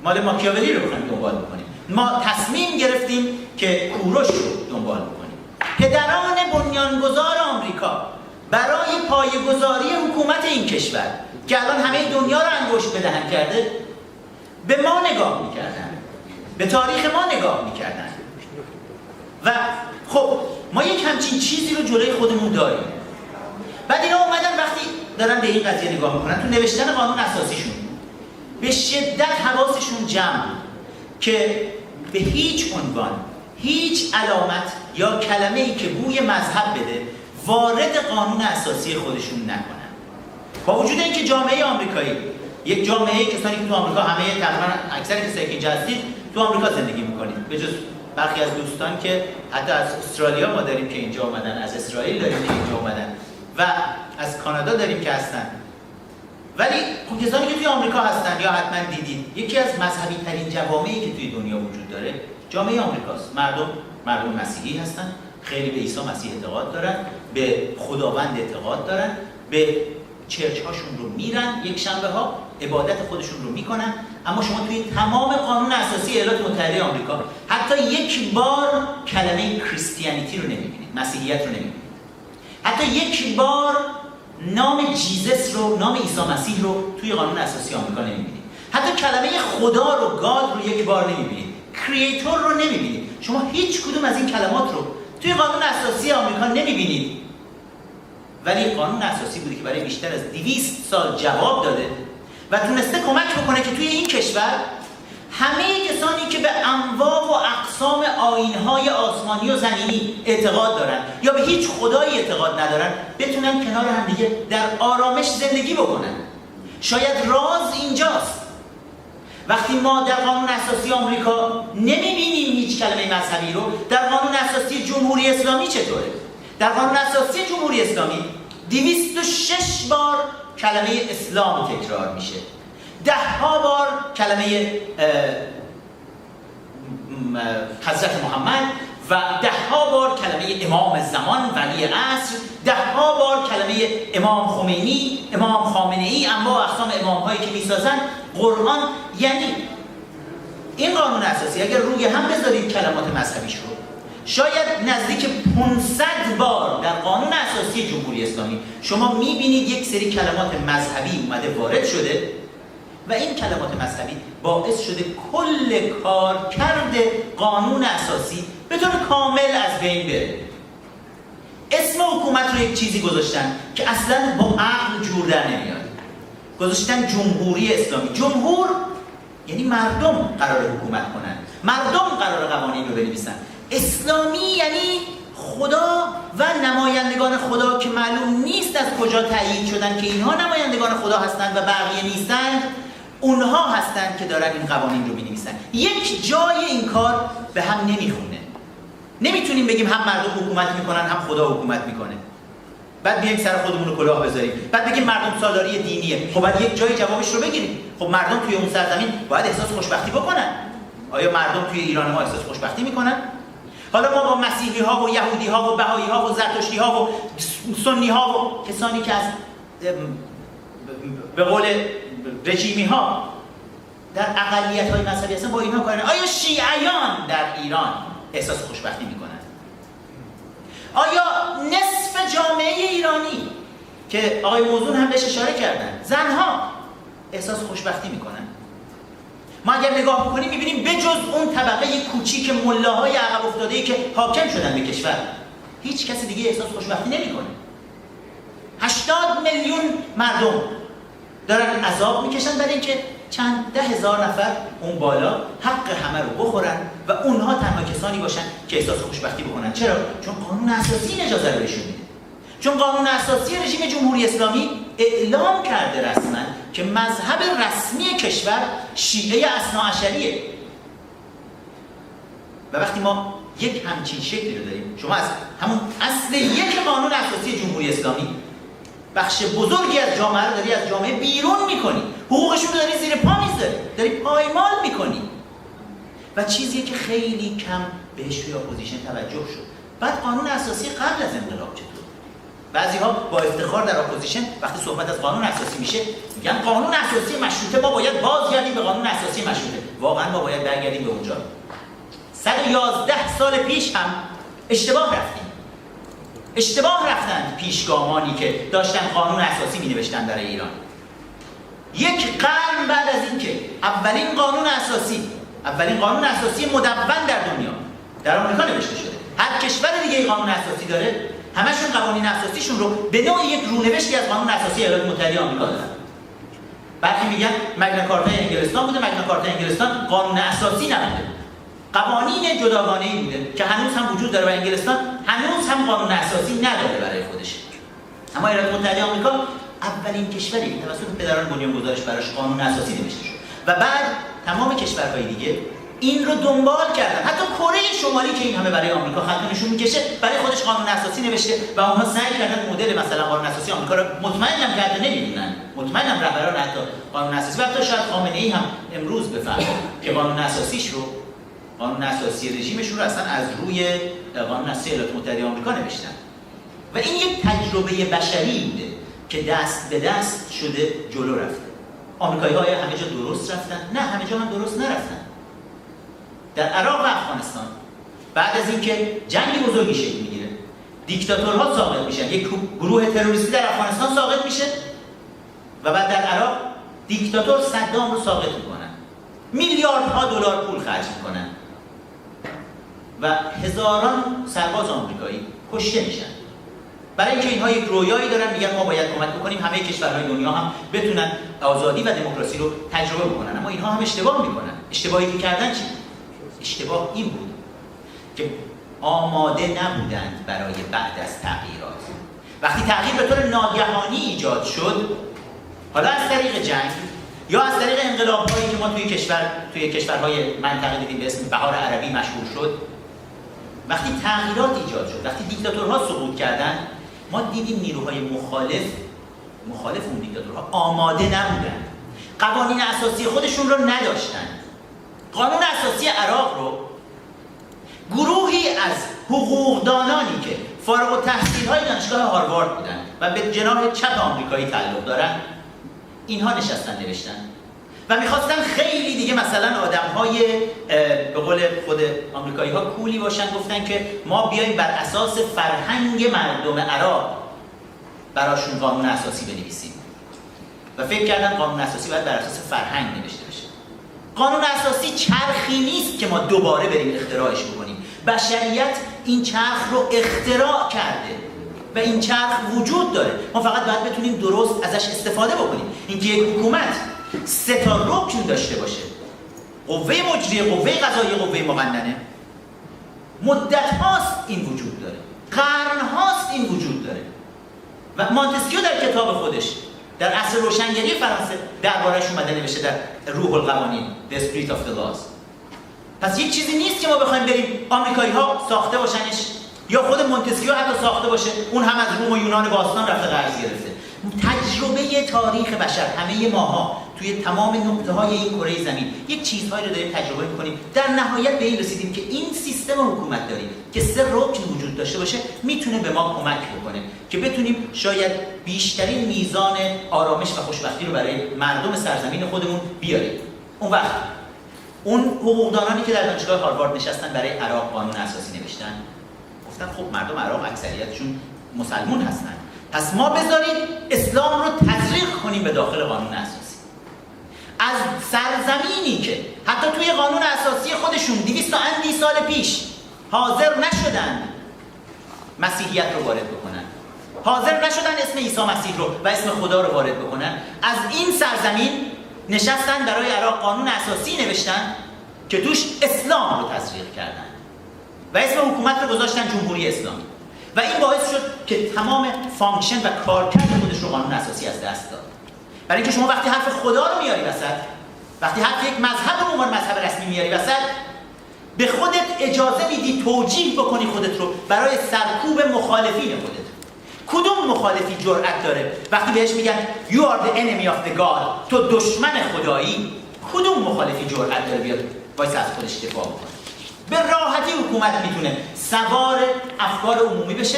مال ماکیاولی رو بخوایم دنبال بکنیم. ما تصمیم گرفتیم که کوروش رو دنبال بکنیم. پدران بنیانگذار آمریکا برای پایه‌گذاری حکومت این کشور که الان همه دنیا رو انگشت به دهن کرده، به ما نگاه میکردن، به تاریخ ما نگاه میکردن و خب ما یک همچین چیزی رو جلوی خودمون داریم. بعد اینا اومدن وقتی دارن به این قضیه نگاه میکنن، تو نوشتن قانون اساسیشون به شدت حواسشون جمع که به هیچ عنوان هیچ علامت یا کلمه‌ای که بوی مذهب بده وارد قانون اساسی خودشون نکنن. با وجود اینکه جامعه آمریکایی یک جامعه کسانی که تو آمریکا همه تقریبا اکثر کسایی که اینجا هستید تو آمریکا زندگی میکنید، به جز برخی از دوستان که حتی از استرالیا ما داریم که اینجا اومدن، از اسرائیل داریم که اینجا اومدن و از کانادا داریم که هستن. ولی خب کسانی که توی آمریکا هستن یا حتما دیدید، یکی از مذهبی ترین جوامعی که توی دنیا وجود داره جامعه آمریکاست. مردم مسیحی هستن، خیلی به عیسی مسیح اعتقاد دارن، به خداوند اعتقاد دارن، به چرچ هاشون رو میرن، یک شنبه ها عبادت خودشون رو میکنن. اما شما توی تمام قانون اساسی ایالات متحده آمریکا حتی یک بار کلمه کریستیانیتی رو نمیبینید، مسیحیت رو نمیبینید. حتی یک بار نام جیزس رو، نام عیسی مسیح رو توی قانون اساسی آمریکا نمیبینید. حتی کلمه خدا رو، گاد رو یک بار نمیبینید، کریئتور رو نمیبینید. شما هیچ کدوم از این کلمات رو توی قانون اساسی آمریکا نمیبینید. ولی قانون اساسی بوده که برای بیشتر از 200 سال جواب داده و تونسته کمک بکنه که توی این کشور همه کسانی که به انواع و اقسام آیین‌های آسمانی و زمینی اعتقاد دارن یا به هیچ خدایی اعتقاد ندارن بتونن کنار هم دیگه در آرامش زندگی بکنن. شاید راز اینجاست. وقتی ما در قانون اساسی آمریکا نمیبینیم هیچ کلمه مذهبی رو، در قانون اساسی جمهوری اسلامی چطوره؟ در قانون اساسی جمهوری اسلامی 206 بار کلمه اسلام تکرار میشه، 10 بار کلمه حضرت محمد و 10 بار کلمه امام زمان ولی عصر، 10 بار کلمه امام خمینی، امام خامنه‌ای، انواع اقسام امام هایی که میسازن قرآن. یعنی این قانون اساسی اگر روی هم بذارید کلمات مذهبیش رو، شاید نزدیک 500 بار در قانون اساسی جمهوری اسلامی شما میبینید یک سری کلمات مذهبی اومده وارد شده و این کلمات مذهبی باعث شده کل کارکرد قانون اساسی به طور کامل از بین بره. اسم حکومت رو یک چیزی گذاشتن که اصلا با عقل جور در نمیاد. گذاشتن جمهوری اسلامی. جمهور یعنی مردم قرار حکومت کنن. مردم قرار قوانین رو بنویسن. اسلامی یعنی خدا و نمایندگان خدا که معلوم نیست از کجا تایید شدن که اینها نمایندگان خدا هستند و بقیه نیستند، اونها هستند که دارن این قوانین رو می‌نویسن. یک جای این کار به هم نمیخونه. نمیتونیم بگیم هم مردم حکومت میکنن هم خدا حکومت میکنه، بعد بیایم سر خودمون رو کلاه بذاریم، بعد بگیم مردم سالاری دینیه. خب بعد یک جای جوابش رو بگیریم. خب مردم توی اون سرزمین باید احساس خوشبختی بکنن. آیا مردم توی ایران ما احساس خوشبختی میکنن؟ حالا ما با مسیحی ها و یهودی ها و بهایی ها و زرتشتی ها و سنی ها و کسانی که از به قول رژیمی ها در اقلیت های مذهبی هستن با اینها کارن. آیا شیعیان در ایران احساس خوشبختی میکنن؟ آیا نصف جامعه ایرانی که آقای موزون هم بهش اشاره کردن، زنها احساس خوشبختی میکنن؟ ما اگر نگاه بکنیم میبینیم بجز اون طبقه کوچیک ملاهای عقب افتاده‌ای که حاکم شدن به کشور، هیچ کسی دیگه احساس خوشبختی نمیکنه. 80 میلیون مردم دارن عذاب میکشن برای اینکه چند ده هزار نفر اون بالا حق همه رو بخورن و اونها تنها کسانی باشن که احساس خوشبختی بکنن. چرا؟ چون قانون اساسی اجازه رو بهشون میده. چون قانون اساسی رژیم جمهوری اسلامی اعلام کرده رسما که مذهب رسمی کشور شیعه اثناعشریه. و وقتی ما یک همچین شکلی رو داریم، شما از همون اصل یک قانون اساسی جمهوری اسلامی بخش بزرگی از جامعه رو داری از جامعه بیرون میکنی، حقوقشون رو داری زیر پا میذاری، داری پایمال میکنی و چیزی که خیلی کم بهش توی اپوزیشن توجه شد. بعد قانون اساسی قبل از انقلاب چطور؟ بعضی ها با افتخار در اپوزیشن وقتی صحبت از قانون اساسی میشه میگن قانون اساسی مشروطه، ما باید بازگردیم به قانون اساسی مشروطه. واقعا ما باید برگردیم به اونجا. 111 سال پیش هم اشتباه رفتند پیشگامانی که داشتن قانون اساسی می نوشتن برای ایران. یک قرن بعد از اینکه اولین قانون اساسی مدون در دنیا در آمریکا نوشته شده، هر کشور دیگه قانون اساسی داره، همشون قوانین اساسیشون رو به نوع یک رونوشتی از قانون اساسی ایالات متحده آمریکا دارن. بعضی میگن مگنا کارتا انگلستان بوده، مگنا کارتا انگلستان قانون اساسی نبوده، قوانین جداگانه‌ای بوده که هنوز هم وجود داره و انگلستان هنوز هم قانون اساسی نداره برای خودش. اما ایالات متحده آمریکا اولین کشوری که توسط پدران بنیانگذارش براش قانون اساسی نوشته شد و بعد تمام کشورهای دیگه این رو دنبال کردن. حتی کره شمالی که این همه برای آمریکا خط نشون میکشه برای خودش قانون اساسی نوشته و اونها سعی کردن مدل مثلا قانون اساسی آمریکا رو مطمئنم که نمیدونن، مطمئنم رهبران حتی قانون اساسی و حتی شاید خامنه‌ای هم امروز بفهمه که قانون اساسی رژیمشون رو اصلا از روی قانون اساسی ایالات متحده آمریکا نوشتن و این یک تجربه بشری بوده که دست به دست شده جلو رفته. آمریکایی‌ها همه جا درست رفتن؟ نه، همه جا هم درست نرفتن. در عراق و افغانستان بعد از اینکه جنگ بزرگی شکل میگیره، دیکتاتورها ساقط میشن، یک گروه تروریستی در افغانستان ساقط میشه و بعد در عراق دیکتاتور صدام رو ساقط میکنن، میلیاردها دلار پول خرج میکنن و هزاران سرباز آمریکایی کشته میشن برای اینکه اینها یک رویایی دارن، میگن ما باید کمک بکنیم همه کشورهای دنیا هم بتونن آزادی و دموکراسی رو تجربه بکنن. اما اینها هم اشتباه میکنن. اشتباهی که کردن چی؟ اشتباه این بود که آماده نبودند برای بعد از تغییرات. وقتی تغییر به طور ناگهانی ایجاد شد، حالا از طریق جنگ یا از طریق انقلاب‌هایی که ما توی کشورهای منطقه دیدیم به اسم بهار عربی مشهور شد، وقتی تغییرات ایجاد شد، وقتی دیکتاتورها سقوط کردند، ما دیدیم نیروهای مخالف اون دیکتاتورها آماده نبودند، قوانین اساسی خودشون رو نداشتند. قانون اساسی عراق رو گروهی از حقوقدانانی که فارغ التحصیل‌های دانشگاه هاروارد بودن و به جناح چپ آمریکایی تعلق دارن، اینها نشستن نوشتن و میخواستن خیلی دیگه مثلا آدم‌های به قول خود آمریکایی‌ها کولی باشن، گفتن که ما بیایم بر اساس فرهنگ مردم عراق براشون قانون اساسی بنویسیم و فکر کردن قانون اساسی باید بر اساس فرهنگ نوشته بشه. قانون اساسی چرخی نیست که ما دوباره بریم اختراعش بکنیم. بشریت این چرخ رو اختراع کرده و این چرخ وجود داره، ما فقط باید بتونیم درست ازش استفاده بکنیم. اینکه یک حکومت 3 تا رکن داشته باشه، قوه مجریه، قوه قضاییه، قوه مقننه. مدت هاست این وجود داره، قرن هاست این وجود داره و مونتسکیو در کتاب خودش در عصر روشنگری فرانسه درباره‌اش اومده نوشته در روح القوانین The Spirit of the Laws. پس یک چیزی نیست که ما بخوایم بریم آمریکایی‌ها ساخته باشنش یا خود مونتسکیو حتی ساخته باشه، اون هم از روم و یونان باستان رفته قرض گرفته. تجربه تاریخ بشر، همه ماها توی تمام نقطه‌های این کره زمین یک چیزهایی رو داریم تجربه می‌کنیم. در نهایت به این رسیدیم که این سیستم حکومتداری که 3 رکن وجود داشته باشه میتونه به ما کمک بکنه که بتونیم شاید بیشترین میزان آرامش و خوشبختی رو برای مردم سرزمین خودمون بیاریم. اون وقت اون حقوقدانانی که در دانشگاه هاروارد نشستن برای عراق قانون اساسی نوشتن، گفتن خب مردم عراق اکثریتشون مسلمان هستن، پس ما بذارید اسلام رو تزریق کنیم به داخل قانون اساسی. از سرزمینی که حتی توی قانون اساسی خودشون 200 و اندی سال پیش حاضر نشدن مسیحیت رو وارد بکنن، حاضر نشدن اسم عیسی مسیح رو و اسم خدا رو وارد بکنن، از این سرزمین نشستن برای عراق قانون اساسی نوشتن که توش اسلام رو تزریق کردن و اسم حکومت رو گذاشتن جمهوری اسلامی و این باعث شد که تمام فانکشن و کارکرد خودش رو قانون اساسی از دست داد. برای اینکه شما وقتی حرف خدا رو میاری وسط، وقتی حرف یک مذهب رو عنوان مذهب رسمی میاری وسط، به خودت اجازه میدی توجیه بکنی خودت رو برای سرکوب مخالفین خودت. کدوم مخالفی جرأت داره وقتی بهش میگن you are the enemy of the God، تو دشمن خدایی؟ کدوم مخالفی جرأت داره بیاد وایس از خودش دفاع بکنه؟ به راحتی حکومت میتونه سوار افکار عمومی بشه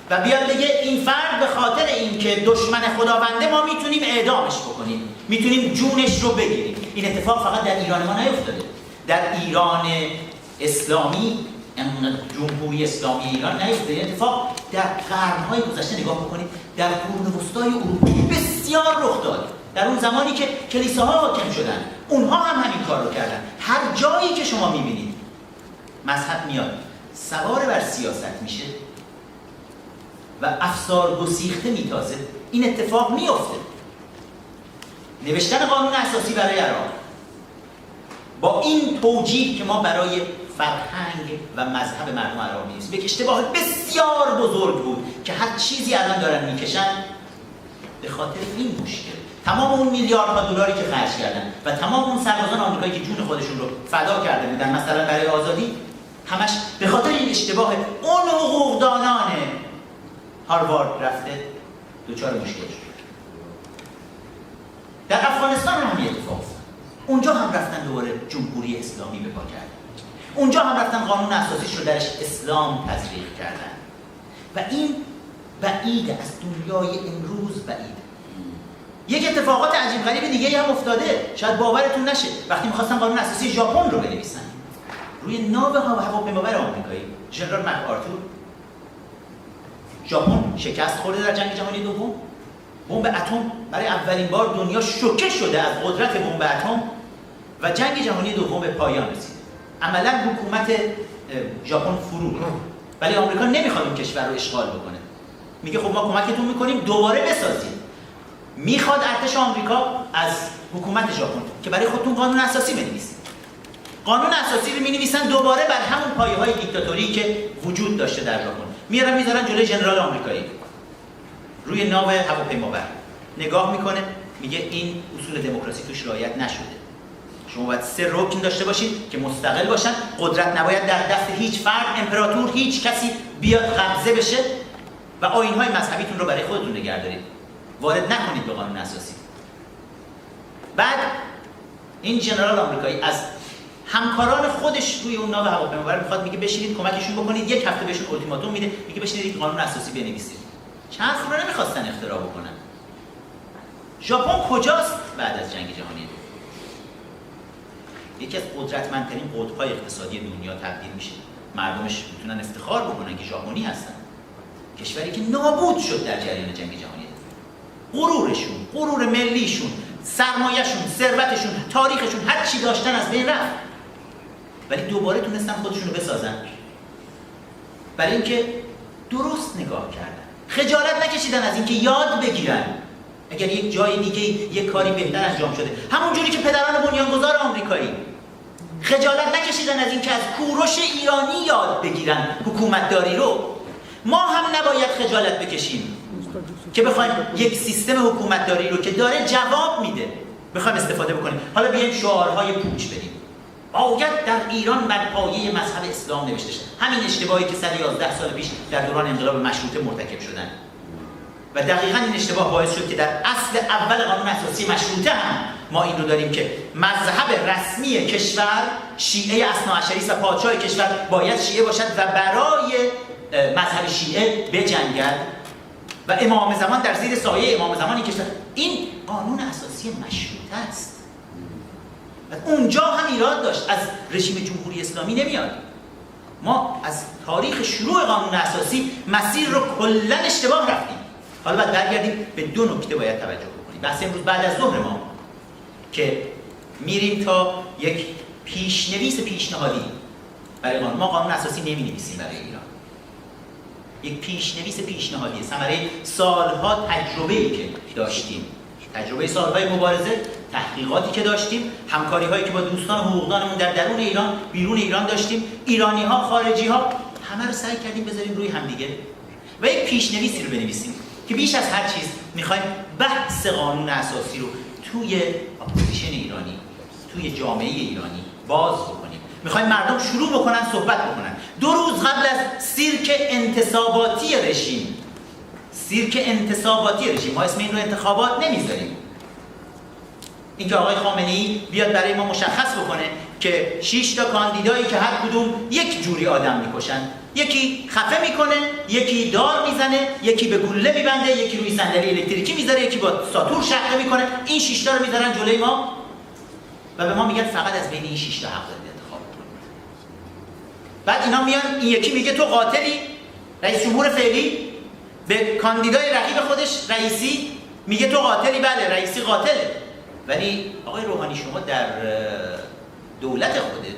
و بیاد بگه این فرد به خاطر اینکه دشمن خداونده ما میتونیم اعدامش بکنیم، میتونیم جونش رو بگیریم. این اتفاق فقط در ایران ما نیفتاده، در ایران اسلامی، جمهوری اسلامی ایران نیفتاده. این اتفاق در قرن‌های گذشته نگاه بکنید، در قرون وسطای اروپا بسیار رخ داد. در اون زمانی که کلیساها حاکم شدن، اونها هم همین کار رو کردن. هر جایی که شما میبینید مذهب میاد سوار بر سیاست میشه و افسار گسیخته میتازه، این اتفاق میفته. نوشتن قانون اساسی برای عراق با این توجیه که ما برای فرهنگ و مذهب مردم عراق می‌نویسیم، یک اشتباه بسیار بزرگ بود که هر چیزی الان دارن میکشن به خاطر این مشکل. تمام اون میلیاردها دلاری که خرج کردن و تمام اون سربازان آمریکایی که جون خودشون رو فدا کرده بودن مثلا برای آزادی، همش به خاطر این اشتباه اون حقوقدانان هاروارد رفته دچار مشکل شد. در افغانستان هم همین اتفاق افتاد. اونجا هم رفتن دوباره جمهوری اسلامی به پا کردن. اونجا هم رفتن قانون اساسیش رو درش اسلام تزریق کردن. و این بعید از دنیای امروز بعید. یک اتفاقات عجیب غریب دیگه هم افتاده، شاید باورتون نشه. وقتی می‌خواستن قانون اساسی ژاپن رو بنویسن، روی ناو هواپیمابر آمریکایی ژنرال مک‌آرتور، ژاپن شکست خورده در جنگ جهانی دوم، بمب اتم برای اولین بار دنیا شوکه شده از قدرت بمب اتم و جنگ جهانی دوم به پایان رسید. عملاً حکومت ژاپن فرو ریخت، ولی آمریکا نمیخواد این کشور رو اشغال بکنه. میگه خب ما کمکتون میکنیم دوباره بسازیم. میخواد ارتش آمریکا از حکومت ژاپن که برای خودتون قانون اساسی بنویسید. قانون اساسی رو می‌نویسن دوباره بر همون پایه‌های دیکتاتوری که وجود داشته در ژاپن. میذارن جلوی ژنرال آمریکایی روی ناو هواپیمابر نگاه میکنه، میگه این اصول دموکراسی توش رعایت نشده. شما باید 3 رکن داشته باشید که مستقل باشن، قدرت نباید در دست هیچ فرد، امپراتور، هیچ کسی بیاد قبضه بشه و آیین‌های مذهبیتون رو برای خودتون نگه دارید. وارد نکنید به قانون اساسی. بعد این ژنرال آمریکایی از همکاران خودش روی اون ناو هواپیمابر میخواد، میگه بشینید کمکشون بکنید. 1 هفته بهشون اولتیماتوم میده، میگه بشینید یک قانون اساسی بنویسید. چند رو نمیخواستن اختراع بکنن. ژاپن کجاست بعد از جنگ جهانی دوم؟ یکی از قدرتمندترین قطب‌های اقتصادی دنیا تبدیل میشه. مردمش میتونن افتخار بکنن که ژاپنی هستن. کشوری که نابود شد در جریان جنگ جهانی دوم. غرورشون، غرور ملیشون، سرمایه‌شون، ثروتشون، تاریخشون، هر چی داشتن از بین رفت. ولی دوباره تونستن خودشون رو بسازن. برای اینکه درست نگاه کردن. خجالت نکشیدن از اینکه یاد بگیرن. اگر یک جای دیگه یک کاری بهتر انجام شده، همون جوری که پدران بنیانگذار آمریکایی خجالت نکشیدن از اینکه از کوروش ایرانی یاد بگیرن حکومتداری رو. ما هم نباید خجالت بکشیم که بخوایم یک سیستم حکومتداری رو که داره جواب میده بخوایم استفاده بکنیم. حالا بیایم شعارهای پوچ بدیم. باید در ایران بر پایه مذهب اسلام نوشته شد. همین اشتباهی که 111 سال پیش در دوران انقلاب مشروطه مرتکب شدن و دقیقاً این اشتباه باعث شد که در اصل اول قانون اساسی مشروطه هم ما این رو داریم که مذهب رسمی کشور شیعه اثناعشری و پادشاه کشور باید شیعه باشد و برای مذهب شیعه بجنگد و امام زمان در زیر سایه امام زمانی کشور. این قانون اساسی مشروطه است. اونجا هم ایراد داشت، از رژیم جمهوری اسلامی نمیاد. ما از تاریخ شروع قانون اساسی مسیر رو کلا اشتباه رفتیم. حالا باید برگردیم به دو نکته باید توجه بکنیم. بحث امروز بعد از ظهر ما که میریم تا یک پیشنویس پیشنهادی برای قانون. ما قانون اساسی نمی‌نویسیم برای ایران. یک پیشنویس پیشنهادی ثمره سالها تجربه‌ای که داشتیم، تجربه سالهای مبارزه، تحقیقاتی که داشتیم، همکاری‌هایی که با دوستان حقوقدانمون در درون ایران، بیرون ایران داشتیم، ایرانی‌ها، خارجی‌ها، همه رو سعی کردیم بذاریم روی همدیگه و یک پیشنویسی رو بنویسیم که بیش از هر چیز می‌خوایم بحث قانون اساسی رو توی اپوزیشن ایرانی، توی جامعه ایرانی باز بکنیم. می‌خوایم مردم شروع بکنن صحبت بکنن. 2 روز قبل از سیرک انتصاباتی رژیم، ما اسم این رو انتخابات نمیذاریم. اینکه آقای خامنه‌ای بیاد برای ما مشخص بکنه که 6 تا کاندیدایی که هر کدوم یک جوری آدم میکشن، یکی خفه میکنه، یکی دار میزنه، یکی به گلوله میبنده، یکی روی صندلی الکتریکی میذاره، یکی با ساتور شقه میکنه، این 6 تا رو میذارن جلوی ما و به ما میگن فقط از بین این 6 تا حق دارید انتخاب کنید. بعد اینا میان، این یکی میگه تو قاتلی، رئیس جمهور فعلی به کاندیدای رقیب خودش رئیسی میگه تو قاتلی، بله رئیسی قاتله. ولی آقای روحانی شما در دولت خودت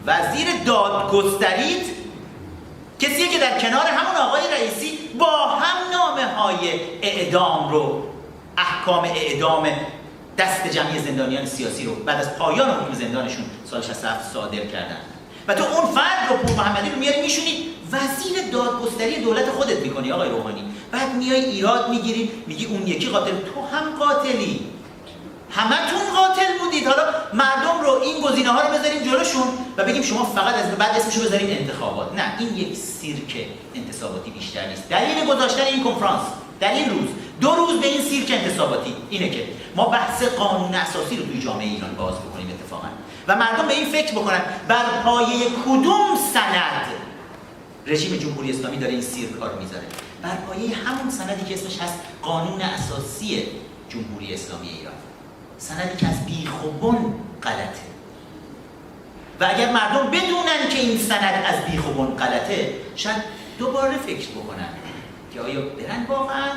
وزیر دادگستریت کسیه که در کنار همون آقای رئیسی با هم نامه‌های اعدام رو، احکام اعدام دست جمعی زندانیان سیاسی رو بعد از پایان حکم زندانشون سال 67 صادر کردن و تو اون فرد رو پور محمدی رو میاری میشونی وزیر دادگستری دولت خودت میکنی آقای روحانی. بعد میای ایراد میگیری میگی اون یکی قاتل، تو هم قاتلی، همتون قاتل بودید. حالا مردم رو این گزینه‌ها رو بذاریم جلوشون و بگیم شما فقط از بعد اسمشو بذاریم انتخابات. نه، این یک سیرک انتصاباتی بیشتر نیست. دلیل گذاشتن این کنفرانس در این روز، 2 روز به این سیرک انتصاباتی اینه که ما بحث قانون اساسی رو توی جامعه ایران باز بکنیم اتفاقا و مردم به این فکر بکنن بر پایه کدوم سند رژیم جمهوری اسلامی داره این سیرک‌ها رو میذاره. بر پایه همون سندی که اسمش هست قانون اساسی جمهوری اسلامی ایران، سندی که از بیخ و بن غلطه. و اگر مردم بدونن که این سند از بیخ و بن غلطه، شاید دوباره فکر بکنن که آیا برن واقعا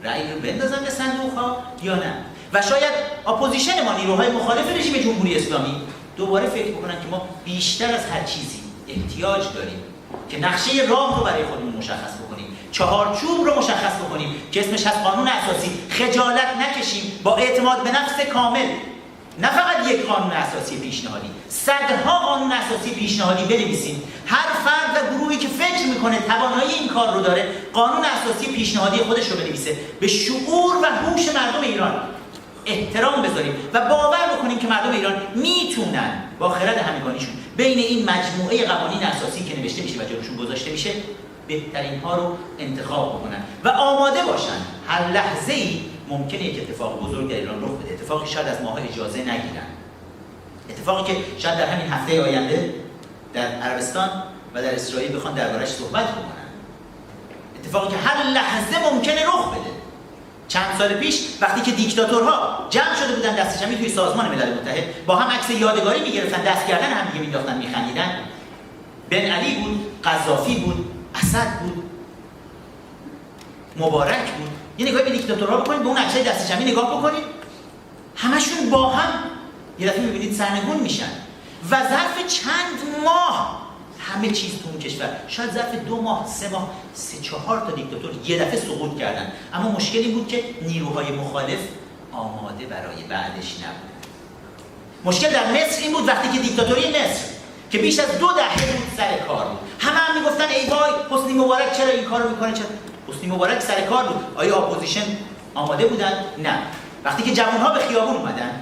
رأی رو بندازن به صندوق‌ها یا نه. و شاید اپوزیشن ما، نیروهای مخالف رژیم جمهوری اسلامی، دوباره فکر بکنن که ما بیشتر از هر چیزی احتیاج داریم که نقشه راه رو برای خودمون مشخص بکنیم، چهارچوب رو مشخص بکنیم که اسمش هست قانون اساسی. خجالت نکشیم، با اعتماد به نفس کامل، نه فقط یک قانون اساسی پیشنهادی، صدها قانون اساسی پیشنهادی بنویسیم. هر فرد و گروهی که فکر میکنه توانایی این کار رو داره، قانون اساسی پیشنهادی خودش رو بنویسه. به شعور و هوش مردم ایران احترام بذاریم و باور بکنیم که مردم ایران میتونن با خرد همگانیشون بین این مجموعه قوانین اساسی که نوشته میشه و جلوشون گذاشته میشه بهترین ها رو انتخاب بکنن و آماده باشن. هر لحظه ای ممکنه یک اتفاق بزرگ در ایران رخ بده، اتفاقی شاید از ماها اجازه نگیرن، اتفاقی که شاید در همین هفته آینده در عربستان و در اسرائیل بخوان دربارش صحبت بکنن، اتفاقی که هر لحظه ممکنه رخ بده. چند سال پیش وقتی که دیکتاتورها جمع شده بودن دست جمعی توی سازمان ملل متحد، با هم عکس یادگاری میگرفتن، دست کردن هم دیگه مینداختن، میخندیدن. بن علی بود، قذافی بود، اسد بود، مبارک بود. یه نگاهی به دیکتاتورها بکنید، به اون عکسای دست جمعی نگاه بکنید، همشون با هم یه دفعه میبینید سرنگون میشن و ظرف چند ماه همه چیز تو اون کشور، شاید ظرف 2 ماه، 3 ماه، 3-4 تا دیکتاتور یه دفعه سقوط کردن. اما مشکلی بود که نیروهای مخالف آماده برای بعدش نبودن. مشکل در مصر این بود وقتی که دیکتاتوری مصر که بیش از 2 دهه بود سر کار بود، همه میگفتن ای وای حسنی مبارک چرا این کارو میکنه، چرا حسنی مبارک سر کار بود. آیا اپوزیشن آماده بودن؟ نه. وقتی که جوانها به خیابون اومدن،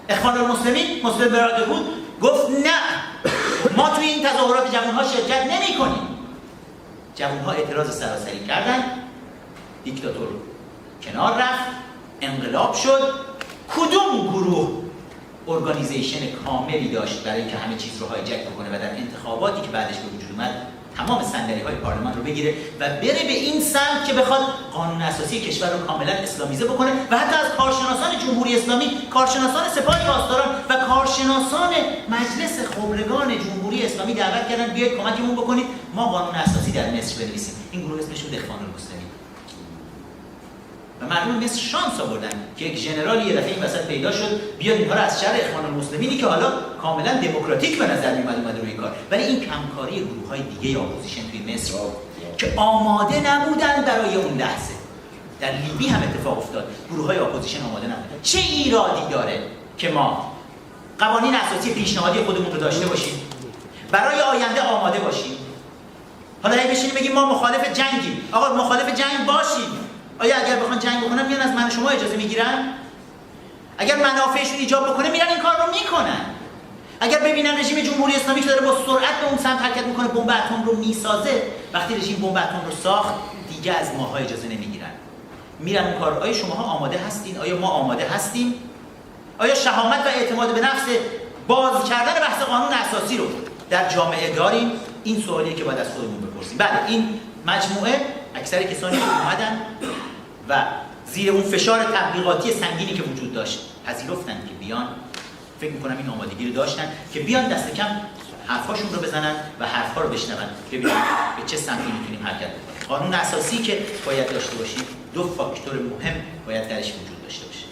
اخوان المسلمین مسلم براده بود گفت نه ما توی این تظاهرات جوانها شرکت نمی‌کنیم. جوانها اعتراض سراسری کردن، دیکتاتور کنار رفت، انقلاب شد. کدوم گروه ارگانیزیشن کاملی داشت برای اینکه همه چیز رو هایجک بکنه و در انتخاباتی که بعدش به وجود اومد تمام صندلی‌های پارلمان رو بگیره و بره به این سمت که بخواد قانون اساسی کشور رو کاملا اسلامیزه بکنه و حتی از کارشناسان جمهوری اسلامی، کارشناسان سپاه پاسداران و کارشناسان مجلس خبرگان جمهوری اسلامی دعوت کردن بیاید کمکمون بکنید ما قانون اساسی در مصر بنویسیم. این گروه اسمش بود اخوان المسلمین. و مردم مصر شانس آوردن که یک ژنرال یه دفعه این وسط پیدا شد بیاد اینها رو از شر اخوان المسلمینی که حالا کاملا دموکراتیک به نظر میاد اومده روی کار. ولی این کمکاری گروه‌های دیگه اپوزیشن توی مصر که آماده نبودن برای اون لحظه. در لیبی هم اتفاق افتاد. گروه‌های اپوزیشن آماده نبودن. چه ایرادی داره که ما قوانین اساسی پیشنهادی خودمون رو داشته باشیم، برای آینده آماده باشیم، حالا هی بشینیم بگیم ما مخالف جنگیم. آقا مخالف جنگ باشیم. آیا اگر بخوان جنگ بکنن میان از من و شما اجازه میگیرن؟ اگر منافعشون ایجاب بکنه میرن این کار رو میکنن. اگر ببینن رژیم جمهوری اسلامی که داره با سرعت به اون سمت حرکت میکنه بمب اتم رو میسازه، وقتی رژیم بمب اتم رو ساخت دیگه از ماها اجازه نمیگیرن، میرن اون کار. آیا شماها آماده هستین؟ آیا ما آماده هستیم؟ آیا شهامت و اعتماد به نفس باز کردن بحث قانون اساسی رو در جامعه داریم؟ این سوالیه که باید از خودمون بپرسیم. بله این مجموعه اکثر کسانی که اومدن و زیر اون فشار تبلیغاتی سنگینی که وجود داشت پذیرفتن که بیان، فکر میکنم این آمادگی رو داشتن که بیان دست کم حرفاشون رو بزنن و حرفها رو بشنون، ببینیم به چه سمتی میتونیم حرکت بکنیم. قانون اساسی که باید داشته باشیم 2 فاکتور مهم باید درش وجود داشته باشه.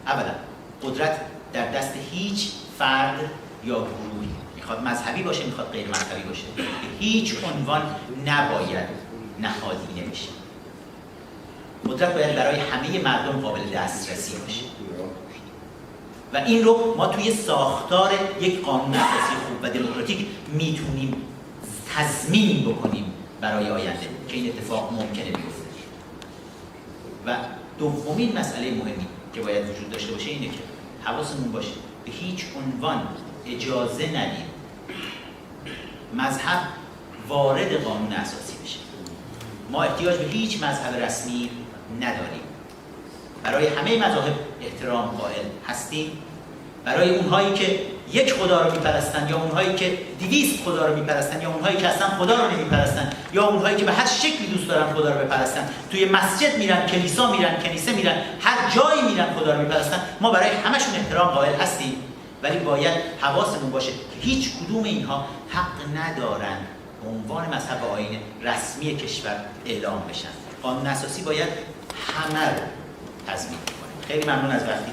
اولا قدرت در دست هیچ فرد یا گروهی، میخواد مذهبی باشه میخواد غیر مذهبی باشه، به هیچ عنوان نباید نهادینه بشه. قدرت باید برای همه مردم قابل دسترسی باشه و این رو ما توی ساختار یک قانون اساسی خوب و دموکراتیک میتونیم تضمین بکنیم برای آینده که این اتفاق ممکنه بیفته. و دومین مسئله مهمی که باید وجود داشته باشه اینه که حواسمون باشه به هیچ عنوان اجازه ندیم مذهب وارد قانون اساسی بشه. ما احتیاج به هیچ مذهب رسمی نداریم. برای همه مذاهب احترام قائل هستیم. برای اونهایی که یک خدا رو میپرستن یا اونهایی که 200 خدا رو میپرستن یا اونهایی که اصلا خدا رو نمیپرستن یا اونهایی که به هر شکلی دوست دارن خدا رو بپرستن، توی مسجد میرن، کلیسا میرن، کنیسه میرن، هر جایی میرن خدا رو میپرستن، ما برای همشون احترام قائل هستیم. ولی باید حواسمون باشه که هیچ کدوم اینها حق ندارن به عنوان مذهب و آیین رسمی کشور اعلام بشن. قانون اساسی باید همه رو تضمین کنه. خیلی ممنون از وقتی